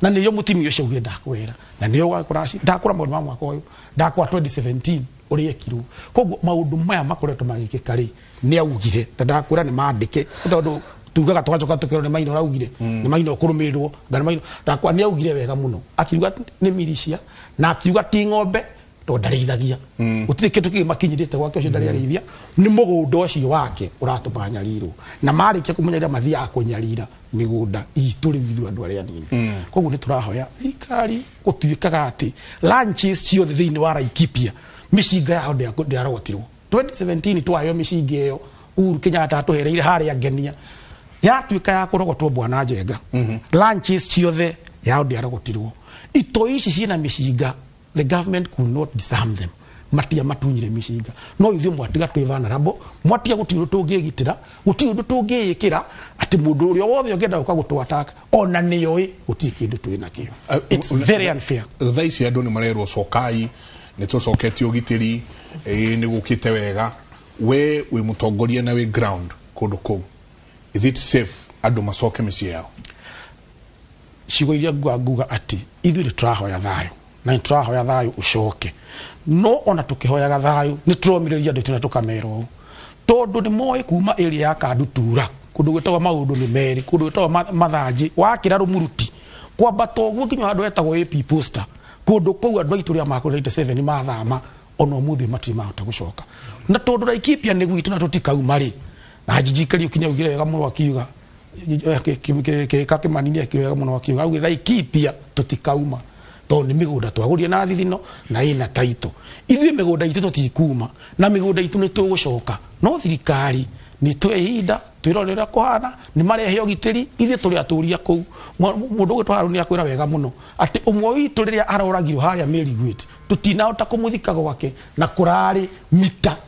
na nĩyo mũtimio ũcio ũgĩ ndakwĩra na nĩyo wakũraci ndakũra maũndũ ma mwaka ũyũ ndakwa 2017 ũrĩa ekirwo koguo maũndũ maya makoretwo magĩkĩka rĩ nĩ augire na ndakwĩra nĩ mandĩke tondũ tugaga twacoka tukĩrwo nĩ Maina ũraugire nĩ Maina ũkũrũmĩrĩrwo ngana Maina ndakwa nĩ augire wega mũno akiuga nĩ milicia na akiuga ti ng'ombe to ndarĩithagia gũtirĩ kĩndũ kĩngĩ makinyirĩte gwake ũcio ndarĩarĩithia nĩ mũgũnda ũcio wake ũratũbanyarirwo na marĩkia kũmenyerera mathiaga kũnyarira mĩgũnda itũ rĩu ithuĩ andũ arĩa anini koguo nĩ tũrahoya thirikari gũtuĩkaga atĩ ranches ciothe thĩinĩ wa Laikipia mĩcinga yao ndĩarogotirwo 2017 twayo mĩcinga ĩyo Uhuru Kenyatta atũhereire harĩa Ngenia yatuĩka ya kũrogotwo Bwana Njenga ranches ciothe yao ndĩarogotirwo ito ici ciĩna mĩcinga the government could not disarm them matia matunyire mĩcinga no ithuĩ mwatiga twĩ vulnerable mwatia gũtirĩ tũngĩgitĩra gũtirĩ ũndũ tũngĩĩkĩra atĩ mũndũ ũrĩa wothe ũngĩenda gũka gũtwataka ona nĩoĩ gũtirĩ kĩndũ twĩ nakĩo it's very unfair thaa ici andũ nĩ marerwo cokai nĩ tũcoketio ũgitĩri nĩ gũkĩte wega we wĩ mũtongoria na wĩ ground kũndũ kũu is it safe andũ macoke mĩciĩ yao ciugo iria nguga atĩ ithuĩ nĩ tũrahoya thayũ na tũrahoya thayũ ũcoke no ona tũkĩhoyaga thayũ nĩ tũromĩrĩria andũ tũna tũkamera tondũ nĩ moĩ kuma area ya Kandutura kũndũ gwĩtagwo maũndũ nĩ merĩ kũndũ gwĩtagwo Mathanjĩ wakĩra Rũmuruti kwambata ũguo nginya handũ hetagwo AP Poster kũndũ kũu andũ aitũ rĩa makũrĩte 7 mathama ona ũmũthĩ matirĩ mahota gũcoka na tondũ Laikipia nĩ gwitũ na tũtikauma rĩ na njijikari ũkinya ugire wega mũno akiuga Kĩmani akire wega mũno akiuga augire Laikipia tũtikauma tondũ nĩ mĩgũnda twagũrire na thithino na ĩna taito ithuĩ mĩgũnda itũ tũtikuma na mĩgũnda itũ nĩ tũgũcoka no thirikari nĩ twĩhinda twĩrorera kũhana nĩ marehe ũgitĩri ithuĩ tũrĩ atũria kũu mũndũ ũgĩtwo Harũni akwĩra wega mũno atĩ ũmwe witũ rĩrĩa aroragirwo harĩa Marigate tũtinahota kũmũthika gwake na kũrarĩ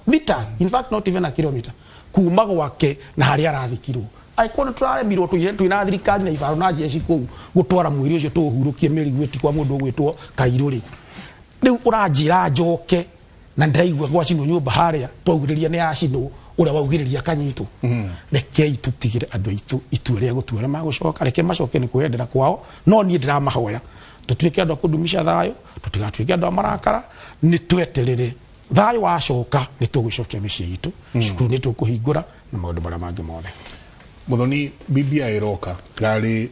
meters in fact not even a kilometer kuma gwake na harĩa arathikirwo aikona tũraremirwo twĩna thirikari na ibaro na jeshi kũu gũtwara mwĩrĩ ũcio tũhurũkie Marigate kwa mũndũ ũgwĩtwo Kairũ rĩu ũranjĩra njoke na ndaigua gwacinwo nyũmba harĩa twaugĩrĩria nĩ yacinwo ũrĩa waugĩrĩria kanyitwo rekei tũtigĩre andũ aitũ itua rĩa gũtua magũcoka reke macoke nĩ kwendera kwao no niĩ ndĩramahoya tũtuĩke andũ a kũdumisha thayũ tũtigatuĩke andũ a marakara nĩ tweterere thayũ wacoka nĩ tũgũcokia mĩciĩ itũ cukuru nĩ tũkũhingũra na maũndũ marĩa mangĩ mothe Muthoni BBI iroka rarĩ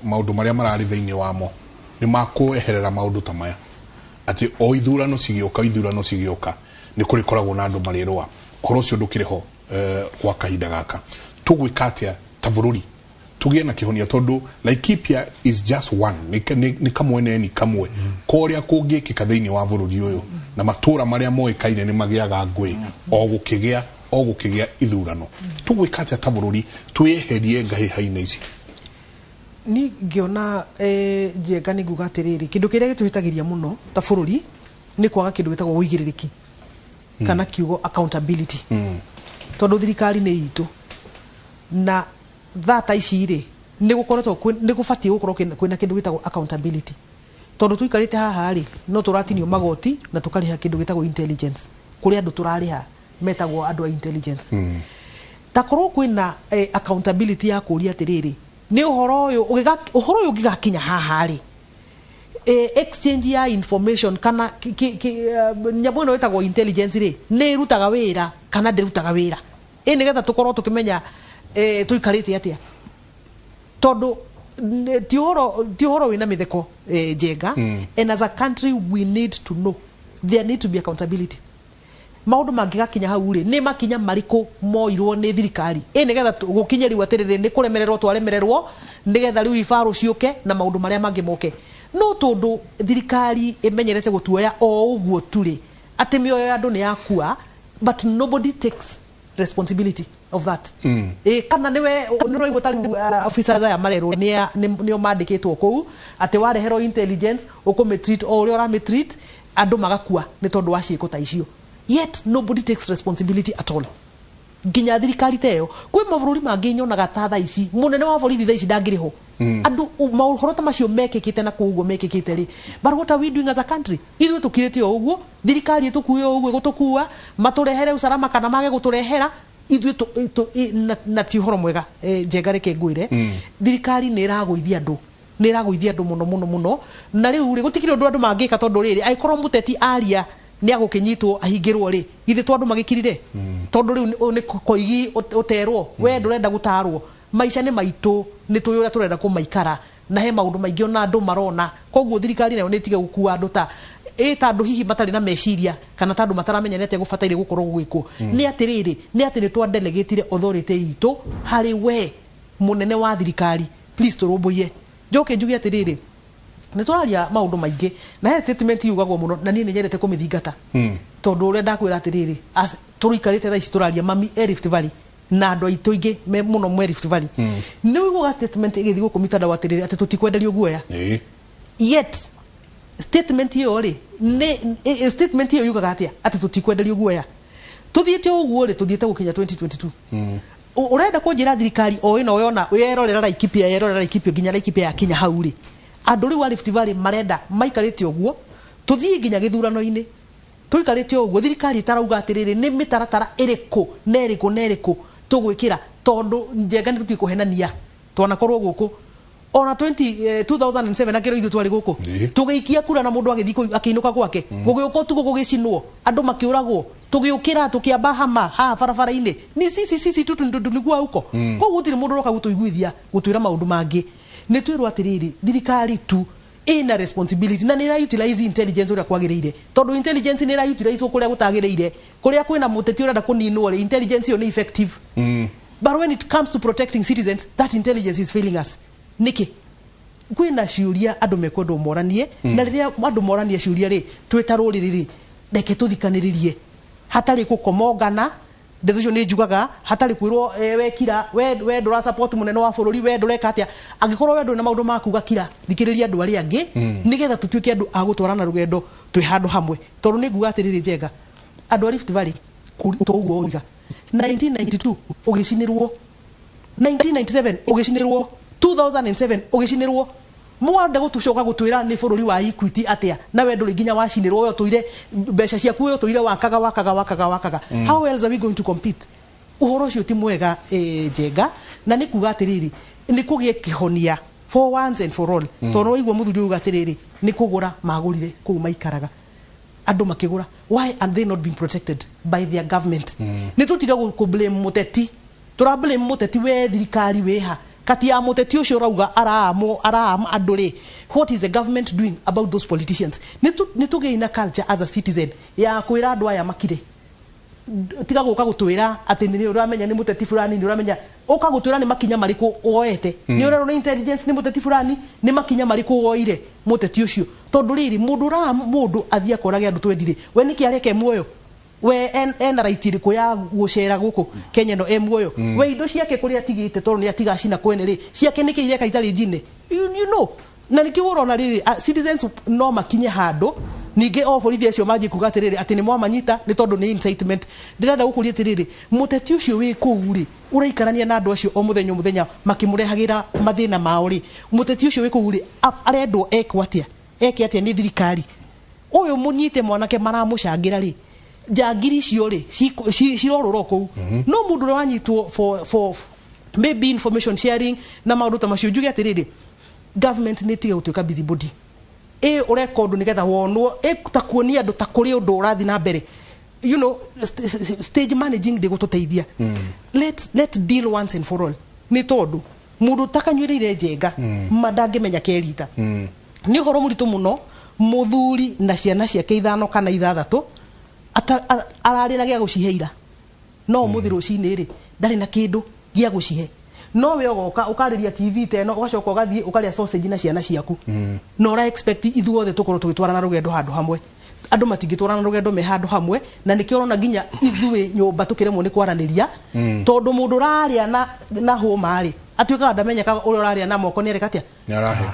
maũndũ marĩa mararĩ thĩinĩ wamo nĩ makũeherera maũndũ ta maya ati o ithurano cigioka ni kuri koragwo na andu marirwa horo cio ndukire ho kwa kahinda gaka tugwika atia ta bururi tugie na kihonia tondu Laikipia is just one ni kamwe ni kamwe koria kungikika thiini wa bururi uyu na matura maria moikaine ni magiaga ngui o gukigia ithurano tugwika atia ta bururi tuyeherie ngahihaine ici ni ngiona Njenga ni nguga atiriri kindu kiria gituhitagiria muno ta bururi ni kwaga kindu gitagwo uigiririki kana kiugo accountability tondu thirikari ni itu na thata ici ri ni gukoretwo ni gubatie gukorwo kwina kindu gitagwo accountability tondu tuikarite haha ri no turatinio magoti na tukariha kindu gitagwo intelligence kuri andu turariha metagwo andu a intelligence ta korwo kwina accountability ya kuria atiriri ni uhoro uyu ugigakinya haha ri exchange ya information kana nyamu no etagwo intelligence ri ni rutaga wira kana ndirutaga wira ni getha tukorwo tukimenya tuikarite atia tondu ti horo wina mitheko Njenga and as a country we need to know there need to be accountability maundu mangigakinya hau ri ni makinya mariku moirwo ni thirikari ni getha gukinya riu atiriri ni kuremererwo twaremererwo ni getha riu ifaru ciuke na maundu maria mangi moke no tondu thirikari imenyerete gutuoya o uguo turi ati mioyo ya andu ni yakua but nobody takes responsibility of that kana niwe niro igutari officers aya marerwo nio mandikitwo kou ati warehero intelligence ukumetreat o uri ora metreat andu magakua ni tondu wa ciiko ta icio yet nobody takes responsibility at all nginya thirikari teyo kwi mabururi mangi nyonaga ta tha ici munene wa borithi tha ici ndangiriho andu maũhoro ta macio mekikite na kuugo mekikite ri but what are we doing as a country ithu tukirite o uguo thirikari tukuye o uguo gutukua maturehere usalama kana mage guturehera ithu na ti horo mwega Njenga reke ngwire thirikari ni iraguithia andu muno na riu ri gutikire andu mangika tondu riri aikorwo muteti aria ni agukinyitwo ahingirwo ri ithe twandu magikirire tondu riu ni koigi uterwo we ndurenda gutarwo maisha ni maitu ni tuyura turenda kumaikara na he maundu maingi ona andu marona koguo thirikari nayo nitige gukua andu ta andu hihi batari na meciria kana tandu mataramenyerete gubataire gukorwo gwiko ni atiriri ni ati ni twa delegate authority itu hari we munene wa thirikari please turumbuye njoke njugi atiriri ni turaria maundu maingi na he statement yugagwo muno na ni nyerete kumithingata tondu ure ndakwira atiriri turikarite tha ici turaria mami Rift Valley na andu aitu ingi me muno mwe Rift Valley ni wiguga statement igithi guku mitandao atiriri ati tutikwenderio guoya yet statement hiyo ri ni statement hiyo yugaga atia ati tutikwenderio guoya tuthiete uguo ri tuthiete gukinya 2022 urenda kunjira thirikari o ino yona yerorera Laikipia nginya Laikipia yakinya hau ri andu riu wa Rift Valley marenda maikarite uguo tuthii nginya githurano-ini tuikarite uguo thirikari tarauga atiriri ni mitaratara iriku neriko tugwikira tondu Njenga ni tutikuhenania twanakorwo guku ona 2007 akero ithu twari guku tugiikia kura na mundu agithiko akiinuka gwake gugiuko tugo gugicinwo andu makiuragwo tugiukira tukiamba hama barabara-ini ni sisi tu ndunigua huko ko gutiri mundu roka gutuiguithia gutwira maundu mangi ni twirwo atiriri thirikari tu ina responsibility na nira utilize intelligence uria kwagiriire tondu intelligence nira utilize kuria gutagiriire kuria kwina muteti urenda kuninwo ri intelligence yo ni effective but when it comes to protecting citizens that intelligence is failing us niki kwina ciuria andu mekwendo moranie na riria andu moranie ciuria ri twitaro riri reke tuthikaniririe hatari gukomongana decision ni njugaga hatari kwirwo wekira we ndura support munene wa bururi we ndureka atia angikorwo we ndu na maundu maku gakira thikiriria andu ari angi nigetha tutuike andu agutwarana rugendo twi handu hamwe tondu ni nguga atiriri Njenga andu Rift Valley kutuguo uga 1992 ugicinirwo 1997 ugicinirwo 2007 ugicinirwo mwanda gutucoka gutwira ni bururi wa Equity atia na we nduri nginya wacinirwo we tuire mbeca ciaku we tuire wakaga how else are we going to compete uhoro cio ti mwega Njenga na ni kuga atiriri ni kugie kihonia for once and for all tono igwa muthuri uga atiriri ni kugura magurire ku maikaraga andu makigura why are they not being protected by their government ni tutiga ku blame muteti tura blame muteti we thirikari weha kati ya muteti ucio rauga araama andu ri, what is the government doing about those politicians? Nitugeina culture as a citizen ya kwira andu aya makire, tiga guka gutwira ati ni uramenya ni muteti fulani, ni uramenya uka gutwira ni makinya mariku oete, ni urero ni intelligence ni muteti fulani, ni makinya mariku oire muteti ucio. Tondu riri mundu athia korage andu twendire, we niki areke muoyo, we en right iriku ya gucera guku Kenya no muoyo, we indo ciake kuria tigite tondu ni atiga cina kwene ri ciake niki ireka itari njine, you know. Na nikiwora na riri citizens no makinye handu ninge borithi acio manji kuga atiriri ati ni mwamanyita ni tondu ni incitement. Ndirenda gukuria atiriri muteti ucio wi kuu ri uraikarania na andu acio o muthenya makimurehagira mathina mao ri, muteti ucio wi kuu ri arendwo eke atia ni thirikari uyu munyite mwanake maramucangira ri njangiri cio ri cirororo kuu. No mundu wanyitwo for maybe information sharing na maundu ta macio, njuge atiriri government ni tiga gutuika busybody urekondu nigetha wonwo ta kuonia andu ta kuri undu urathi na mbere, you know, stage managing de gututeithia. Let's deal once and for all. Ni tondu mundu takanywirire njenga madange menya kerita ni horo muritu muno muthuri na ciana ciake 5 kana 6 ararira gya guciheira, no muthiru cini ri ndari na kindu gya gucihe, no we ogoka ukariria TV teno ugacoka ugathie ukaria sausage na ciana ciaku, no ura expect ithuothe tukorwo tugitwarana rugendo handu hamwe. Andu matingitwarana rugendo me handu hamwe, na nikio rona ginya ithuwe nyumba tukiremwo ni kwaraniria tondu mundu raria na homa ri atuika ndamenyeka uri uraria na moko ni areka atia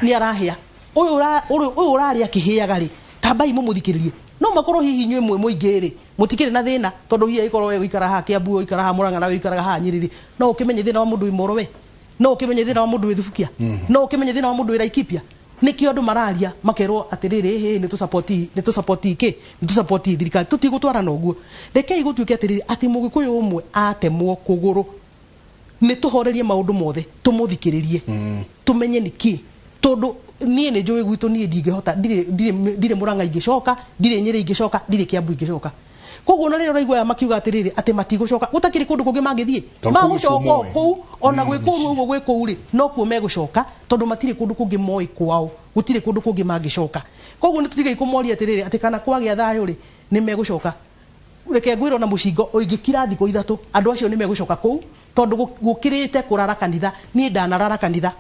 ni arahia uyu uraria kihiaga ri tambai mumuthikiririe. No makorwo hihi nywe mwe muingiri mutikire na thina tondu hiya ikorwo we guikara ha Kiambu, ikara ha Murang'a na we ikara ha Nyiriri, no ukimenye thina wa mundu imoro we, no ukimenye thina wa mundu we Thubukia, no ukimenye thina wa mundu we Laikipia. Nikio andu mararia makerwo atiriri ni tu support thirikari tutigutwarana uguo. Rekei gutuike atiriri ati mugikuyu umwe atemwo kuguru ni tuhorerie maundu mothe tumuthikiririe tumenye niki tondu nie ne jowe gwitu nie ndingehota ndire Murang'a ingicoka, ndire Nyeri ingicoka, ndire Kiambu ingicoka. Koguo na rero raigwa makiuga atiriri ati matigucoka gutakiri kundu kungi mangithie magucoka kuu ona gwikuru uguo gwikuru ri no kuo megucoka tondu matire kundu kungi moi kwao, gutire kundu kungi mangicoka. Koguo nitutigai kumoria atiriri ati kana kwagia thayo ri ni megucoka. Reke ngwiro na mucingo oingikira thiko 3 andu acio ni megucoka kuu tondu gukirite kurara kanitha. Nie ndanarara kanitha,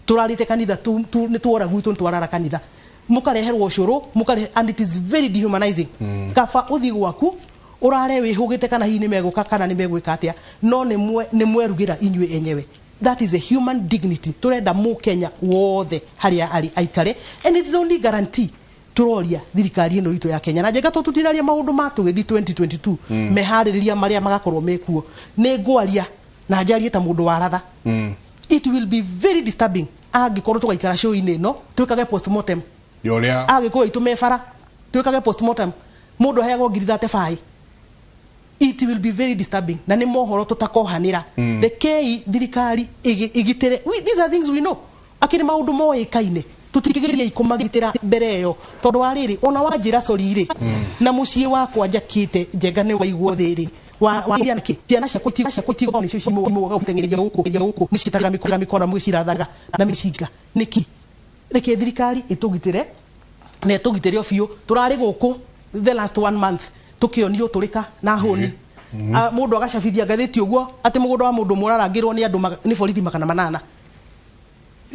turarite kanitha ni tuora gwitu twarara kanitha mukareherwo ucuru mukare, and it is very dehumanizing. Kaba uthi gwaku urare wihugite kana hi ni meguka kana ni megwika atia, no ni mwerugira inywe enyewe. That is a human dignity turenda mu Kenya wothe haria ari aikare, and it is only guarantee turoria thirikari ino itu ya Kenya na njega tutiraria maundu matu githi 2022 mehaririria maria magakorwo mekuo ni ngwaria na njarie ta mundu wa ratha. It will be very disturbing angikorwo tugaikara show-ini no twikage postmortem yoria agikuwa itumefara twikage postmortem mundu heagwo 35. It will be very disturbing na ni mohoro tutakohanira. Rekei thirikari igitire, these are things we know, akiri maundu moikaine tutikigeria ikumagitira mbere yo tondu wariri ona wanjira soriri na mucie wakwa njakite njenga ni waiguo thiri wa yanake tiana cia kutigo ni cio cimuga gutengereria guku ni citaga mikora mwicirathaga na miciga niki. Reke thirikari itugitire na itugitire ofio turari guku the last 1 month tukionio turika na honi mundu agacabithia ngathiti uguo ati mugundu wa mundu murarangirwo ni andu ni borithi 800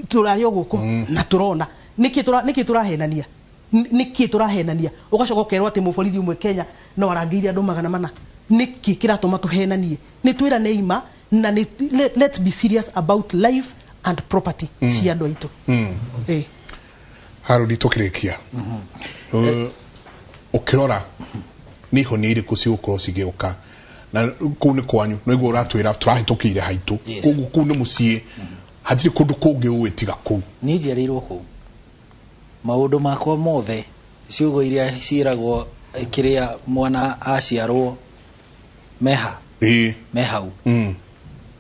turari guku na turona niki turahenania ugacoka ukerwo ati muborithi umwe Kenya no arangire andu 800. Niki kiratuma tuhenanie ni twira neima na let's be serious about life and property cia andu aitu. Harudi tukirikia ukirora ni honi iri kuci ukorwo cigeuka na kuu ni kwanyu no igwo ratwira turahitukire haitu kuu ni mucie hatiri kundu kungi uwitiga kuu ni njiarirwo kuu maundu makwa mothe ciugo iria ciragwo kiria mwana aciarwo mehau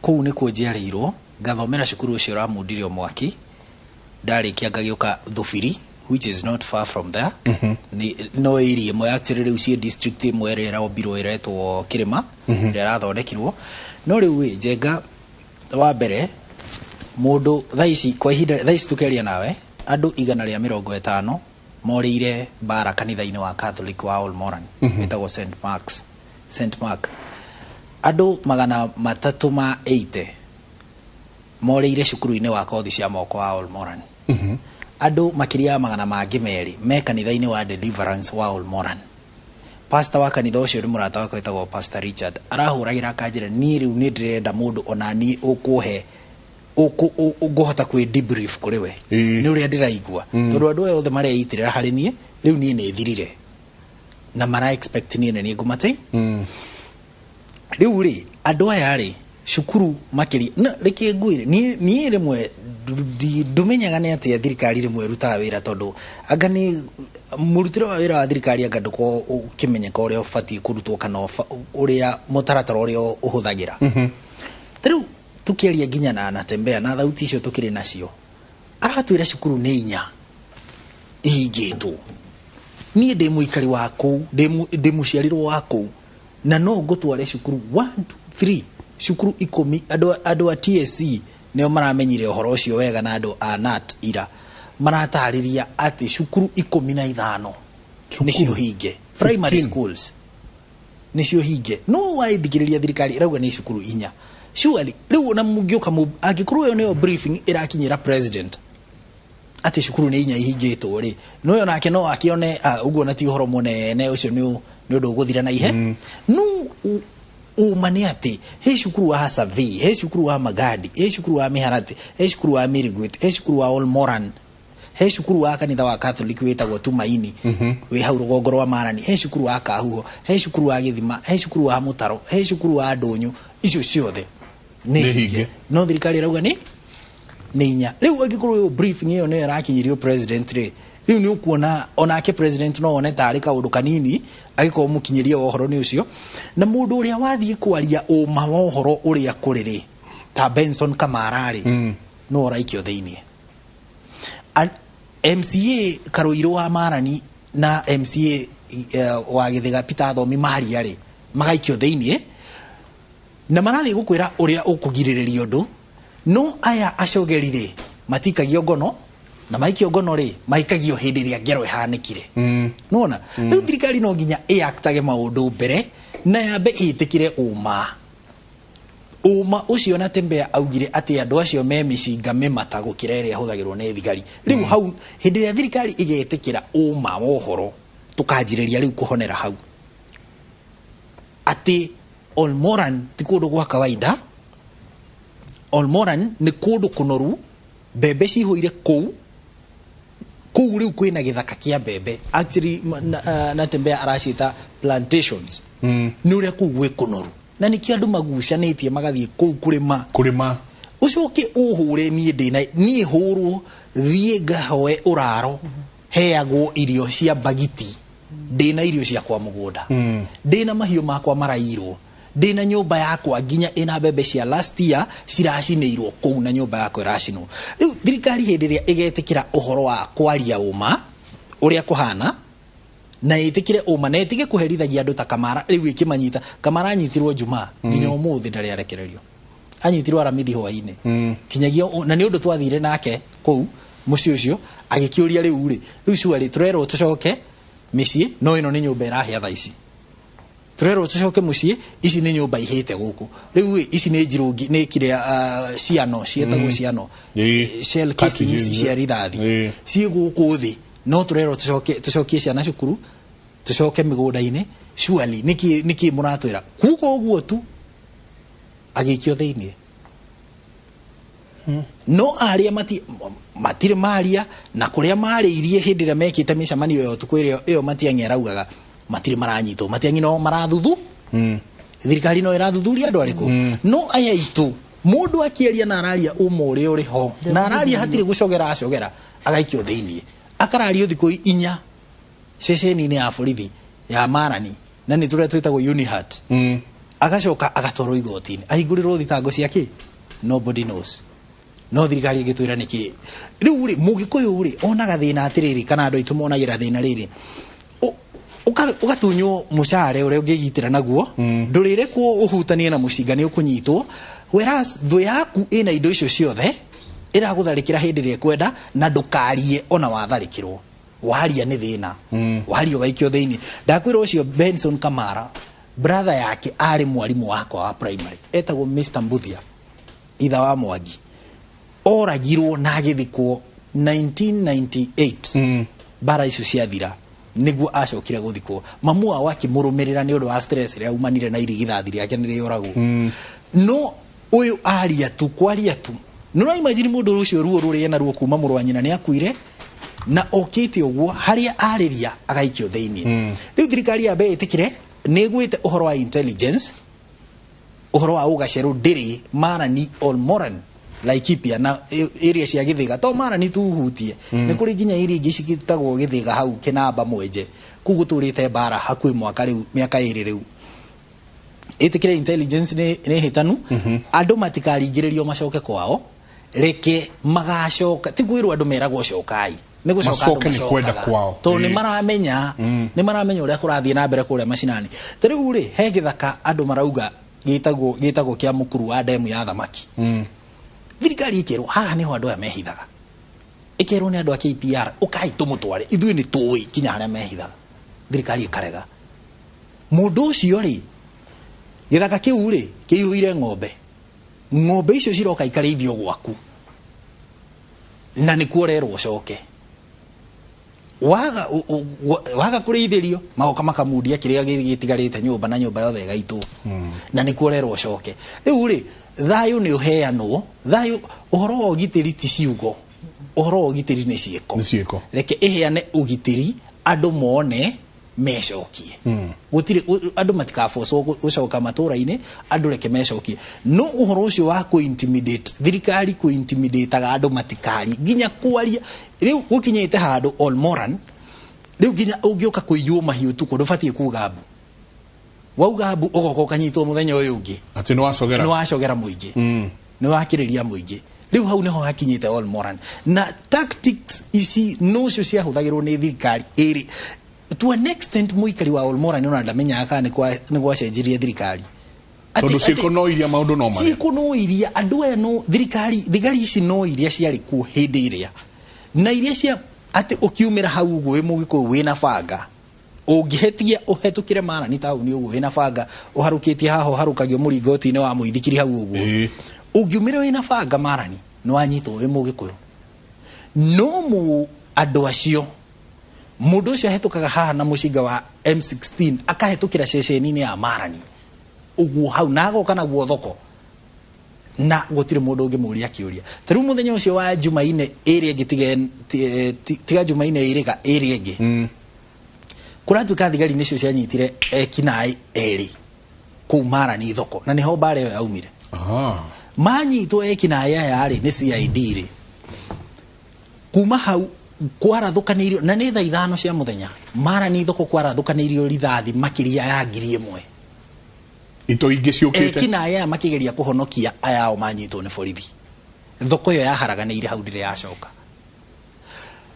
kuu ni kuo njiarirwo ngathomera cukuru ucio ramundirio mwaki ndarikia ngagiuka Thubiri which is not far from there. No area mo actually riu cie district imwe rera obiro iretwo Kirima ira rathondekirwo no riu njenga wa mbere mundu thaici kwa ihinda thaici tukeria nawe andu 150 morire bara kanitha-ini wa Catholic wa Olmoran etagwo St Mark andu 380 morire cukuru-ini wa kothi cia moko wa Olmoran andu makiria magana mangi meri me kanitha-ini wa Deliverance wa Olmoran. Pastor wa kanitha ucio ni murata wako etagwo Pastor Richard arahuragira kanjira ni riu ni ndirenda mundu ona ni ukuhe uguhota kwi debrief kuri we ni uria ndiraigua tondu andu othe maria itirira hari nie riu nie ni thirire na mara expect nie ni ngumate riu ri andu aya ri cukuru makiri na reke nguire nie rimwe ndumenyaga ni atia thirikari rimwe rutaga wira tondu anga ni murutire wa wira wa thirikari anga nduko ukimenyeka uria ufati kurutwo kana uria mutaratara uria uhuthagira riu tukiaria nginya na Anatembea na thauti icio tukiri nacio aratwira cukuru ni 4 ihingitwo nie ndi muikari wa kuu ndi muciarirwo wa kuu na no ngutware cukuru 1 2 3 cukuru 10 andu a TSC neo maramenyire uhoro ucio wega na andu a NAT ira maratariria ati cukuru 15 nicio hinge primary schools nicio hinge no waithikiriria thirikari irauga ni cukuru 4 surely riu na mugioka angikuru yo neo briefing irakinyira president ati cukuru ni 4 ihingitwo ri no yo nake no akione uguo na ti uhoro munene ucio ni undu guthira na ihe no umani ati he cukuru wa Hasavi he cukuru wa Magadi he cukuru wa Miharati he cukuru wa Mirigwit he cukuru wa Olmoran he cukuru wa kanitha wa Catholic wetagwo Tumaini we hau rugongo rwa Marani he cukuru wa Kahuho he cukuru wa Githima he cukuru wa Mutaro he cukuru wa Ndonyo icio ciothe ni hinge no thirikari rauga ni 4 riu angikuru briefing iyo ne rakinyirio president ri riu ni ukuona onake president no one tari kaundu kanini agiko mukinyiria ohoro ni ucio na mundu uria wathie kwaria uma wa ohoro uria kuriri ta Benson Kamarari no raikio thiini MCA Karuiro wa Marani na MCA wa Githiga Peter Thomi Maria ri magaikio thiini na marathi gukwira uria ukugiririria undu no aya acogerire matikagio ngono na maikio ngono ri maikagio hindi ria ngero ihanikire nona riu thirikari no nginya actage maundu mbere na yambe itikire uma ucio na Tembea augire ati andu acio me micinga mimata gukira iria huthagirwo ni thigari riu hau hindi ria thirikari igetikira uma wohoro tukanjiriria riu kuhonera hau ati Olmoran ti kundu gwa kawaida Olmoran ni kundu kunoru bebe cihuire kuu riu kwina githaka kia bebe actually na Tembea aracita plantations ni uria kuu gwe kunoru na nikio andu magucanitie magathie kuu kurima ucoke uhure nie hurwo thie ngahoe uraro heagwo irio cia bagiti ndina irio cia kwa mugunda ndina mahiu makwa marairwo ndina nyumba yakwa nginya ina bebe cia last year ciracinirwo kuu na nyumba yakwa iracinwo riu thirikari hindi ria igetikira uhoro wa kwaria uma uria kuhana na itikire uma na itige kuherithagia andu ta Kamara riu ikimanyita Kamara anyitirwo Juma nginya umuthi ndari arekererio anyitirwo Aramithi hwaini kinyagio na ni undu twathire nake kuu muci ucio agikiuria riu cuari turero tucoke micii no ino ni nyumba irahia thaici turero tucoke mucii ici ni nyumba ihite guku riu ici ni njirungi ni kire ciano cietagwo ciano shell casings cia rithathi cie guku thi no turero tucokie ciana cukuru tucoke migunda-ini surely niki muratwira kuko uguo tu agikio thiini no aria matire maria na kuria mariirie hindi ria mekite micamanio yo tukwire iyo matiang'eraugaga matire maranyitwo matiang'ino marathuthu thirikari no irathuthuria andu ariku no aya itu mundu akieria na araria umuri uri ho na araria hatire gucogera acogera agaikio thiini akarario thiku 4 ceceni-ini ya borithi ya Marani na ni turia twitagwo Unihat agacoka agatwarwo igoti-ini ahingũrĩrwo thitango ciake nobody knows no thirikari igitwira niki riu ri mugikuyu ri onaga thina atiriri kana andu aitu monagira thina riri ugatunyo mushare uria ungigitira naguo ndurire ku uhutanie na mucinga ni ukunyitwo whereas thu yaku ina indo icio ciothe iragutharikira hindi ria kwenda na ndukarie ona watharikirwo waria ni thina waria gaikio thiini ndakwira ucio Benson Kamara brother yake ari mwarimu wakwa wa primary etagwo Mr Mbuthia itha wa Mwangi oragirwo na agithikwo 1998 bara icio ciathira niguo acokire guthikwo mamu wao akimurumirira ni undu wa stress ria umanire na irigithathi riake ni rioragwo no uyu aria tu kwaria tu no imagine mundu ucio ruo ruri na ruo kuma muru wa nyina ni akuire na okite uguo haria ariria agaikio thiini riu thirikari ya be itikire negwite uhoro wa intelligence uhoro wa ugaceru ndiri Marani Olmoran Laikipia na area cia Githiga to Marani tu hutie ni kuri ginya iri ingi cigitagwo Githiga hau Kinamba Mwenje kuguturite bara hakui mwaka riu miaka iri riu itikire intelligence ni hitanu andu matikaringiririo macoke kwao reke magacoka tigwirwo andu meragwo cokai ni gucoka ni kwenda kwao to ni maramenya uria kurathie na mbere kuria macinani tariu ri he Githaka andu marauga gitagwo kia mukuru wa demu ya thamaki thirikari ikero haha niho andu aya mehithaga ikero ni andu a KPR ukai tumutware ithui ni tui kinya haria mehithaga thirikari ikarega mundu ucio ri Githaka kiu ri kiyuire ng'ombe icio ciroka ikarithio gwaku na ni kuorerwo coke waga kurithĩrio magoka makamundia kiria gitigarite nyumba na nyumba yothe gaitu na ni kuorerwo coke riu ri thayu ni uheanwo thayu uhoro wa ugitiri ti ciugo uhoro wa ugitiri ni ciiko reke iheane ugitiri andu mone mecokie gutire andu matikafoso gucoka matura-ini andu reke mecokie no uhoro ucio wa ku intimidate thirikari ku intimidate aga andu matikari ginya kwaria riu gukinyite handu Olmoran riu ginya ungioka kuiywo mahiu tu kundu fatie kugabu waugabu ugoko kanyitwo muthenya uyu ungi ati no wacogera muingi ni wakiriria muingi riu hau niho hakinyite Olmoran na tactics ici no cio cia huthagirwo ni thirikari iri to an extent muikari wa Olmoran ni ndamenya aka ni gwacenjirie thirikari tondu ciko no iria maundu no mari ciko no iria andu aya no thirikari ici no iria ciari ku hindi iria na iria cia ati ukiumira hau uguo wi mugiko wina banga ungihetia uhetukire Marani tauni uguo wina banga uharukitie haho harukagio muringoti-ini wa muithikiri hau uguo ungiumira wina banga Marani no wanyitwo wi mugiko no mu andu acio mundu ucio ahetukaga haha na mucinga wa M16 akahetukira ceceni-ini ya Marani uguo hau nago kana guo thoko na gutire mundu ungimuria kiuria tariu muthenya ucio wa Jumaine area gitige tiga Jumaine iriga area ingi kuratuika thigari nicio cianyitire kinai eri ku Marani thoko na niho bare yo yaumire manyitwo kinai aya ri ni CID ri kuma hau kwarathukanĩirio na nĩ thaa 5 cia muthenya Marani thoko kwarathukanĩirio rithathi makiria ya 1,000 ito ingi ciukite kina aya makigeria kuhonokia aya o manyitwo ni borithi thoko yo yaharaganĩire hau ndire yacoka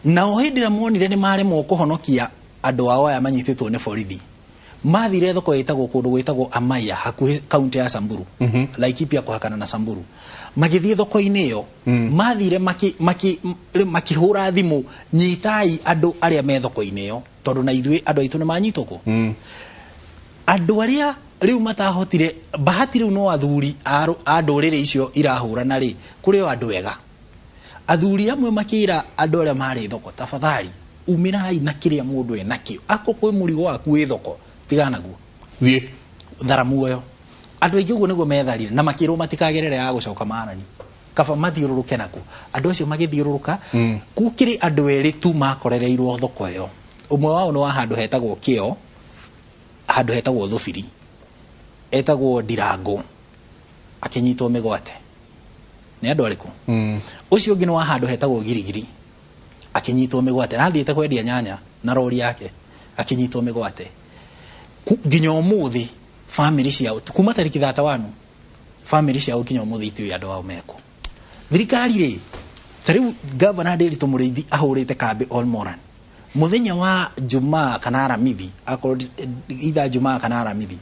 na o hĩndĩ monire ni maremwo kuhonokia andu ao aya manyitĩtwo ni borithi mathire thoko itagwo kundu gwitagwo Amaya hakuhi kaunti ya Samburu Laikipia kuhakana na Samburu magithie thoko-ini yo mathire makihura thimu nyitai andu aria me thoko-ini yo tondu na ithui andu aitu ni manyitwo ko andu aria riu matahotire bahati riu no athuri andu riri icio irahurana ri kuri o andu ega athuri amwe makira andu aria mari thoko tafadhali umirai na kiria mundu ena kio ako kwi murigo waku wi thoko tigana guo thie tharamu yo andu aingi uguo niguo metharire na makirwo matikagerere ya gucoka Marani kaba mathiururuke naku andu acio magithiururuka kukiri andu eri tu makorereirwo thoko yo umwe wao no handu hetagwo kio handu hetagwo Thubiri etagwo Ndirango akinyitwo migwate ni andu ariku ucio ungi no handu hetagwo Girigiri akinyitwo migwate na thiete kwendia nyanya na rori yake akinyitwo migwate ginya umuthi family ciao kuma tariki 31 family ciao ginya umuthi itu andu ao meko thirikari ri tariu governor Nderitu Muriithi ahurite kambi Olmoran muthenya wa Jumaa kana Aramithi akoro itha Jumaa kana Aramithi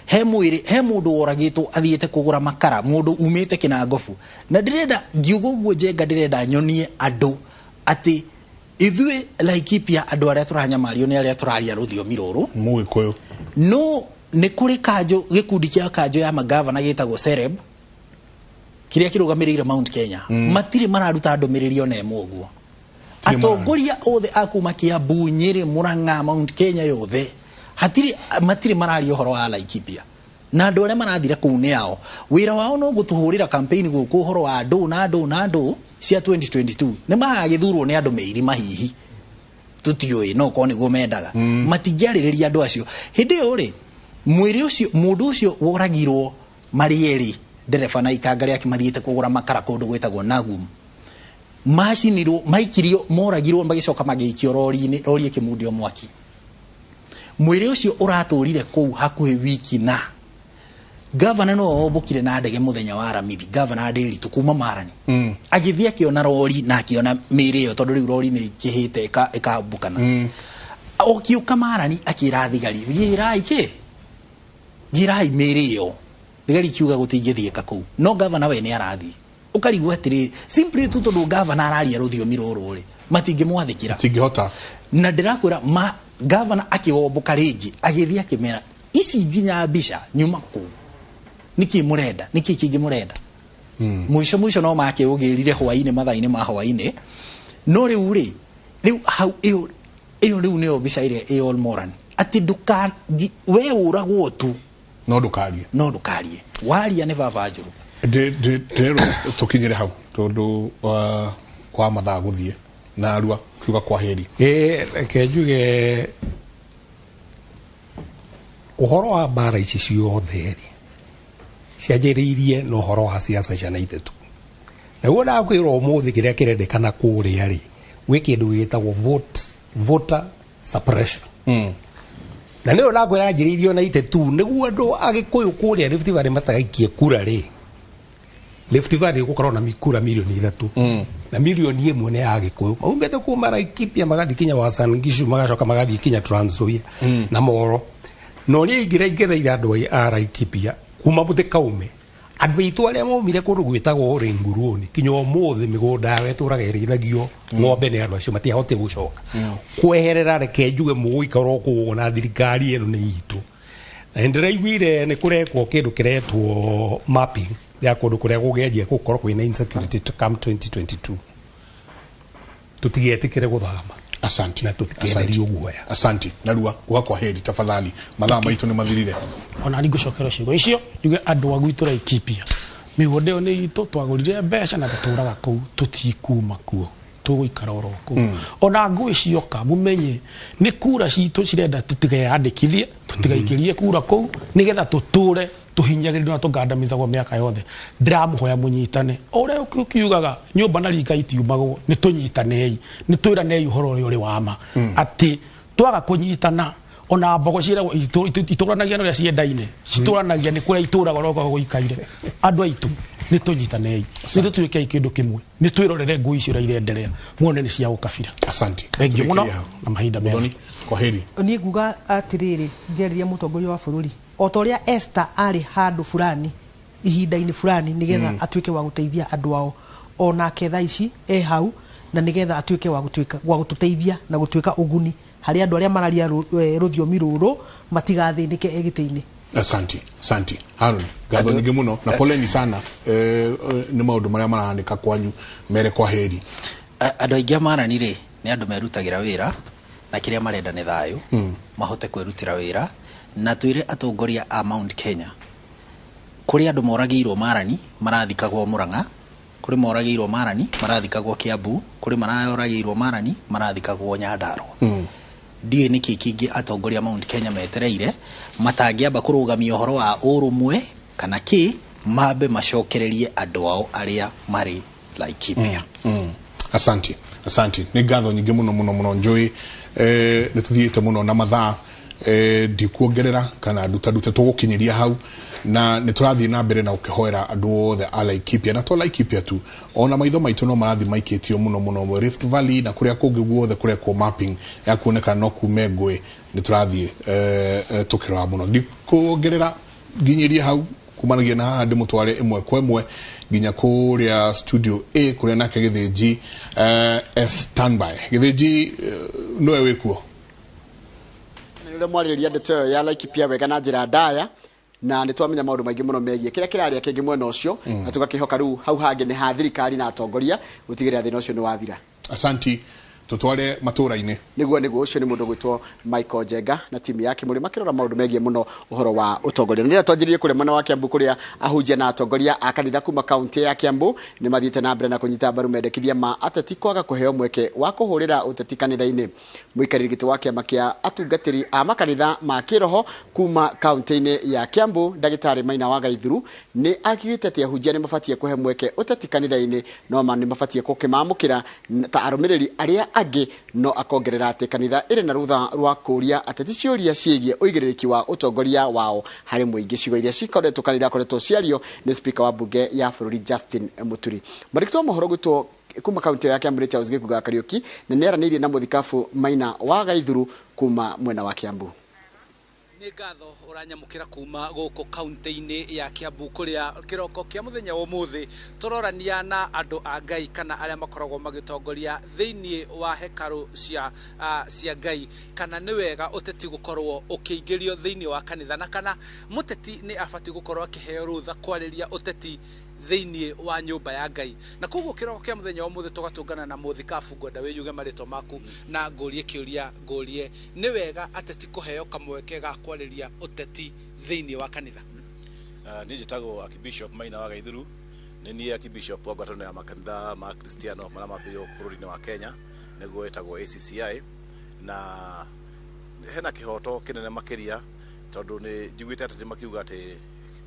he mundu oragitwo athiete kugura makara mundu umite Kinangofu na ndirenda ngiugo guo Njenga ndirenda nyonie andu ati ithue Laikipia andu aria turanyamario ni aria turaria ruthiomi ruru Mugikuyu no ni kuri kanjo gikundi kia kanjo ya magavana gitagwo Sereb kiria kirugamirire Mount Kenya matire mararuta ndumiriri ona emo guo atongoria othe akuma Kiambu Nyeri Murang'a Mount Kenya yothe matire marari uhoro wa Laikipia na andu aria marathire kuu ni ao wira wao no gutuhurira campaign guku uhoro wa andu cia 2022 ni magithurwo ni andu meiri mahihi tutioi no ko ni gumendaga matingiaririria andu acio hindi yo ri mwiri ucio mundu ucio woragirwo marieri ndereba na ikanga ria kimathiete kugura makara kundu gwetagwo Nagum macinirwo maikirio moragirwo magicoka magiikio rori kimundio mwaki mwiri ucio uraturire kuu hakuhi wiki na governor no obukire na ndege muthenya wa Aramithi governor Nderitu kuma Marani agithia kiona rori na kiona miri yo tondu riu rori ni kihite ikabukana okiuka Marani akira thigari girai miri yo thigari kiuga gutingithieka kuu no governor we ni arathi ukarigwa atiri simply tu tondu governor araria ruthiomi ruru ri matingimwathikira tingihota na ndirakwira governor akiwomboka ringi agithia kimera ici nginya mbica nyuma kuu niki murenda niki kingi murenda mwisho no make ugirire hwaine mathaine ma hwaine no riu hau iyo riu ne mbica ile all moran ati duka we uragwo tu no dukarie waria ne baba njuru ndero tukinyire hau tondu kwa mathaa guthie na arua kiuga kwa heri kenjuge uhoro wa bara ici ciothe cianjiriirie no horo wa siasa cia naitetu na wona kwiro umuthi kiria kirendekana kuria ri gwi kindu gitagwo voter suppression na ne ona kwira njiriirio na itetu niguo andu agikuyu kuria Rift Valley matagaikie kura ri Rift Valley gukorwo na mikura milioni 3 na milioni 1 ne agikuyu maumete kuma Laikipia magathi kinya Uasin Gishu magacoka magathi kinya Trans Nzoia na Moro no ri ingireitha andu a Laikipia kuma bute kaume andu itu aria maumire kundu gwitagwo Orenguruoni kinyo muthi migunda yawe turagerithagio ng'ombe ni andu acio matiahoti gucoka kweherera reke njuge muguikaro kuona thirikari eno ni itu na ndiraiguire ni kurekwo kindu kiretwo mapping ya kundu kuria gugenjia gukorwo kwina insecurity to come 2022 tutigetikire guthama. Asante. Na tutikenderi uguoya. Asante. Narua kwa heri tafadhali. Mathaa maitu ni mathirire. Ona ni gucokera cigo icio njuge andu agwitu Laikipia. Migode yo ni itu twagurire mbeca na tuturaga kuu tutikuma kuo. Tuguikara oro kuu. Ona ngui cioka mumenye ni kura citu cirenda tutigeyandikithie tutigaikirie kura kuu nigetha tuture tuhinyagirira na tugandamizagwo miaka yothe ndiramuhoya munyitane ore ukiugaga nyumba na rika itiumagwo ni tunyitanei ni twiranei uhoro uri wama ati twaga kunyitana ona mbogo ciragwo ituranagia no ciendaine cituranagia ni kuria ituraga roko guikaire andu aitu ni tunyitanei ni tutuike kindu kimwe ni twirorere ngui icio irenderea muone ni cia ukabira. Asante. Thank you muno na mahinda mega. Kwa heri. Ni nguga atiriri ngeriria mutongoria wa bururi otoria Esther ari handu fulani ihinda-ini fulani nigetha atuike wa guteithia andu ao ona ketha ici hau na nigetha atuike wa gututeithia na gutuika uguni hari andu aria mararia ruthiomi ruru matigathinike egite-ini. Asante. Harun, gatho nyingi muno na poleni sana ni maundu maria marahandika kwanyu mere kwa heri. Andu aingi Marani ni andu merutagira wira na kiria marenda ni thayu mahote kwirutira wira na twire atongoria a Mount Kenya kuri andu moragirwo Marani marathikagwo Murang'a kuri moragirwo Marani marathikagwo Kiambu kuri maragirwo Marani marathikagwo Nyandarua ndiye niki kingi atongoria Mount Kenya metereire matangiamba kurugamia uhoro wa urumwe kana ki mabe macokererie andu ao aria mari Laikipia. Asante. Ni gatho nyingi muno njui nituthiite muno na mathaa ndikuongerera kana dute tugukinyiria hau na niturathii na mbere na ukihoera andu othe a Laikipia na to Laikipia tu ona maitho maitu no marathi maikitio muno Rift Valley na kuria kungi guothe kuria ko mapping ya kuoneka no kume ngwe niturathii tukirora muno ndikuongerera ginyiria hau kumanagia na haha ndimutware imwe kwa imwe ginya kuria studio A kuria nake Githinji standby. Githinji noe wikuo ni ule mwariria ndeto ya Laikipia wega na njira ndaya na nitwamenya maundu maingi muno megie kira kiraria kingi mwena ucio na tugakihoka riu hau hangi ni ha thirikari na atongoria gutigirira thina ucio ni wathira. Asanti tutware matura-ini niguo ucio ni mundu gwitwo Michael Jenga na timu yake muri makirora maundu megie muno uhoro wa utongoria. Nira twanjiririe kure mwena wa Kiambu kuria ahunjia na atongoria a kanitha kuma kaunti ya Kiambu ni mathiete na mbere na kunyita mbaru mendekithia ma ateti kwaga kuheo mweke wa kuhurira uteti kanitha-ini. Muikariri giti wa kiama kia atungatiri a makanitha ma kiroho kuma kaunti-ini ya Kiambu Ndagitari Maina wa Gaithuru ni akigite ati ahunjia ni mafatie kuhe mweke uteti kanitha-ini no ma ni mafatie kukimamukira ta arumiriri aria agi no akongerera ati kanitha iri na rutha rwa kuria ateti ciuria ciegie uigiririki wa utongoria wao hari muingi cigo iria cikoretwo kanitha koretwo ciario ni speaker wa bunge ya bururi Justin Muturi. Marikitwo mohoro gwitwo kuma kaunti ya Kiambu Charles Gikuga Kariuki na neranĩirie na muthikabu Maina wa Gaithuru kuma mwena wa Kiambu. Ni ngatho uranyamukira kuma guku kaunti-ini ya Kiambu kuria kiroko kia muthenya wa umuthi turorania na andu a Ngai kana aria makoragwo magitongoria thiini wa hekaru cia Ngai kana ni wega uteti gukorwo ukiingirio thiini wa kanitha na kana muteti ni abati gukorwo akiheo rutha kwariria uteti thiini wa nyumba ya Ngai. Na koguo kiroko kia muthenya wa umuthi tugatungana na muthikabu ngwenda wiyuge marito maku na ngurie kiuria ngurie ni wega ateti kuheo kamweke ga kwariria uteti thiini wa kanitha. Ni njitagwo Archbishop Maina wa Gaithuru ni nie Archbishop wa ngwatanĩro ya makanitha ma Kristiano marĩa mambĩrĩirio bũrũri-inĩ wa Kenya nĩguo ĩtagwo ACCI na hena kihoto kinene makiria tondu ni njiguite ateti makiuga ati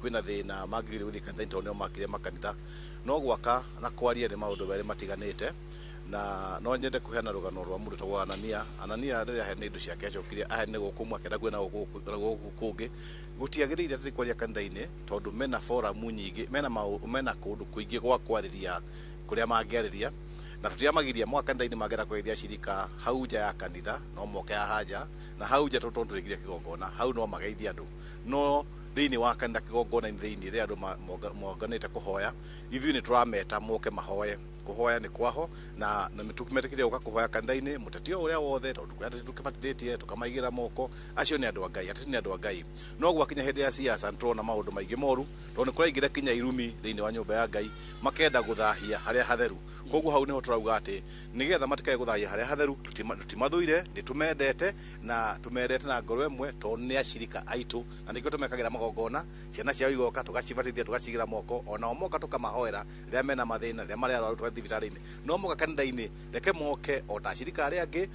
kwina thina magirire guthii kanitha tondu makire makanitha no gwaka na kwaria ni maundu bere matiganite na no nyende kuheana rugano rwa mundu tagwa Anania riria he indu ciake acokirie ahe ni gukumwa akenda kwina gukungi gutiagirire ateti kwaria kanitha-ini tondu mena forum nyingi mena kundu kuingi gwa kwariria kuria mangiariria na tutiamagiria mwaka kanitha-ini magera kwithia cirika hau nja ya kanitha no moke ya haja na hau nja tutondugiria kigongona hau no magaithia andu no thiini wa kanitha kigongona thiini ria andu monganite kuhoya ithui ni turameta moke mahoye kuhoya ni kwaho na tukimetekiria uka kuhoya kanitha-ini mutetio uria wothe tukipatitie tukamaigira moko acio ni andu a Ngai ateti ni andu a Ngai no gwakinya hindi ya siasa nturona maundu maingi moru tondu kuraingira kinya irumi thiini wa nyumba ya Ngai makenda guthahia haria hatheru koguo hau niho turauga ati nigetha matikae guthahia haria hatheru tutimathuire ni tumendete na ngoro emwe tondu ni acirika aitu na nikio tumekagira magongona ciana ciao igoka tugacibatithia tugacigira moko ona moka tukamahoera ria mena mathina ria maria arwaru thibitari-ini no moka kanitha-ini reke moke ota acirika aria angi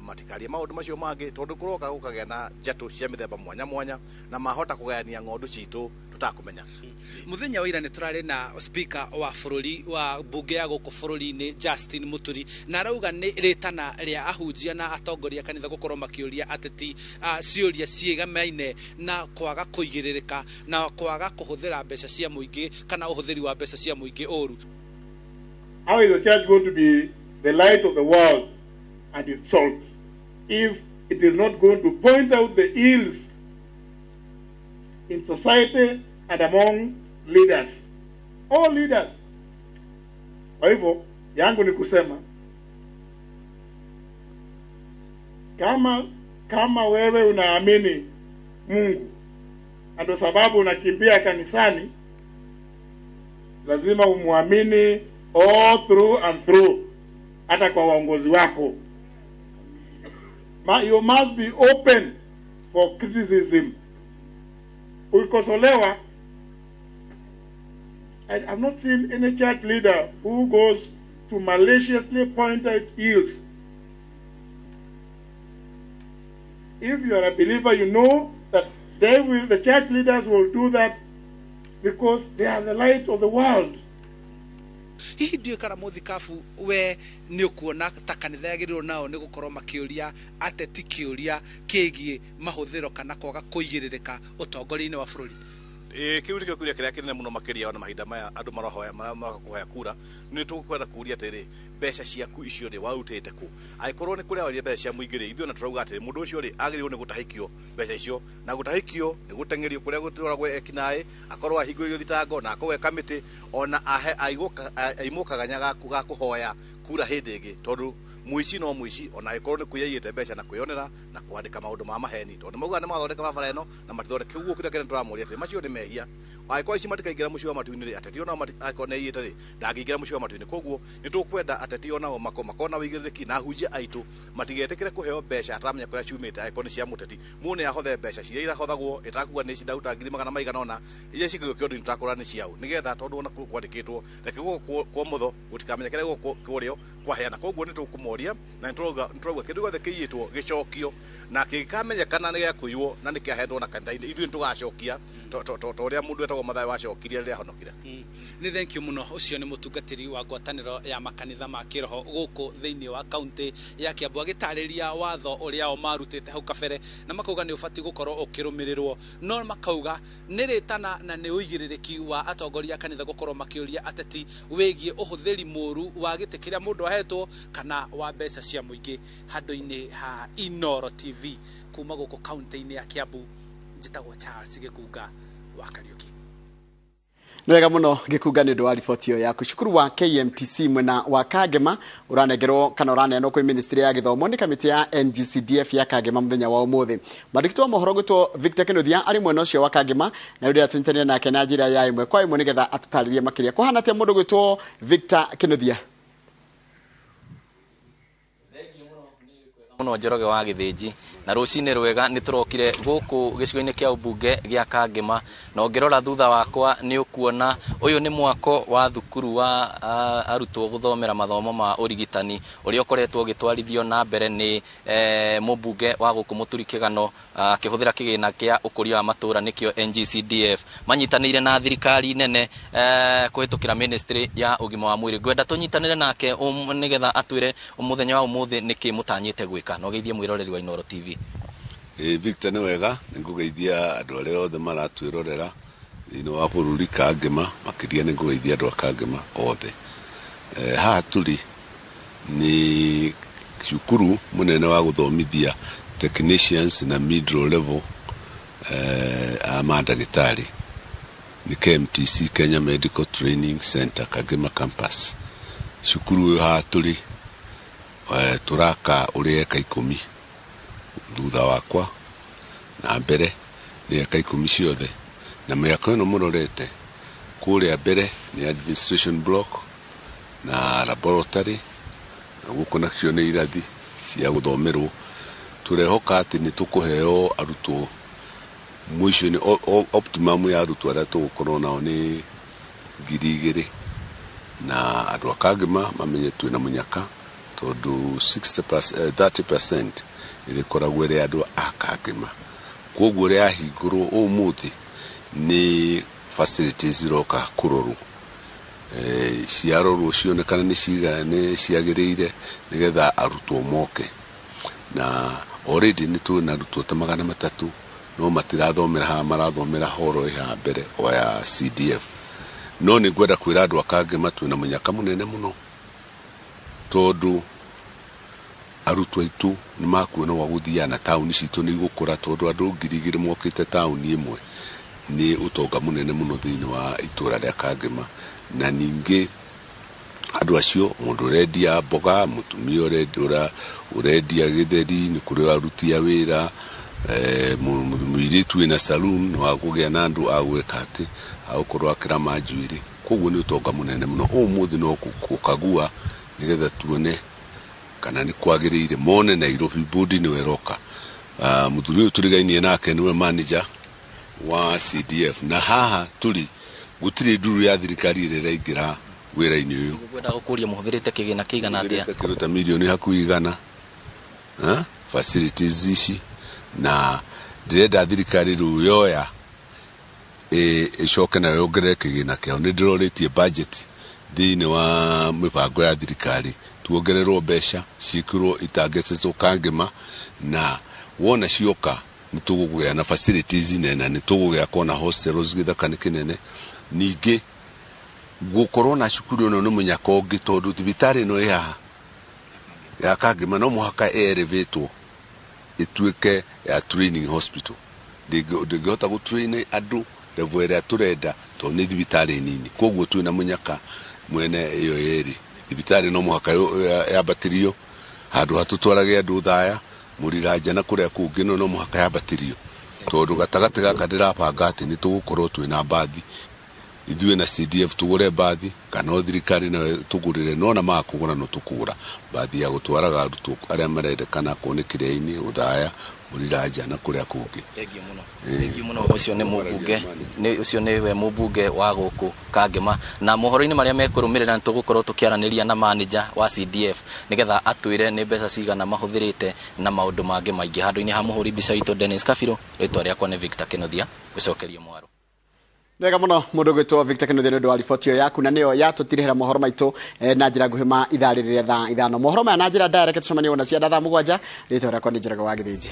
matikarie maundu macio mangi tondu kuroka gukagia na njatu cia mithemba mwanya mwanya na mahota kugayania ng'ondu citu tutakumenya. Muthenya wa ira ni turari na speaker wa bururi wa bunge ya guku bururi-ini Justin Muturi na arauga ni ritana ria ahunjia na atongoria kanitha gukorwo makiuria ateti ciuria ciigamaine na kwaga kuigiririka na kwaga kuhuthira mbeca cia muingi kana uhuthiri wa mbeca cia muingi uru. How is the church going to be the light of the world and its salt if it is not going to point out the ills in society and among leaders, all leaders? Kwa hivyo yangu ni kusema kama wewe unaamini Mungu na ndio sababu unakimbia kanisani, lazima umuamini all through and through, hata kwa waongozi wako. You must be open for criticism. Ukikosolewa, I have not seen any church leader who goes to maliciously point out ills. If you are a believer, you know that the church leaders will do that because they are the light of the world. Hihi ndio kana muthikabu we ni ukuona ta kanitha yagirirwo nao ni gukorwo makiuria ateti kiuria kigie mahuthiro kana kwaga kuigiririka utongoria-ini wa bururi? kiu nikio kuria kiria kinene muno makiria ona mahinda maya andu marohoya marakuhoya kura ni tukwenda kuria atiri mbeca ciaku icio ri warutite ku aikorwo ni kuria waria mbeca cia muingiri ithuĩ na turauga atiri mundu ucio ri agĩrĩirwo ni gutahikio mbeca icio na gutahikio ni gutengerio kuria guturagwo ekinaĩ akorwo ahingũririo thitango na akorwo kamiti ona aimukaga nyaga ga kuhoya kura hindi ĩngĩ tondu muici no muici ona aikorwo ni kuyaiyĩte mbeca na kwĩyonera na kwandĩka maũndũ ma maheni tondu mauga nĩ mathondeka barabara ĩno na matithondeke ũguo kĩrĩa kĩrĩa tũramũria atĩ macio nĩ mehia aikorwo ici matikaingĩra mũciĩ wa matu-inĩ rĩ ateti ona aikorwo nĩ iyĩte rĩ ndangĩingĩra mũciĩ wa matu-inĩ koguo nĩ tũkwenda ateti ona makona wĩigĩrĩrĩki na hunjia aitũ matigetĩkĩre kũheo mbeca ataramenya kũrĩa ciumĩte aikorwo nĩ cia mũteti mũndũ nĩ ahothe mbeca ciria irahothagwo ĩtakuga nĩ cindaruta ngiri magana maigana ona iria cikĩgio kĩondo nĩtakũra nĩ ciao nĩgetha tondu ona kwandĩkĩtwo reke gũkũ kwa mũtho gũtikamenyekere gũkũ kũrĩo kwaheana koguo nĩ tũkũmoria na nĩtũrauga kĩndũ gĩothe kĩiyĩtwo gĩcokio na kĩngĩkamenyekana nĩ gĩakũiywo na nĩ kĩahetwo na kanitha-inĩ ithuĩ nĩtũgacokia torĩa mũndũ etagwo Mathayo wacokirie rĩrĩa ahonokire. Nĩ thank you muno ucio nĩ mũtungatĩri wa ngwatanĩro ya makanitha ma kĩroho gũkũ thĩinĩ wa kaunti ya Kiambu agĩtarĩria watho ũrĩa o marutĩte hau kabere na makauga nĩ ũbatiĩ gũkorwo ũkĩrũmĩrĩrwo no makauga nĩ rĩtana na nĩ ũigĩrĩrĩki wa atongoria kanitha gũkorwo makĩũria ateti wĩgiĩ ũhũthĩri mũru wa gĩtĩ kĩrĩa mũndũ ahetwo kana wa mbeca cia mũingĩ handũ-inĩ ha Inooro TV kuma gũkũ kaunti-inĩ ya Kiambu njĩtagwo Charles Gĩkunga wa Kariuki. Nĩwega mũno Gĩkunga nĩ ũndũ wa riboti ĩyo yaku. Cukuru wa KMTC mwena wa Kangema ũranengerwo kana ũraneanwo kwĩ ministry ya gĩthomo nĩ kamĩtĩ ya NGCDF ya Kangema mũthenya wa ũmũthĩ. Mwandĩki wa mohoro gwĩtwo Victor Kĩnuthia arĩ mwena ũcio wa Kangema na rĩrĩa tũnyitanĩire nake na njĩra ya ĩmwe kwa ĩmwe nĩgetha atũtarĩrie makĩria. Kũhana atĩa mũndũ gwĩtwo Victor Kĩnuthia? Muno Njoroge wa Gĩthĩnji na rũcinĩ rwega nĩ tũrokire gũkũ gĩcigo-inĩ kĩa ũmbunge gĩa Kangema na ũngĩrora thutha wakwa nĩ ũkuona ũyũ nĩ mwako wa thukuru wa arutwo gũthomera mathomo ma ũrigitani ũrĩa ũkoretwo ũgĩtwarithio na mbere nĩ mũmbunge wa gũkũ Mũturi Kĩgano akĩhũthĩra kĩgĩna kĩa ũkũria wa matũũra nĩkĩo NGCDF manyitanĩire na thirikari nene kũhĩtũkĩra ministry ya ũgima wa mwĩrĩ. Ngwenda tũnyitanĩre nake nĩgetha atwĩre mũthenya wa ũmũthĩ nĩkĩ mũtanyĩte gwĩka na ũgeithie mwĩroreri wa Inooro TV. Victor nĩ wega nĩngũgeithia andũ arĩa othe maratwĩrorera thĩinĩ wa bũrũri Kangema makĩria nĩngũgeithia andũ a Kangema othe. Haha tũrĩ nĩ cukuru mũnene wa gũthomithia technicians na middle level a mandagĩtarĩ nĩ KMTC Kenya Medical Training Center Kangema campus. Cukuru ũyũ haha tũrĩ turaka uri eka 10 thutha wakwa na mbere ni eka 10 ciothe na mĩaka ĩno mũrorete kũrĩa mbere ni administration block na laboratory na gũkũ nacio nĩ irathi cia gũthomerwo. Tũrehoka atĩ nĩ tũkũheo arutwo mũico ni optimum ya arutwo arĩa tũgũkorwo nao nĩ 2,000 na andũ a Kangema mamenye twĩna mũnyaka tondu 30% ĩrĩkoragwo ĩrĩ andũ a Kangema. Koguo rĩa hingũrwo ũmũthĩ nĩ facilities iroka kũrorwo ciarorwo cionekana nĩ ciagĩrĩire nĩgetha arutwo moke na already nĩ twĩna arutwo ta 300 no matirathomera haha marathomera horo ya mbere o ya CDF no nĩ ngwenda kwĩra andũ a Kangema twĩna mũnyaka mũnene mũno tondu arutwo aitũ nĩ makuona wa gũthia na tauni citũ nĩ igũkũra tondu andũ 2,000 mokĩte tauni ĩmwe nĩ ũtonga mũnene mũno thĩinĩ wa itũra rĩa Kangema. Na ningĩ andũ acio mũndũ ũrendia mboga mũtumia ũrendia gĩtheri nĩ kũrĩ aruti a wĩra mũirĩtu wĩna saloon wa kũgĩa na andũ a gwĩka atĩ agũkorwo akĩrama njuĩrĩ. Koguo nĩ ũtonga mũnene mũno ũmũthĩ no gũkagua nĩgetha tuone kana nĩ kwagĩrĩire mone Nairobi board nĩ weroka. Mũthuri ũyũ tũrigainie nake nĩwe manager wa CDF na haha tũrĩ gũtirĩ nduru ya thirikari ĩrĩa ĩraingĩra wĩra-inĩ ũyũ. Ngwenda gũkũria mũhũthĩrĩte kĩgĩna kĩigana atĩa? Kĩruta milioni hakuhĩ 100 facilities ici na ndĩrenda thirikari rĩu yoya ĩcoke nayo yongerere kĩgĩna kĩao. Nĩ ndĩrorĩtie budget thĩinĩ wa mĩbango ya thirikari tuongererwo mbeca ciĩkĩrwo itangetetwo Kangema na wona cioka nitugugya na facilities nene nitugugya kona hostels githaka kinene ningi gukorwo na cukuru no munyako gitondu thibitari no ya Kangema no muhaka elevatwo ituike ya training hospital digota go train andu level ya turenda to ni thibitari nini koguo tu na munyaka mwene iyo yeri thibitari no muhaka ya batirio handu hatutwarage andu thaya muriraja na kuria kungi no muhaka ya batirio tondu gatagati gaka ndirabanga ati ni tugukorwo twina bathi ithuĩ na CDF tugure bathi kana thirikari na tugurire nona makugura no tukura bathi ya gutwaraga arutwo aria marendekana kunikire-ini uthaya muriraja na kuria kungi. Thengiũ mũno ũcio nĩ mũmbunge ũcio nĩwe mũmbunge wa gũkũ Kangema na mohoro-inĩ marĩa mekũrũmĩrĩra nĩtũgũkorwo tũkĩaranĩria na manager wa CDF nĩgetha atwĩre nĩ mbeca cigana mahũthĩrĩte na maũndũ mangĩ maingĩ. Handũ-inĩ ha mũhũri mbica witũ Dennis Kabirũ, rĩtwa rĩakwa nĩ Victor Kĩnuthia, gũcokeria Mwaro. Wega muno mundu gwitwo Victor Kĩnuthia nĩ ũndũ wa riboti ĩyo yaku na nĩyo yatũtirĩhĩra mohoro maitũ na njĩra nguhĩ ma ithaa rĩrĩ thaa ithano. Mohoro maya na njĩra direct tucemania na cia thaa 7 rĩtwa rĩakwa nĩ Njĩraga wa Gĩthĩnji.